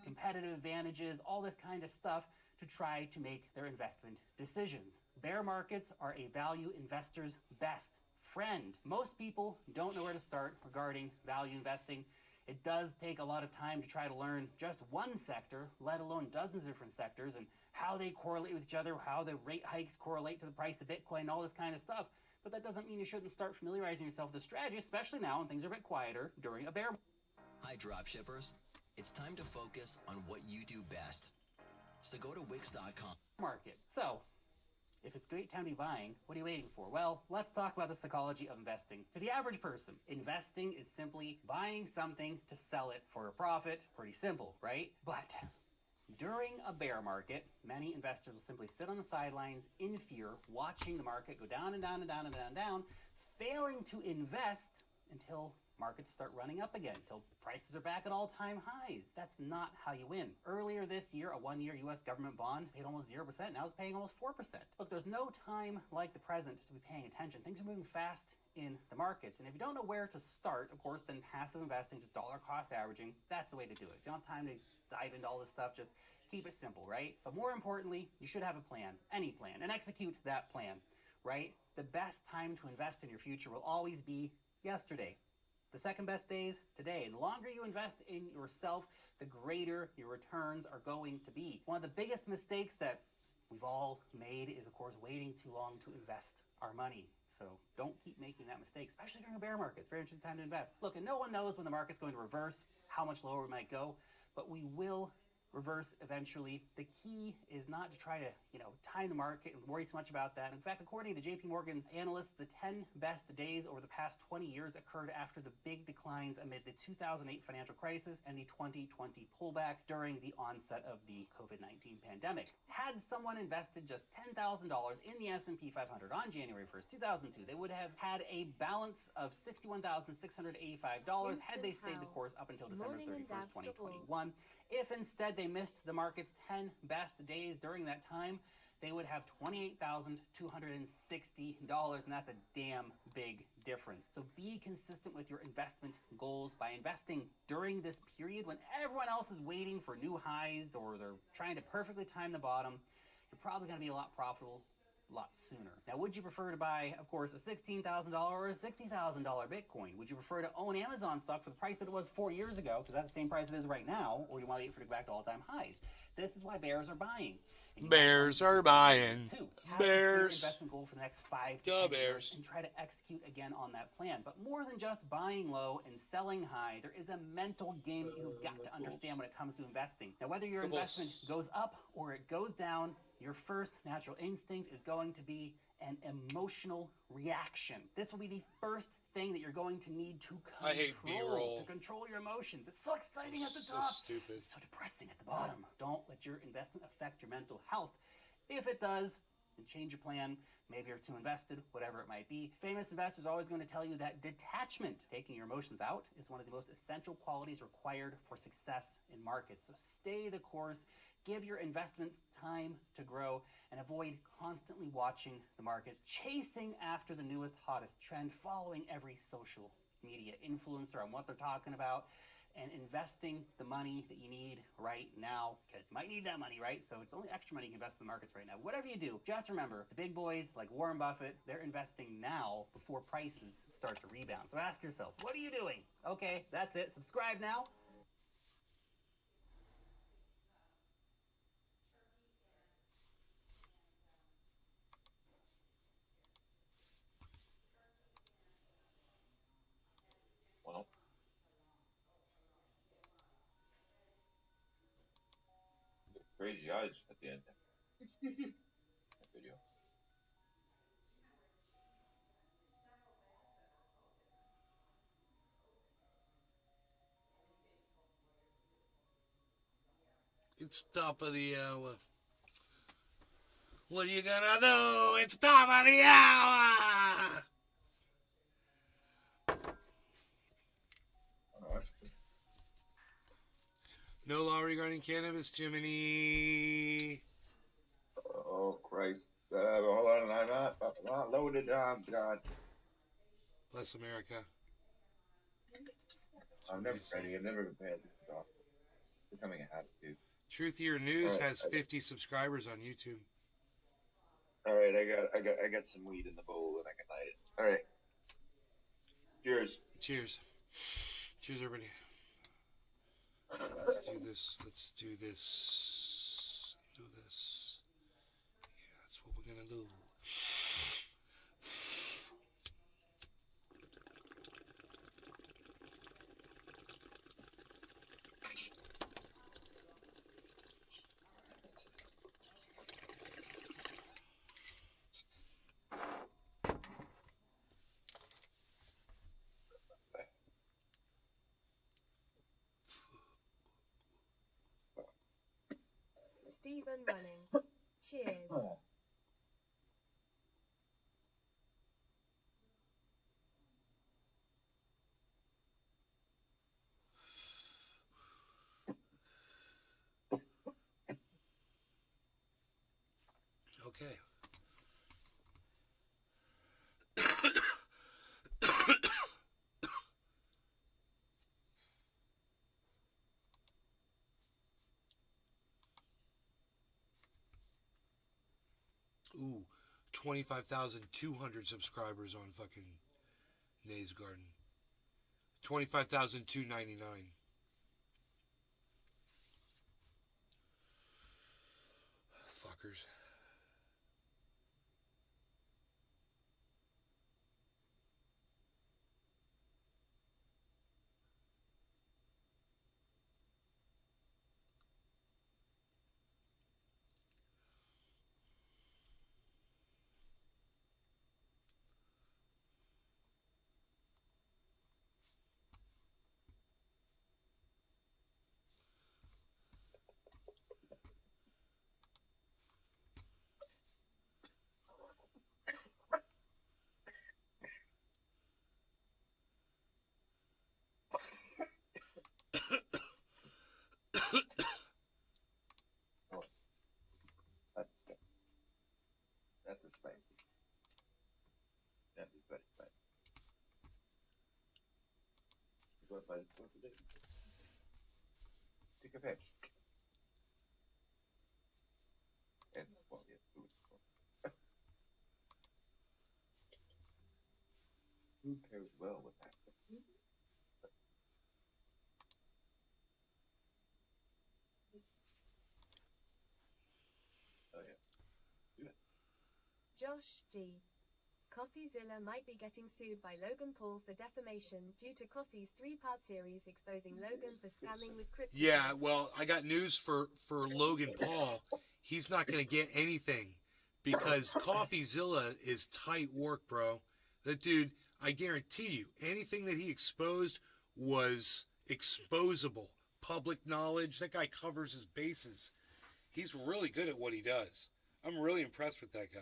competitive advantages, all this kind of stuff to try to make their investment decisions. Bear markets are a value investor's best friend. Most people don't know where to start regarding value investing. It does take a lot of time to try to learn just one sector, let alone dozens of different sectors, and how they correlate with each other, how the rate hikes correlate to the price of Bitcoin, all this kind of stuff. But that doesn't mean you shouldn't start familiarizing yourself with the strategy, especially now when things are a bit quieter during a bear market. Hi, dropshippers. It's time to focus on what you do best. So go to Wix.com. So, if it's a great time to be buying, what are you waiting for? Well, let's talk about the psychology of investing. To the average person, investing is simply buying something to sell it for a profit. Pretty simple, right? But during a bear market, many investors will simply sit on the sidelines in fear, watching the market go down and down and down and down and down, failing to invest until markets start running up again, until prices are back at all-time highs. That's not how you win. Earlier this year, a one-year U.S. government bond paid almost 0%. Now it's paying almost 4%. Look, there's no time like the present to be paying attention. Things are moving fast in the markets. And if you don't know where to start, of course, then passive investing, just dollar cost averaging, that's the way to do it. If you don't have time to dive into all this stuff, just keep it simple, right? But more importantly, you should have a plan, any plan, and execute that plan, right? The best time to invest in your future will always be yesterday. The second best days, today. And the longer you invest in yourself, the greater your returns are going to be. One of the biggest mistakes that we've all made is, of course, waiting too long to invest our money. So don't keep making that mistake, especially during a bear market. It's a very interesting time to invest. Look, and no one knows when the market's going to reverse, how much lower we might go, but we will reverse eventually. The key is not to try to, time the market and worry too much about that. In fact, according to JP Morgan's analysts, the 10 best days over the past 20 years occurred after the big declines amid the 2008 financial crisis and the 2020 pullback during the onset of the COVID-19 pandemic. Had someone invested just $10,000 in the S&P 500 on January 1st, 2002, they would have had a balance of $61,685 had they stayed the course up until December 31st, 2021. If instead they missed the market's 10 best days during that time, they would have $28,260, and that's a damn big difference. So be consistent with your investment goals by investing during this period when everyone else is waiting for new highs or they're trying to perfectly time the bottom. You're probably going to be a lot profitable a lot sooner. Now, would you prefer to buy, of course, a $16,000 or a $60,000 Bitcoin? Would you prefer to own Amazon stock for the price that it was 4 years ago, because that's the same price it is right now, or do you want to wait for it to go back to all-time highs? This is why bears are buying. Bears are buying. Bears. Investment goal for the next 5 to 10 years and try to execute again on that plan. But more than just buying low and selling high, there is a mental game that you've got to understand when it comes to investing. Now, whether your investment goes up or it goes down, your first natural instinct is going to be an emotional reaction. This will be the first thing that you're going to need to control. I hate B-roll. To control your emotions. It's so exciting at the top. So stupid. It's so depressing at the bottom. Don't let your investment affect your mental health. If it does, then change your plan. Maybe you're too invested, whatever it might be. Famous investors are always going to tell you that detachment, taking your emotions out, is one of the most essential qualities required for success in markets. So stay the course. Give your investments time to grow and avoid constantly watching the markets, chasing after the newest, hottest trend, following every social media influencer on what they're talking about, and investing the money that you need right now, because you might need that money, right? So it's only extra money you can invest in the markets right now. Whatever you do, just remember, the big boys like Warren Buffett, they're investing now before prices start to rebound. So ask yourself, what are you doing? Okay, that's it. Subscribe now. Well, crazy eyes at the end. That video. It's top of the hour. What are you gonna do? It's top of the hour! No law regarding cannabis, Jiminy. Oh, Christ. Hold on, I'm not loaded. Oh, God. Bless America. I'm never ready. I've never been paying attention to it. It's becoming a habit, dude. Truthier News Alright, has 50 subscribers on YouTube. All right, I got some weed in the bowl and I can light it. All right. Cheers. Cheers. Cheers, everybody. Let's do this. Let's do this. Do this. Yeah, that's what we're gonna do. Stephen running. Cheers. Okay. Ooh, 25,200 subscribers on fucking Nays Garden. 25,299. Fuckers. That was spicy. That was very spicy. What was it? Take a pitch. And well, yeah, food. Food pairs well with that. Oh yeah. Josh G. CoffeeZilla might be getting sued by Logan Paul for defamation due to Coffee's 3-part series exposing Logan for scamming with crypto. Yeah, well, I got news for Logan Paul. He's not going to get anything because CoffeeZilla is tight work, bro. That dude, I guarantee you, anything that he exposed was exposable. Public knowledge. That guy covers his bases. He's really good at what he does. I'm really impressed with that guy.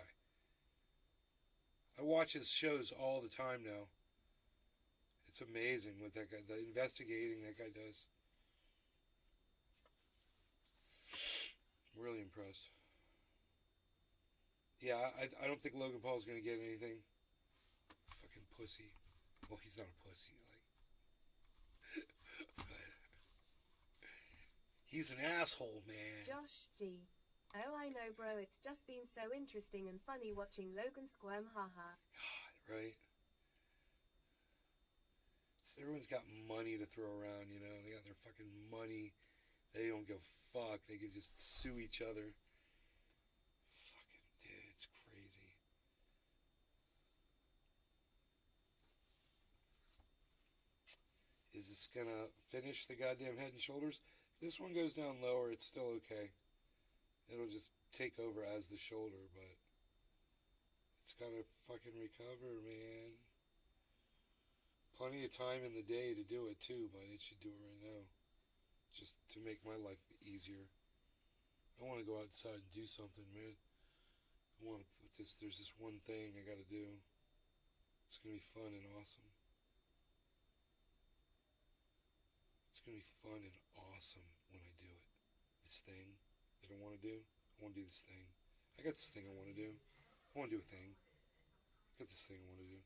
I watch his shows all the time now. It's amazing what that guy, the investigating that guy does. I'm really impressed. Yeah, I don't think Logan Paul's going to get anything. Fucking pussy. Well, he's not a pussy, like. He's an asshole, man. Josh G. Oh, I know, bro. It's just been so interesting and funny watching Logan squirm, haha. God, right? So everyone's got money to throw around, you know. They got their fucking money. They don't give a fuck. They can just sue each other. Fucking, dude, it's crazy. Is this gonna finish the goddamn Head and Shoulders? If this one goes down lower, it's still okay. It'll just take over as the shoulder, but it's gotta fucking recover, man. Plenty of time in the day to do it too, but it should do it right now. Just to make my life easier. I want to go outside and do something, man. I want to put this, there's this one thing I gotta do. It's gonna be fun and awesome. It's gonna be fun and awesome when I do it. This thing that I want to do. I want to do this thing. I got this thing I want to do. I want to do a thing. I got this thing I want to do.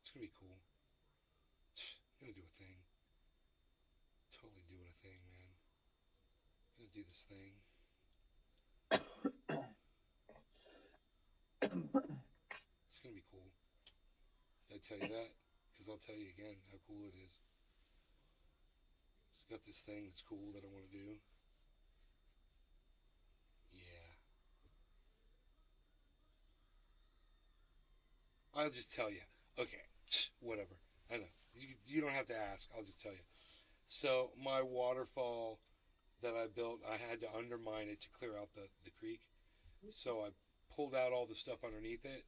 It's going to be cool. I'm going to do a thing. Totally doing a thing, man. I'm gonna do this thing. It's gonna be cool. Did I tell you that? Because I'll tell you again how cool it is. It's got this thing that's cool that I want to do. Yeah. I'll just tell you. Okay. Whatever. I know. You don't have to ask. I'll just tell you. So my waterfall that I built, I had to undermine it to clear out the creek. So I pulled out all the stuff underneath it,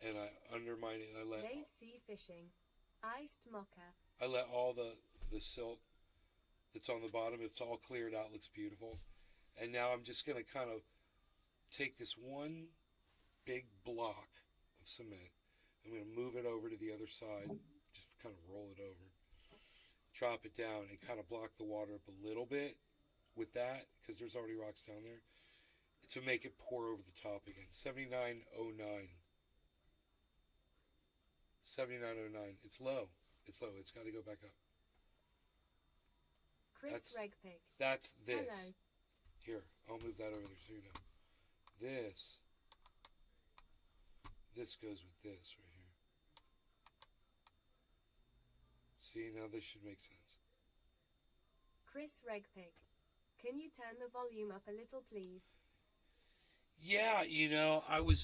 and I undermined it, and I let Lave Sea Fishing. Iced Mocha. all the silt that's on the bottom. It's all cleared out. Looks beautiful. And now I'm just gonna kind of take this one big block of cement. I'm gonna move it over to the other side. Just kind of roll it over. Drop it down and kind of block the water up a little bit with that, because there's already rocks down there, to make it pour over the top again. 7909. 7909. It's low. It's low. It's got to go back up. Chris Regpick. That's this. Hello. Here, I'll move that over there so you know. This goes with this right here. See, now this should make sense. Chris Regpick. Can you turn the volume up a little, please? Yeah,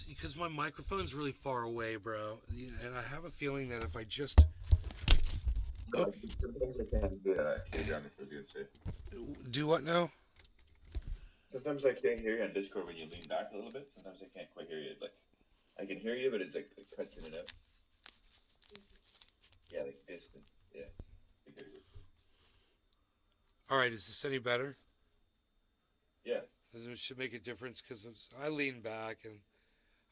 because my microphone's really far away, bro. And I have a feeling that if I just... Oh. Sometimes I can't do that, actually, to be honest, I was gonna say. Do what now? Sometimes I can't hear you on Discord when you lean back a little bit. Sometimes I can't quite hear you. Like, I can hear you, but it's like it cuts in and out. Yeah, like distant. Yeah. All right, is this any better? Yeah. It should make a difference because I lean back, and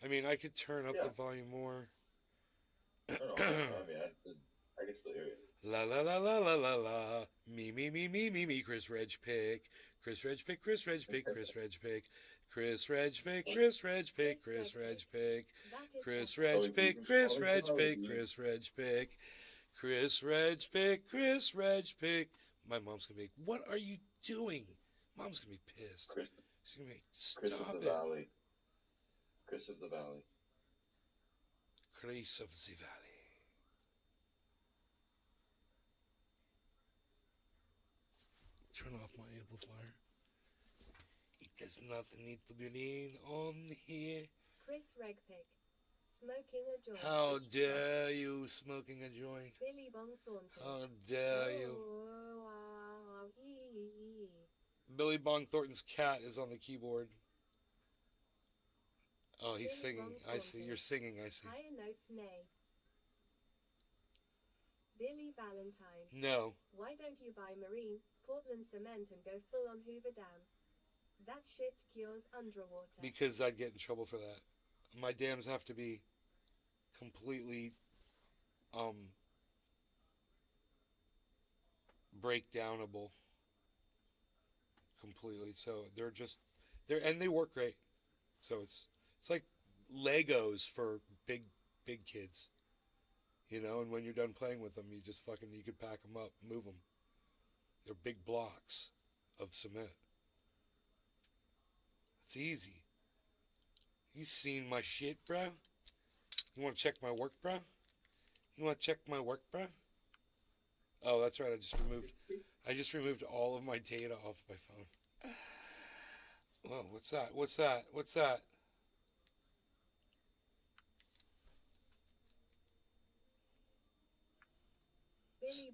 I mean I could turn up the volume more. I don't know. I mean, I can still hear you. La la la la la la la. Me. Chris Reg pick. Chris Reg pick. Chris Reg pick. Chris Reg pick. Chris Reg pick. Chris Reg pick. Chris Reg pick. Chris Reg pick. Chris Reg pick. Chris Reg pick. Chris Reg pick. Chris Reg pick. My mom's gonna be. What are you doing? Mom's gonna be pissed. She's gonna be. Stop Chris of the Valley. Chris of the Valley. Chris of the Valley. Turn off my amplifier. It does not need to be lean on here. Chris Regpick. Smoking a joint. How dare you smoking a joint? Billy Bong Thornton. How dare you? Billy Bong Thornton's cat is on the keyboard. Oh, he's singing. I see. You're singing, I see. Higher notes, nay. Billy Valentine. No. Why don't you buy Marine, Portland cement and go full on Hoover Dam? That shit cures underwater. Because I'd get in trouble for that. My dams have to be completely breakdownable. Completely. So and they work great. So it's like Legos for big kids. And when you're done playing with them, you just you could pack them up, move them. They're big blocks of cement. It's easy. You seen my shit, bro? You want to check my work, bro? You want to check my work, bro? Oh, that's right. I just removed all of my data off my phone. Whoa, what's that? What's that? What's that?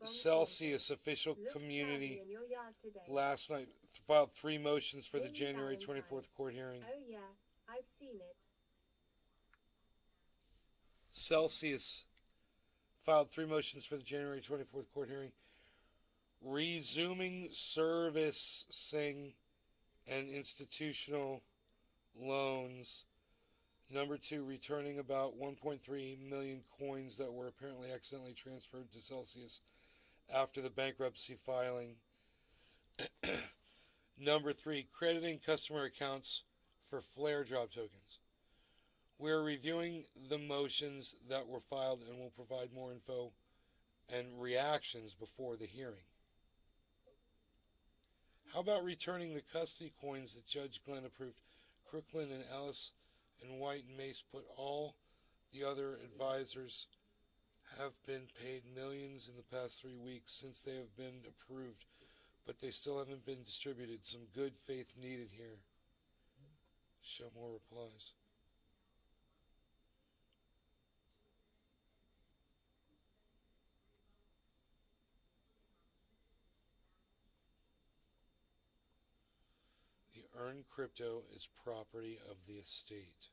Celsius official community last night filed 3 motions for the January 24th court hearing. Oh yeah, I've seen it. Celsius filed 3 motions for the January 24th court hearing, resuming servicing and institutional loans. Number 2, returning about 1.3 million coins that were apparently accidentally transferred to Celsius after the bankruptcy filing. Number 3, crediting customer accounts for Flare drop tokens. We're reviewing the motions that were filed and will provide more info and reactions before the hearing. How about returning the custody coins that Judge Glenn approved? Crooklyn and Ellis and White and Mace put all the other advisors have been paid millions in the past 3 weeks since they have been approved, but they still haven't been distributed. Some good faith needed here. Show more replies. The earned crypto is property of the estate.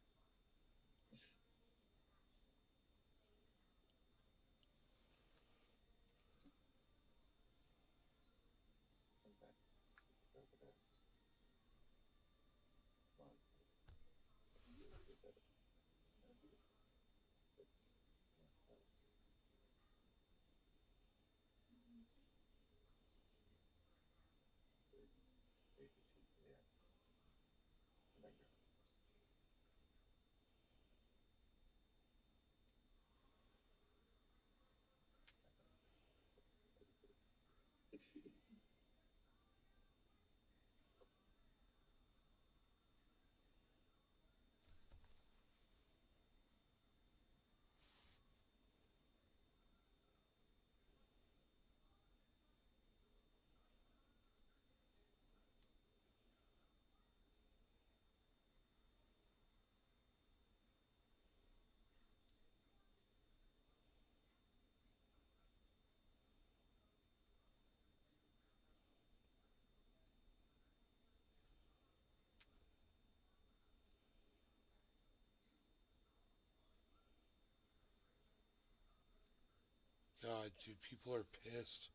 God, dude, people are pissed.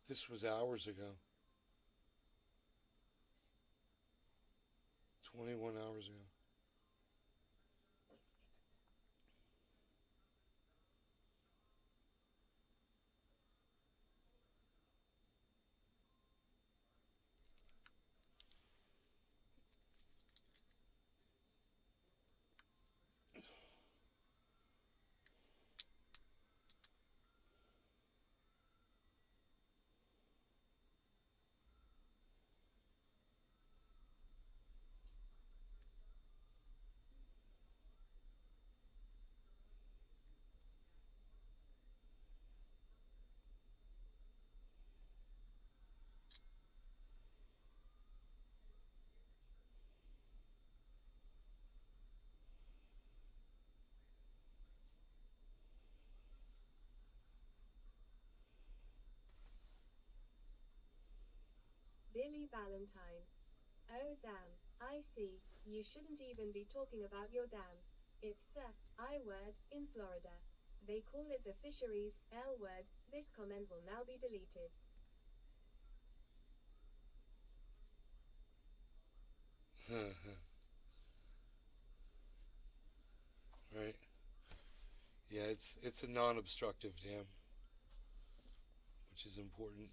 This was hours ago. 21 hours ago. Billy Valentine. Oh damn, I see, you shouldn't even be talking about your dam. It's I word, in Florida. They call it the fisheries, L word. This comment will now be deleted. Right. Yeah, it's a non-obstructive dam, which is important.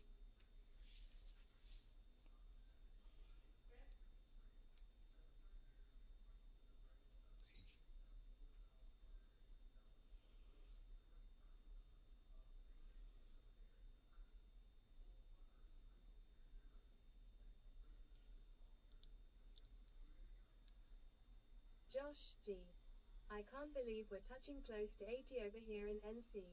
Josh G. I can't believe we're touching close to 80 over here in NC.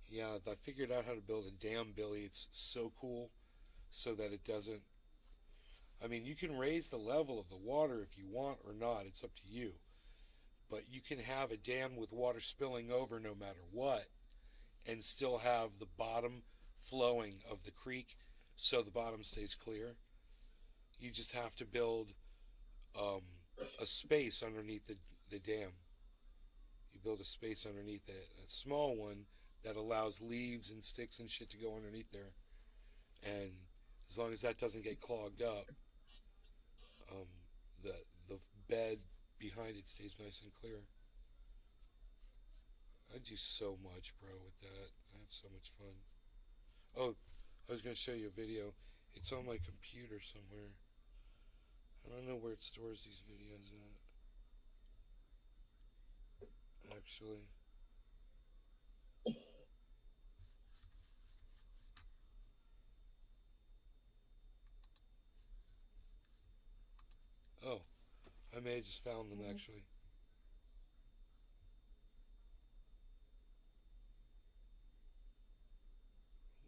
Yeah, I figured out how to build a dam, Billy. It's so cool, so that it doesn't. I mean, you can raise the level of the water if you want or not. It's up to you. But you can have a dam with water spilling over no matter what, and still have the bottom flowing of the creek, so the bottom stays clear. You just have to build a space underneath the dam. You build a space underneath it, a small one that allows leaves and sticks and shit to go underneath there. And as long as that doesn't get clogged up, the bed behind it stays nice and clear. I do so much, bro, with that. I have so much fun. Oh, I was going to show you a video. It's on my computer somewhere. I don't know where it stores these videos at. Actually. Oh, I may have just found them actually.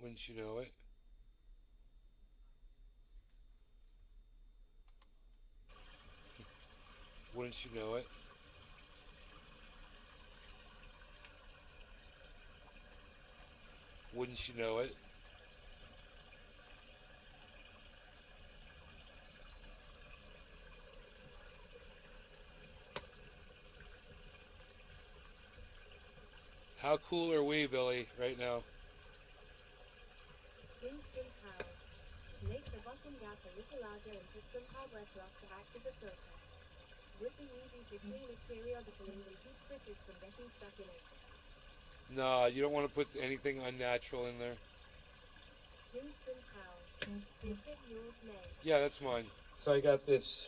Wouldn't you know it? Wouldn't you know it? Wouldn't you know it? How cool are we, Billy, right now? Think how. Make the bottom gap a little larger and put some hardware fluff to act as a filter. Would be easy to clean it periodically and keep critters from getting stuck in it. Nah, you don't want to put anything unnatural in there. Think how. Is it yours, May? Yeah, that's mine. So I got this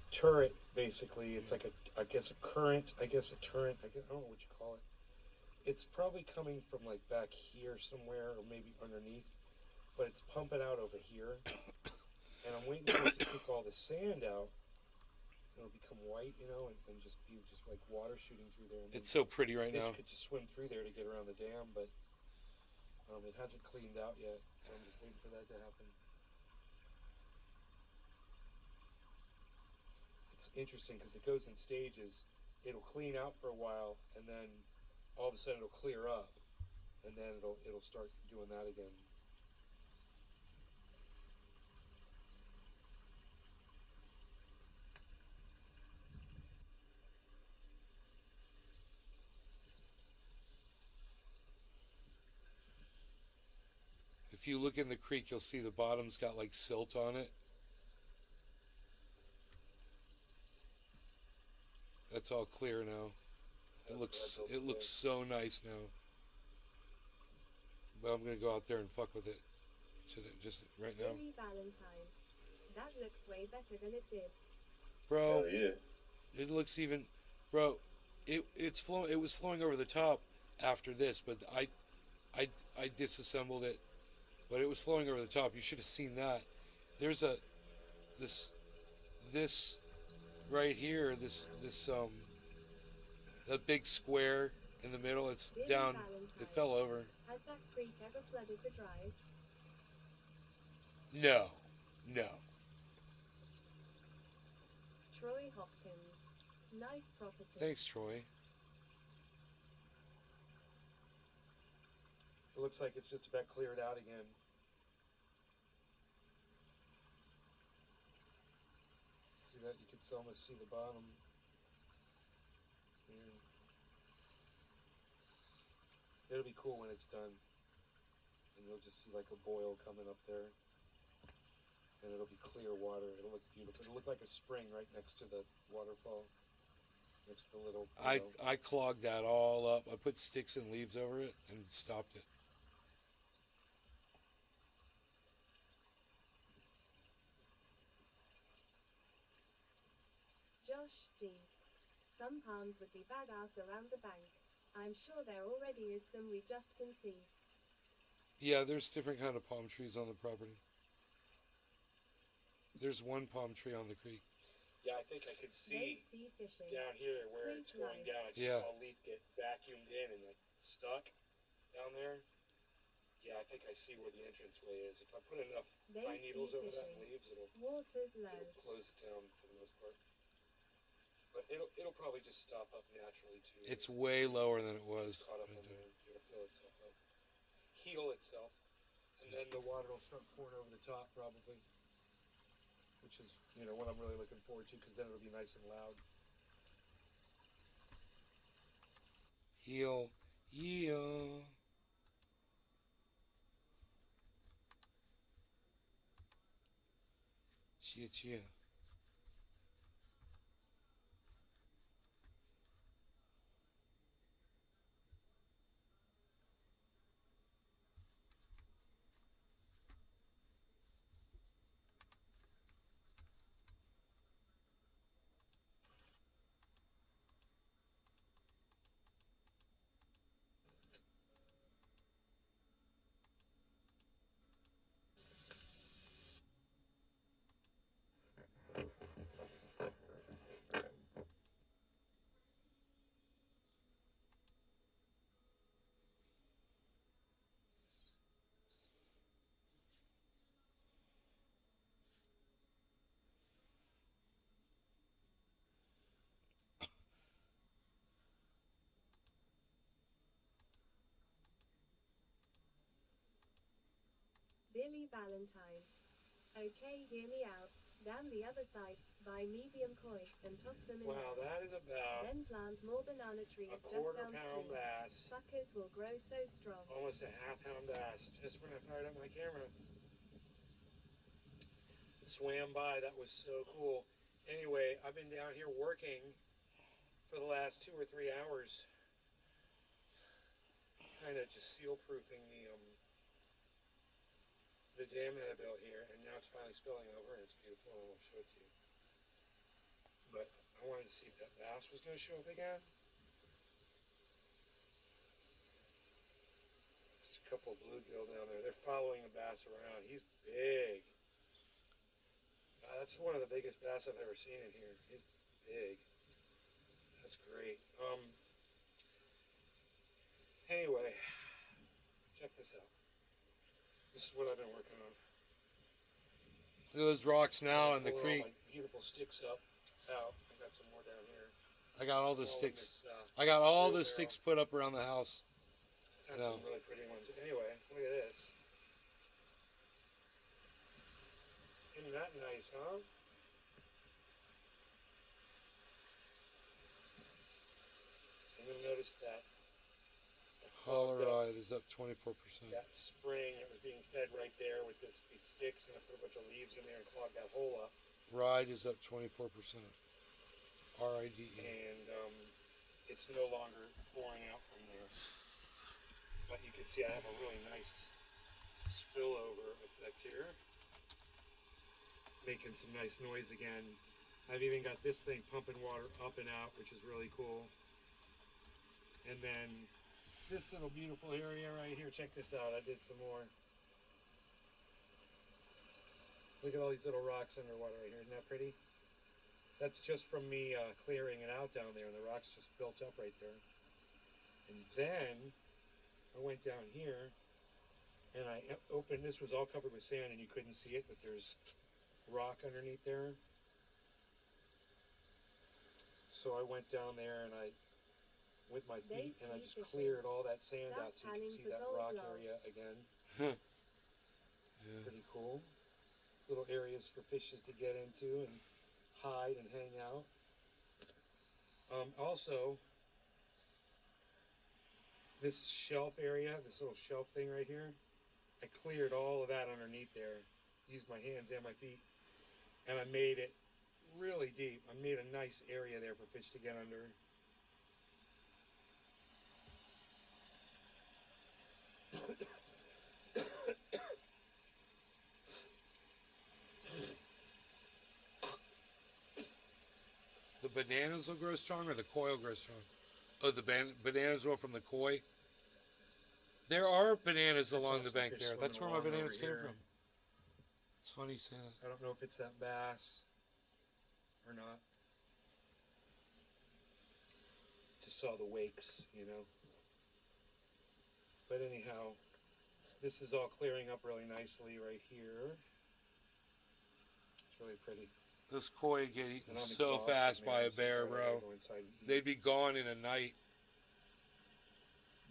turret, basically. It's like I guess a turret. I don't know what you call it. It's probably coming from like back here somewhere, or maybe underneath, but it's pumping out over here. And I'm waiting for it to kick all the sand out. It'll become white, and just be like water shooting through there. And it's so pretty right now. Fish could just swim through there to get around the dam, but it hasn't cleaned out yet, so I'm just waiting for that to happen. It's interesting because it goes in stages. It'll clean out for a while, and then all of a sudden it'll clear up, and then it'll start doing that again. If you look in the creek, you'll see the bottom's got like silt on it. That's all clear now. It looks so nice now. But I'm gonna go out there and fuck with it today, just right now. Billy Valentine. That looks way better than it did. Bro, Oh yeah. it looks even, bro. It was flowing over the top after this, but I disassembled it, but it was flowing over the top. You should have seen that. There's this right here, that big square in the middle. It's Billy down. Valentine. It fell over. Has that creek ever flooded the drive? No. Troy Hopkins. Nice property. Thanks, Troy. It looks like it's just about cleared out again. See that? You can almost see the bottom. Yeah. It'll be cool when it's done. And you'll just see like a boil coming up there. And it'll be clear water. It'll look beautiful. It'll look like a spring right next to the waterfall. Next to the little... I clogged that all up. I put sticks and leaves over it and stopped it. Josh G. Some palms would be badass around the bank. I'm sure there already is some we just can see. Yeah, there's different kind of palm trees on the property. There's one palm tree on the creek. Yeah, I think I could see Sea fishing. down here where it's going down. I just saw a leaf get vacuumed in and like stuck down there. Yeah, I think I see where the entranceway is. If I put enough pine needles over that and leaves, it'll Water's low. close it down for the most part. But it'll probably just stop up naturally too. It's way lower than it was. Caught up in there. It'll fill itself up, heal itself, and then the water will start pouring over the top probably. Which is, what I'm really looking forward to, because then it'll be nice and loud. Heal. Chia. Billy Valentine. Okay, hear me out. Down the other side, buy medium koi, then toss them in Wow, there. that is about Then plant more banana trees a just quarter-pound downstream. bass, Suckers will grow so strong. almost a half-pound bass. Just when I fired up my camera, swam by. That was so cool. Anyway, I've been down here working for the last 2 or 3 hours, kind of just seal-proofing the dam that I built here, and now it's finally spilling over, and it's beautiful, and I'll show it to you. But I wanted to see if that bass was going to show up again. Just a couple of bluegill down there. They're following the bass around. He's big. That's one of the biggest bass I've ever seen in here. He's big. That's great. Anyway, check this out. This is what I've been working on. Look at those rocks now in the creek. All my beautiful sticks out. I got some more down here. I got all the All in sticks. this, I got all wheel the barrel. sticks put up around the house. Got Yeah. some really pretty ones. Anyway, look at this. Isn't that nice, huh? And you'll notice that Holleride is up 24%. that spring, it was being fed right there with these sticks, and I put a bunch of leaves in there and clogged that hole up. Ride is up 24%. RIDE. And it's no longer pouring out from there. But you can see I have a really nice spillover effect here. Making some nice noise again. I've even got this thing pumping water up and out, which is really cool. And then this little beautiful area right here, check this out. I did some more. Look at all these little rocks underwater right here. Isn't that pretty? That's just from me clearing it out down there, and the rocks just built up right there. And then I went down here, and I opened, this was all covered with sand, and you couldn't see it, but there's rock underneath there. So I went down there, and I, with my feet, and I just cleared all that sand out so you can see that rock area again. Yeah. Pretty cool. Little areas for fishes to get into and hide and hang out. Also, this shelf area, this little shelf thing right here, I cleared all of that underneath there. Used my hands and my feet, and I made it really deep. I made a nice area there for fish to get under. The bananas will grow strong, or the koi will grow strong? Oh, the bananas will from the koi? There are bananas I along saw the some bank fish there. That's where swimming my along bananas over came here. from. It's funny you say that. I don't know if it's that bass or not. Just saw the wakes, you know. But anyhow, this is all clearing up really nicely right here. It's really pretty. Those koi get And eaten I'm so exhausted, fast man. by a I'm so bear, tired. I bro. gotta go inside and eat. They'd be gone in a night.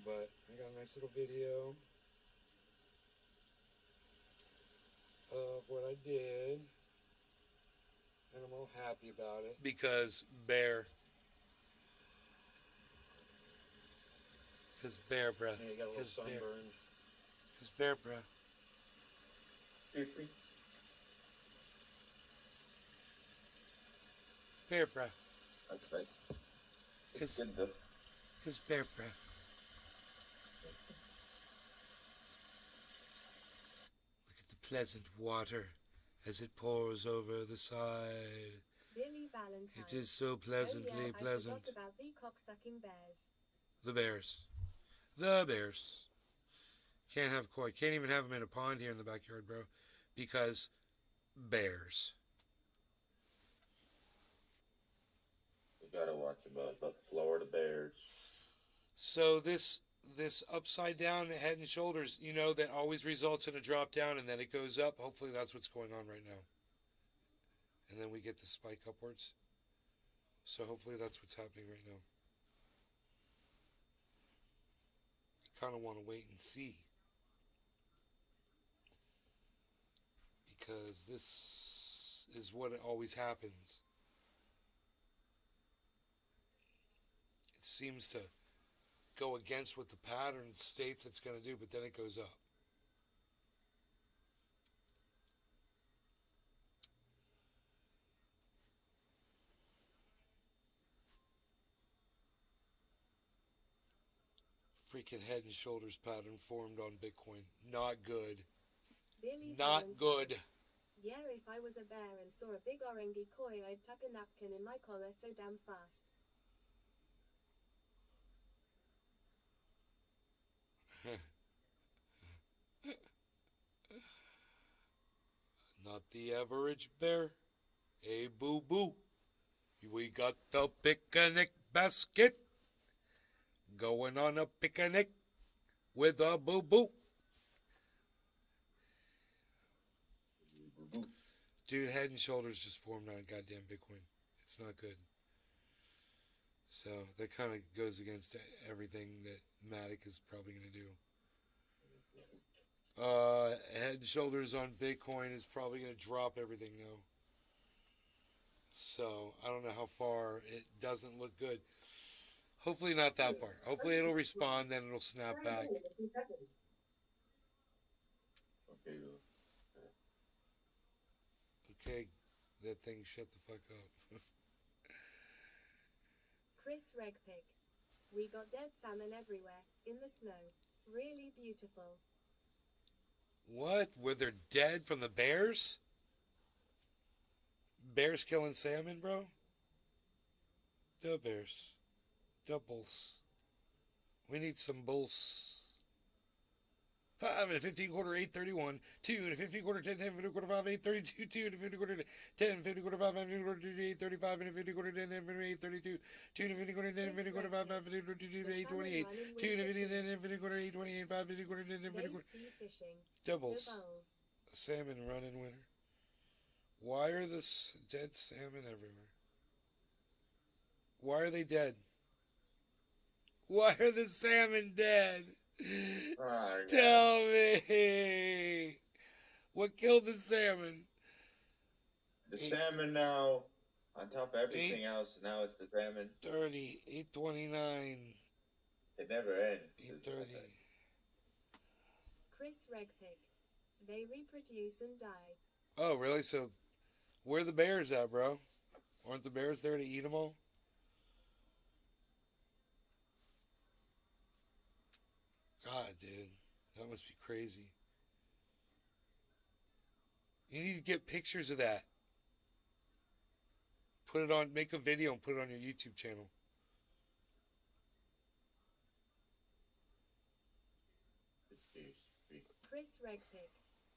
But I got a nice little video of what I did, and I'm all happy about it. Because bear. Because bear, bruh. Yeah, you got a little Because bear. sunburn. Because bear, bruh. Bear, bruh. That's nice. It's It's good though. Because bear, bruh. Look at the pleasant water as it pours over the side. Billy Valentine. It is so Oh pleasantly yeah, pleasant. I forgot about the cock-sucking bears. The bears. The bears. Can't have koi. Can't even have them in a pond here in the backyard, bro. Because bears. You gotta watch about the Florida Bears. So this upside down head and shoulders, you know, that always results in a drop down and then it goes up. Hopefully that's what's going on right now. And then we get the spike upwards. So hopefully that's what's happening right now. Kind of want to wait and see. because this is what always happens. It seems to go against what the pattern states it's going to do, but then it goes up. Freaking Head and Shoulders pattern formed on Bitcoin. Not good. Billy Not Valentine. good. Yeah, if I was a bear and saw a big orangy koi, I'd tuck a napkin in my collar so damn fast. Not the average bear. Hey, boo boo. We got the picnic basket. Going on a picnic with a boo boo. Dude, Head and Shoulders just formed on goddamn Bitcoin. It's not good. So that kind of goes against everything that Matic is probably going to do. Head and Shoulders on Bitcoin is probably going to drop everything now. So I don't know how far. It doesn't look good. Hopefully not that far. Hopefully it'll respond, then it'll snap back. Okay. Okay, that thing shut the fuck up. Chris Regpig. We got dead salmon everywhere, in the snow. Really beautiful. What? Were they dead from the bears? Bears killing salmon, bro? The bears. Doubles. We need some bulls. 5 and a 15 quarter, 831. 2 and a 15 quarter, 10, 10, 50 quarter, 5, 832. 2 and a 50 quarter, 10, 50 quarter, 5, 50 quarter, 835 and a 50 quarter, 10, 10, 832. 2 and a 50 quarter, 10, 50 quarter, 5, 5, 50 quarter, 828. 2 and a 50, 10, 50 quarter, 828, 5, 50 quarter, 10, 50 quarter. Sea fishing. Doubles. The bulls. Salmon run in winter. Why are the dead salmon everywhere? Why are they dead? Why are the salmon dead? Tell me. What killed the salmon? The salmon now, on top of everything else, now it's the salmon. 30, 829, It never ends. 830. Chris Regpig. They reproduce and die. Oh, really? So, where are the bears at, bro? Aren't the bears there to eat them all? God, dude. That must be crazy. You need to get pictures of that. Put it on, make a video and put it on your YouTube channel. Chris Regpig.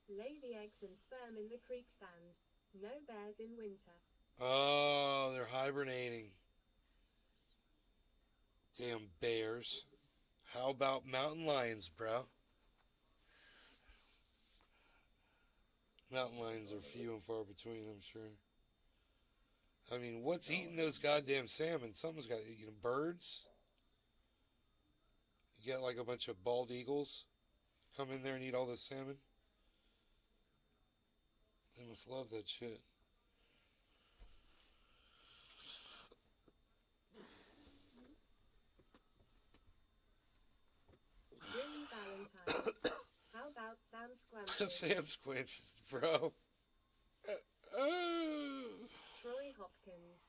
Lay the eggs and sperm in the creek sand. No bears in winter. Oh, they're hibernating. Damn bears. How about mountain lions, bro? Mountain lions are few and far between, I'm sure. I mean, what's eating those goddamn salmon? Someone's got to eat them. Birds? You get like a bunch of bald eagles come in there and eat all this salmon? They must love that shit. Billy Valentine. How about Sam Squamson? Sam Squinches, bro. Troy Hopkins.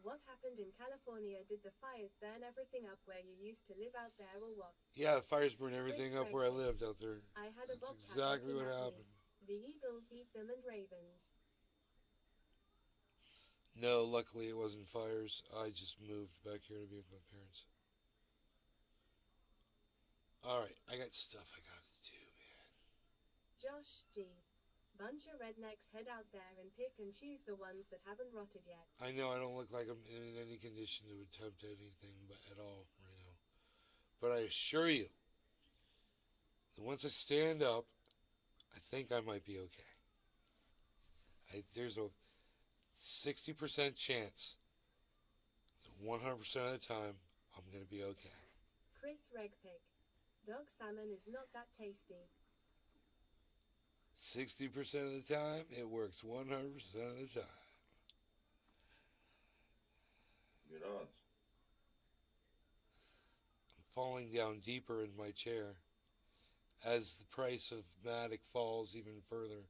What happened in California? Did the fires burn everything up where you used to live out there or what? Yeah, the fires burned everything up where I lived out there. I had a That's bobcat exactly what looking at me. happened. The eagles eat them and ravens. No, luckily it wasn't fires. I just moved back here to be with my parents. Alright, I got stuff I gotta do, man. Josh G. Bunch of rednecks head out there and pick and choose the ones that haven't rotted yet. I know I don't look like I'm in any condition to attempt anything but at all right now. But I assure you, that once I stand up, I think I might be okay. There's a 60% chance, 100% of the time, I'm going to be okay. Chris Regpig. Dog salmon is not that tasty. 60% of the time, it works 100% of the time. Good odds. I'm falling down deeper in my chair as the price of Matic falls even further.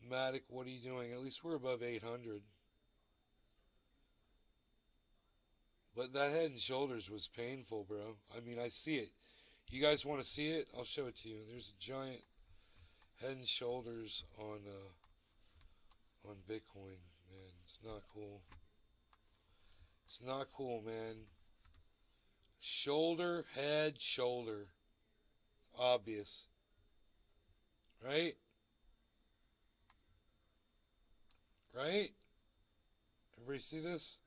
Matic, what are you doing? At least we're above 800. But that Head and Shoulders was painful, bro. I mean, I see it. You guys want to see it? I'll show it to you. There's a giant Head and Shoulders on Bitcoin, man. It's not cool. It's not cool, man. Shoulder, head, shoulder. Obvious. Right? Right? Everybody see this?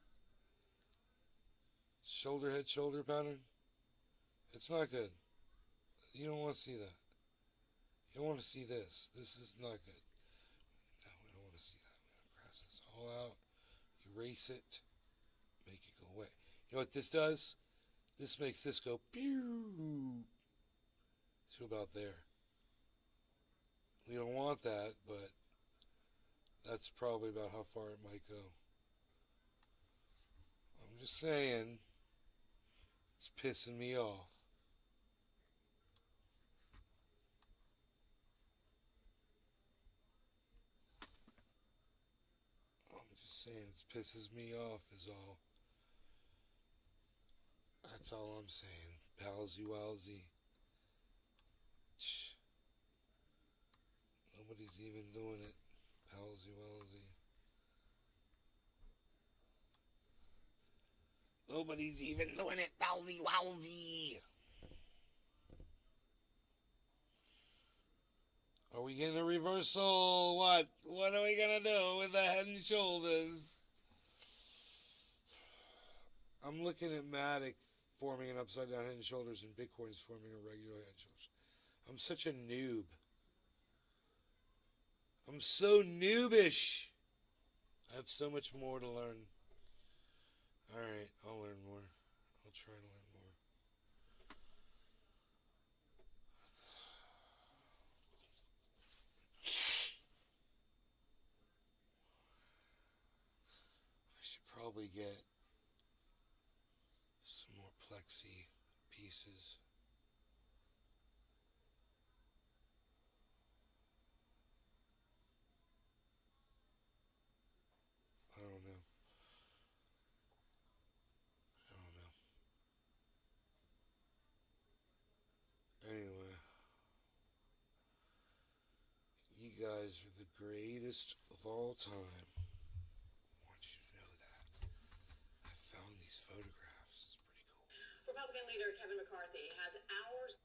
Shoulder, head, shoulder pattern. It's not good. You don't want to see that. You don't want to see this. This is not good. No, we don't want to see that. We're going to cross this all out. Erase it. Make it go away. You know what this does? This makes this go pew to about there. We don't want that, but that's probably about how far it might go. I'm just saying, it's pissing me off. I'm just saying, it pisses me off is all. That's all I'm saying. Palsy walsy. Nobody's even doing it. Palsy walsy. Nobody's even doing it. Palsy walsy. Are we getting a reversal? What? What are we gonna do with the Head and Shoulders? I'm looking at Matic forming an upside down Head and Shoulders and Bitcoin's forming a regular Head and Shoulders. I'm such a noob. I'm so noobish. I have so much more to learn. Alright, I'll learn more. I'll try to learn more. I should probably get some more plexi pieces. I don't know. Anyway, you guys are the greatest of all time. I want you to know that. I found these photographs. It's pretty cool. Republican leader Kevin McCarthy has hours.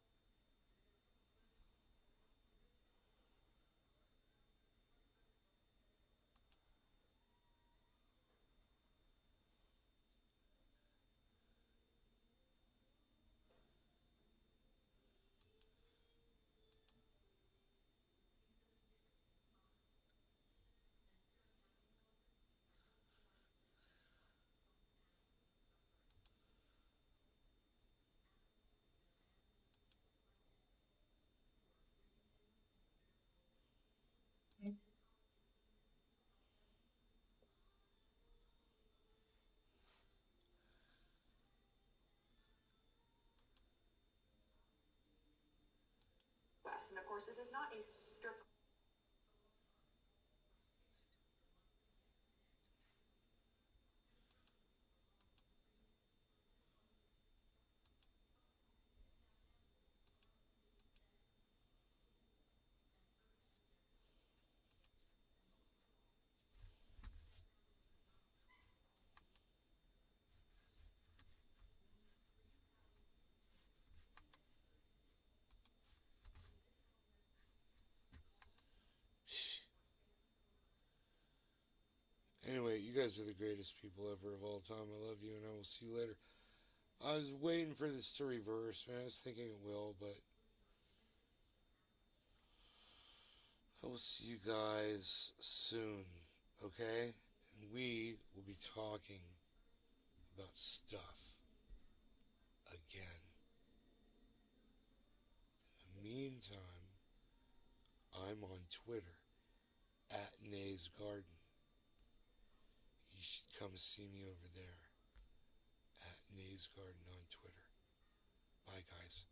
And of course, this is not a strict. Anyway, you guys are the greatest people ever of all time. I love you, and I will see you later. I was waiting for this to reverse, man. I was thinking it will, but I will see you guys soon, okay? And we will be talking about stuff again. In the meantime, I'm I'm on Twitter at Nay's Garden. You should come see me over there at Nay's Garden on Twitter. Bye, guys.